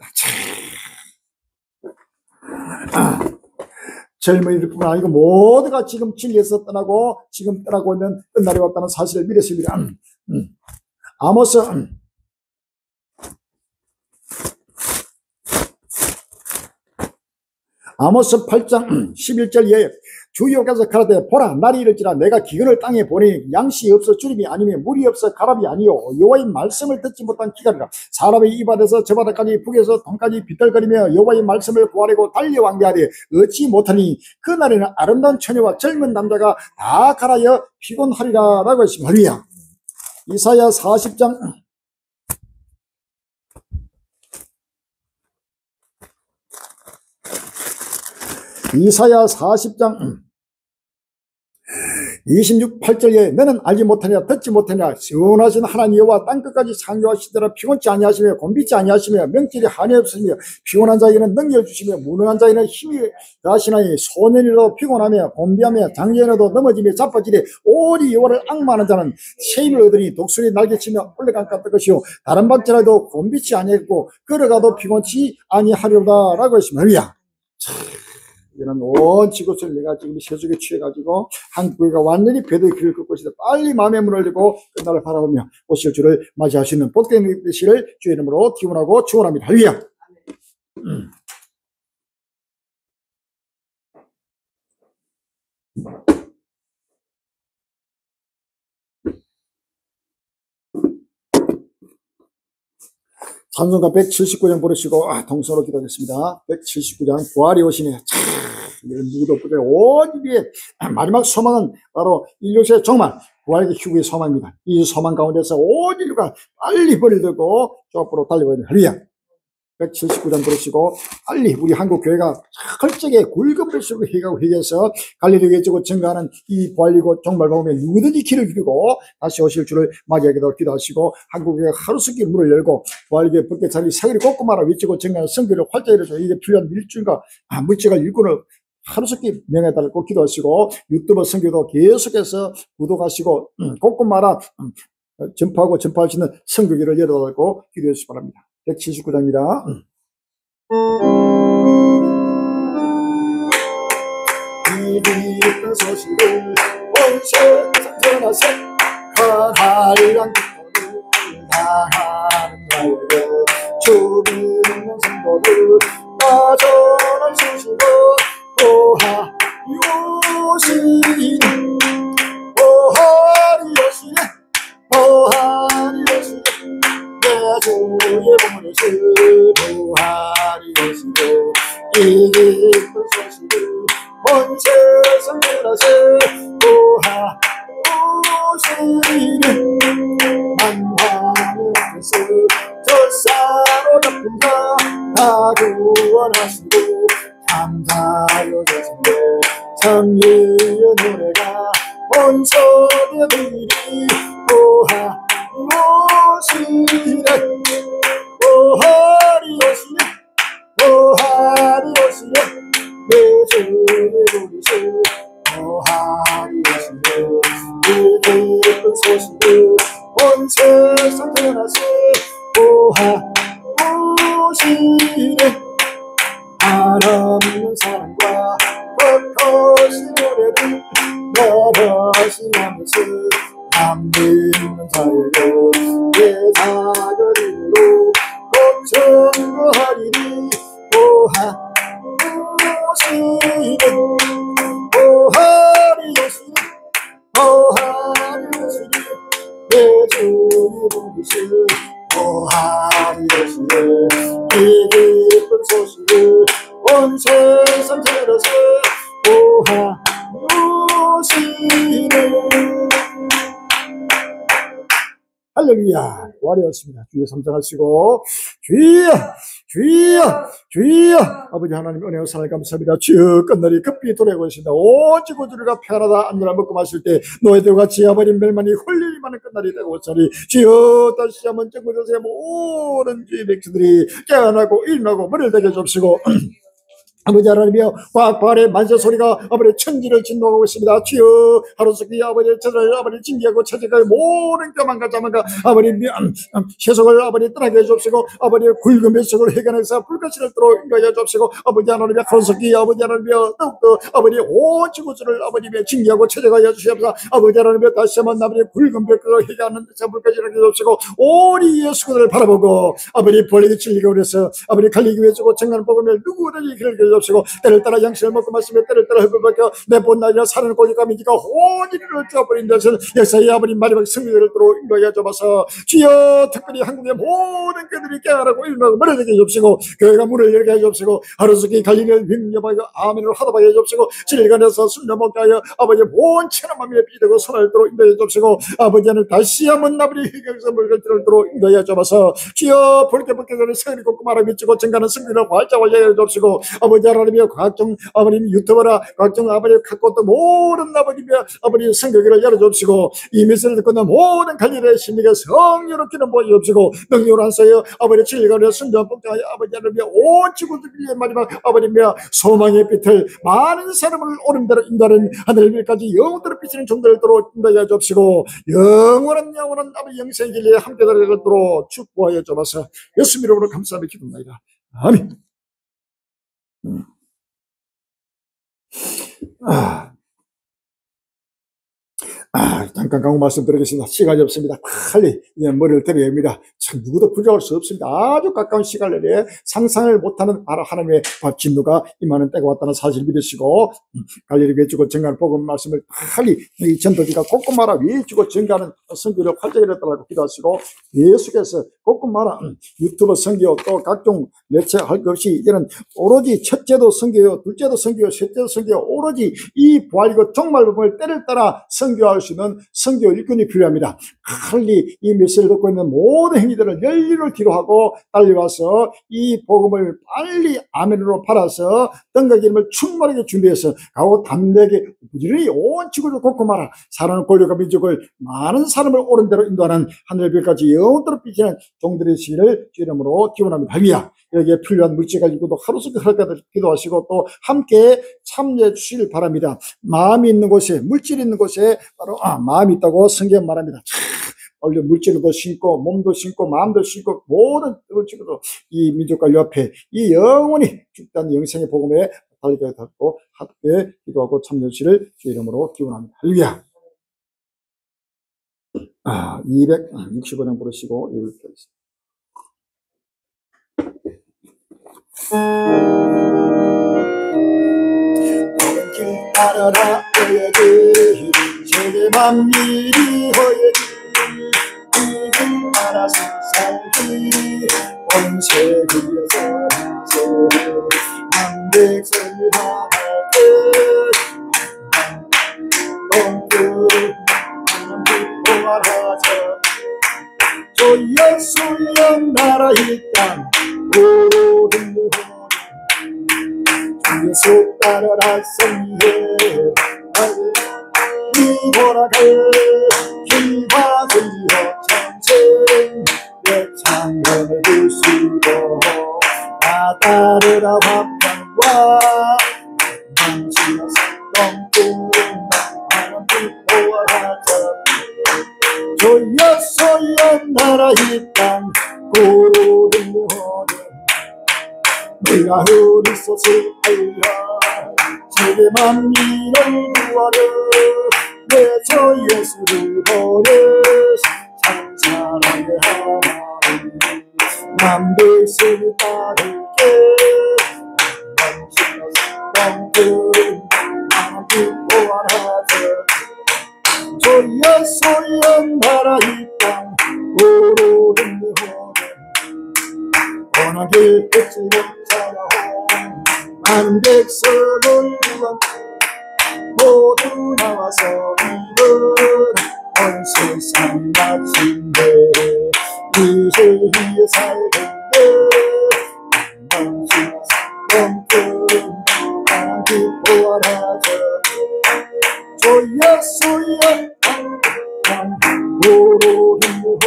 젊은이들뿐만 아니고 모두가 지금 진리에서 떠나고 지금 떠나고 있는 끝날이 왔다는 사실을 믿었습니다. 아모스 아모스 8장 11절 이하에 주여께서 가라되 보라 날이 이를지라 내가 기근을 땅에 보내니 양식이 없어 주림이 아니며 물이 없어 가랍이 아니요 여호와의 말씀을 듣지 못한 기간이라. 사람의 이 바다에서 저 바다까지 북에서 동까지 비틀거리며 여호와의 말씀을 구하려고 달려왕래하되 얻지 못하니 그날에는 아름다운 처녀와 젊은 남자가 다 갈아여 피곤하리라 라고 했습니다. 할렐루야. 이사야 40장 이사야 40장 26~8절에 너는 알지 못하냐 듣지 못하냐 시원하신 하나님 여호와 땅끝까지 창조하시더라 피곤치 아니하시며 곤비지 아니하시며 명절이 한이 없으시며 피곤한 자에게는 능력을 주시며 무능한 자에게는 힘이 더하시나니 소년이라도 피곤하며 곤비하며 장년이라도 넘어지며 자빠지되 오리 여호와를 앙망하는 자는 새 힘을 얻으니 독수리 날개치며 올레강 같을 것이요 다른 박자라도 곤비치 아니하고 걸어가도 피곤치 아니하리로다 라고 했습니다. 할렐루야. 이는 온 지구촌을 내가 지금 세속에 취해가지고 한국가 완전히 배도의 길을 걷고 있다. 빨리 마음의 문을 열고 끝날을 바라보며 오실 주를 맞이하시는 복된 되시를 주의 이름으로 기원하고 축원합니다. 할렐루야. 찬송가 179장 부르시고 동서로 기도하겠습니다. 179장 부활이 오시네. 누구도 부족해. 온 인류의 마지막 소망은 바로 인류의 종말 부활의 휴구의 소망입니다. 이 소망 가운데서 온 인류가 빨리 벌을 들고 저 앞으로 달리고 있는 할렐루야. 179장 부르시고 빨리 우리 한국 교회가 철저하게 굵은 수로 회개해서 갈릴리 외치고 증거하는 이 부활이고 종말 가운데 누구든지 길을 기르고 다시 오실 주를 맞이하게 되도록 기도하시고 한국 교회가 하루속히 문을 열고 부활교회 붉게 자리 사거리 꼼꼼하라 외치고 증거하는 선교를 활짝 열어줘. 이제 필요한 일주일과 물질과 일꾼을 하루속히 명해달라고 기도하시고 유튜브 선교도 계속해서 구독하시고 꼼꼼하라 전파하고 전파할 수 있는 선교기를 열어달라고 기도해 주시기 바랍니다. 179장입니다. 이 기쁜 소식을 온 세상 전하세 가난한 국도를 향하는 자에게 주 믿는 성도들 다 전할 소식을 보하리 오시니 보하리 오시니 보하리 오시니 내 주의 보내실 부활이 오시고 이 기쁜 소식을 온 세상 전하세 부활이 오시니 만왕의 앞에서 저사로 잡힌 자 다 구원하시고 감사하여 주시고 성리의 노래가 온 세대들이 오시네 오하리 오시네 오하리 오시네 내 주의 부르시 오하리 오시네 이 기쁜 소식을 온 세상 전하세 오시네 하나님의 사랑과 벅거신 노래를 열어시면서 남 믿는 자에게 내 작은 이름으로 꼭 전거하리니 오시네 오하리 오시네 오하리 오시네 내 주의 부르시 오하리 오시네 이 기쁜 소식을 온 세상 들어서 오시네 할렐루야. 부활이었습니다. 주여 삼창하시고 주여 주여 주여 아버지 하나님 은혜와 사랑을 감사합니다. 주여 끝날이 급히 돌아오고 있습니다. 오직 우주가 편하다 안전하 먹고 마실 때 노예들과 지어버린 멸망이 홀리리 많은 끝날이 되고 있으니 주여 다시 한번 정부조세 모든 주의 백성들이 깨어나고 일어나고 머리를 대게 줍시고 아버지 하나님이여, 과학발의 만세 소리가 아버지 천지를 진동하고 있습니다. 주여, 하루속히 아버지 저를 아버지 징계하고 처직하고 모든 교만과 자만과 아버지 세속을 아버지 떠나게 해주옵시고, 아버지 굵은 뱃속을 해결해서 불가시를 들어 인도하여 주옵시고, 아버지 하나님이여, 하루속히 아버지 하나님이여, 더욱더 아버지 온 지구들을 아버지의 징계하고 처직하여 주시옵소서. 아버지 하나님이여, 다시 한번 아버지 굵은 뱃속을 해결하는 데서 불가시를 해주옵시고, 오리 예수를 바라보고 아버지 벌리기 찔리고 그래서 아버지 갈리기 위해 주고 정하는 복음을 누구든지 길게 시고, 때를 따라 양식을 먹고 마시며 때를 따라 흙을 벗겨 내 본날이나 사는 고기가 민지가 혼이를 쪄버린 것은 역사의 아버님 마지막 승리를 들어 인도하여 주옵소서. 주여, 특별히 한국의 모든 교회들이 깨어나고 일어나고 멀어지게 해주옵시고, 교회가 문을 열게 해주옵시고, 하루속히 갈리를 빙여하여 아멘으로 하다하여 주옵시고, 진리간에서 순전먹게 하여 아버지 온 천하만민의 비되고 손을 들어 인도하여 주옵시고, 아버지 하늘 다시 한번 아버지 희경에서 물결들을 들어 인도하여 주옵소서. 주여, 볼게 전에 세월이 곱고 말아 미치고 증가는 승리를 활짝 활려해 주옵시고, 아버지 하나님이여, 각종 아버님 유튜버나 각종 아버지 갖고 또 모든 아버님이여 아버지 성교기를 열어주옵시고, 이 메시지를 듣고 있는 모든 갈릴의 심리가 성령으로 기름 부어주옵시고, 능력을 안서여 아버지 진리가 순전 복장하여 아버지 하나님이여 온 지구들의 마지막 아버님이여 소망의 빛을 많은 사람을 오른대로 인도하는 하늘길까지 영원토록 비치는 종들을 도록 인도하여 주옵시고, 영원한 아버지 영생의 길에 함께 달려가도록 축복하여 주옵소서. 예수 이름으로 감사하며 기도합니다. 아멘. 잠깐 강구 말씀드리겠습니다. 시간이 없습니다. 빨리 머리를 때려야 합니다. 참 누구도 부족할 수 없습니다. 아주 가까운 시간 내에 상상을 못하는 하나님의 진노가 임하는 때가 왔다는 사실 믿으시고, 갈릴리 외치고 증가하는 복음 말씀을 빨리 이 전도지가 곳곳마다 외치고 증가하는 선교를 활짝이 됐다고 기도하시고, 계속해서 곳곳마다 유튜브 선교 또 각종 매체 할 것 없이 이제는 오로지 첫째도 선교요, 둘째도 선교요, 셋째도 선교요, 오로지 이 부활이고 종말복음을 때를 따라 선교할 수 있는 선교 일꾼이 필요합니다. 빨리 이 메시지를 듣고 있는 모든 행위들을 열일을 뒤로하고 달려와서 이 복음을 빨리 아멘으로 팔아서 떡과 기름을 충만하게 준비해서 가고 담대하게 부지런히 온 지구를 곳곳마다 살아는 권력과 민족을 많은 사람을 옳은 대로 인도하는 하늘별까지 영원토록 비치는 종들의 시기를 이름으로 기원합니다. 할렐루야. 여기에 필요한 물질 가지고도 하루속히 허락하도록 기도하시고 또 함께 참여해 주시길 바랍니다. 마음이 있는 곳에, 물질이 있는 곳에 바로 마음이 있다고 성경 말합니다. 원래 물질도 신고 몸도 신고 마음도 신고 모든 뜻을 신고도 이 민족과 옆에 이 영원히 죽다는 영생의 복음에 달리게 닫고 함께 기도하고 참여해 주시를 주 이름으로 기원합니다. 할렐루야. 265장 부르시고 읽겠습니다. 오는 길 따라라 너희들 세계 만민이 허예들 이 길 따라서 살기 온 세계에서 만백성이 다 밝게 하나님 부활하자 소영 나라 이 땅 모든 주의 따라라 성리해 이 돌아갈 길과 들려 전쟁 내 창년을 부수고 나 따르라 화평과 만지나 성동꾼 하나님 부활하자 조여 나라 이 땅 고른 호령 내가 흐릿소스 알라 세계 만민을 구하려 내 저 예수를 버려 참 사랑의 하나님 만백성이 따를게 만지나 성동꾼 하나님 부활하자 조여 나라 이 땅 고른 호령 원하길 뺏지 못하여 많은 백성을 위한 모두 나와서 믿은 온 세상 마침내 이제 위에 살건대 만지나 성동꾼 하나님 부활하자 조여 땅 고른 호령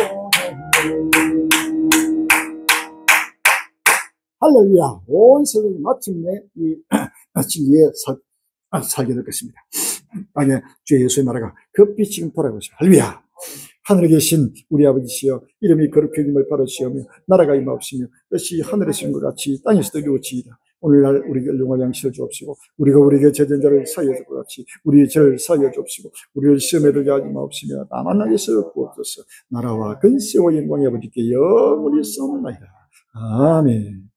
할렐루야. 온 세상이 마침내 이 진리에 살게 될 것입니다. 땅에 주 예수의 나라가 급히 지금 돌아가고 있습니다. 할렐루야. 하늘에 계신 우리 아버지시여, 이름이 거룩히 여김을 받으시오며 나라가 임하옵시며 뜻이 하늘에서 이룬 것 같이 땅에서도 이루어지이다. 오늘날 우리에게 일용할 양식을 주옵시고 우리가 우리에게 죄진 자를 사하여 줄 것 같이 우리의 죄를 사하여 주옵시고 우리를 시험에 들게 하지 마옵시며 다만 나에서 구하옵소서. 나라와 근세와 영광이 아버지께 영원히 있사옵나이다. 아멘.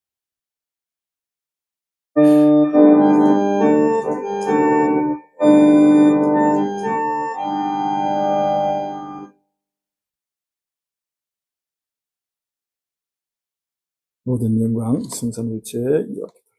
모든 영광 승산일체 이어옵니다.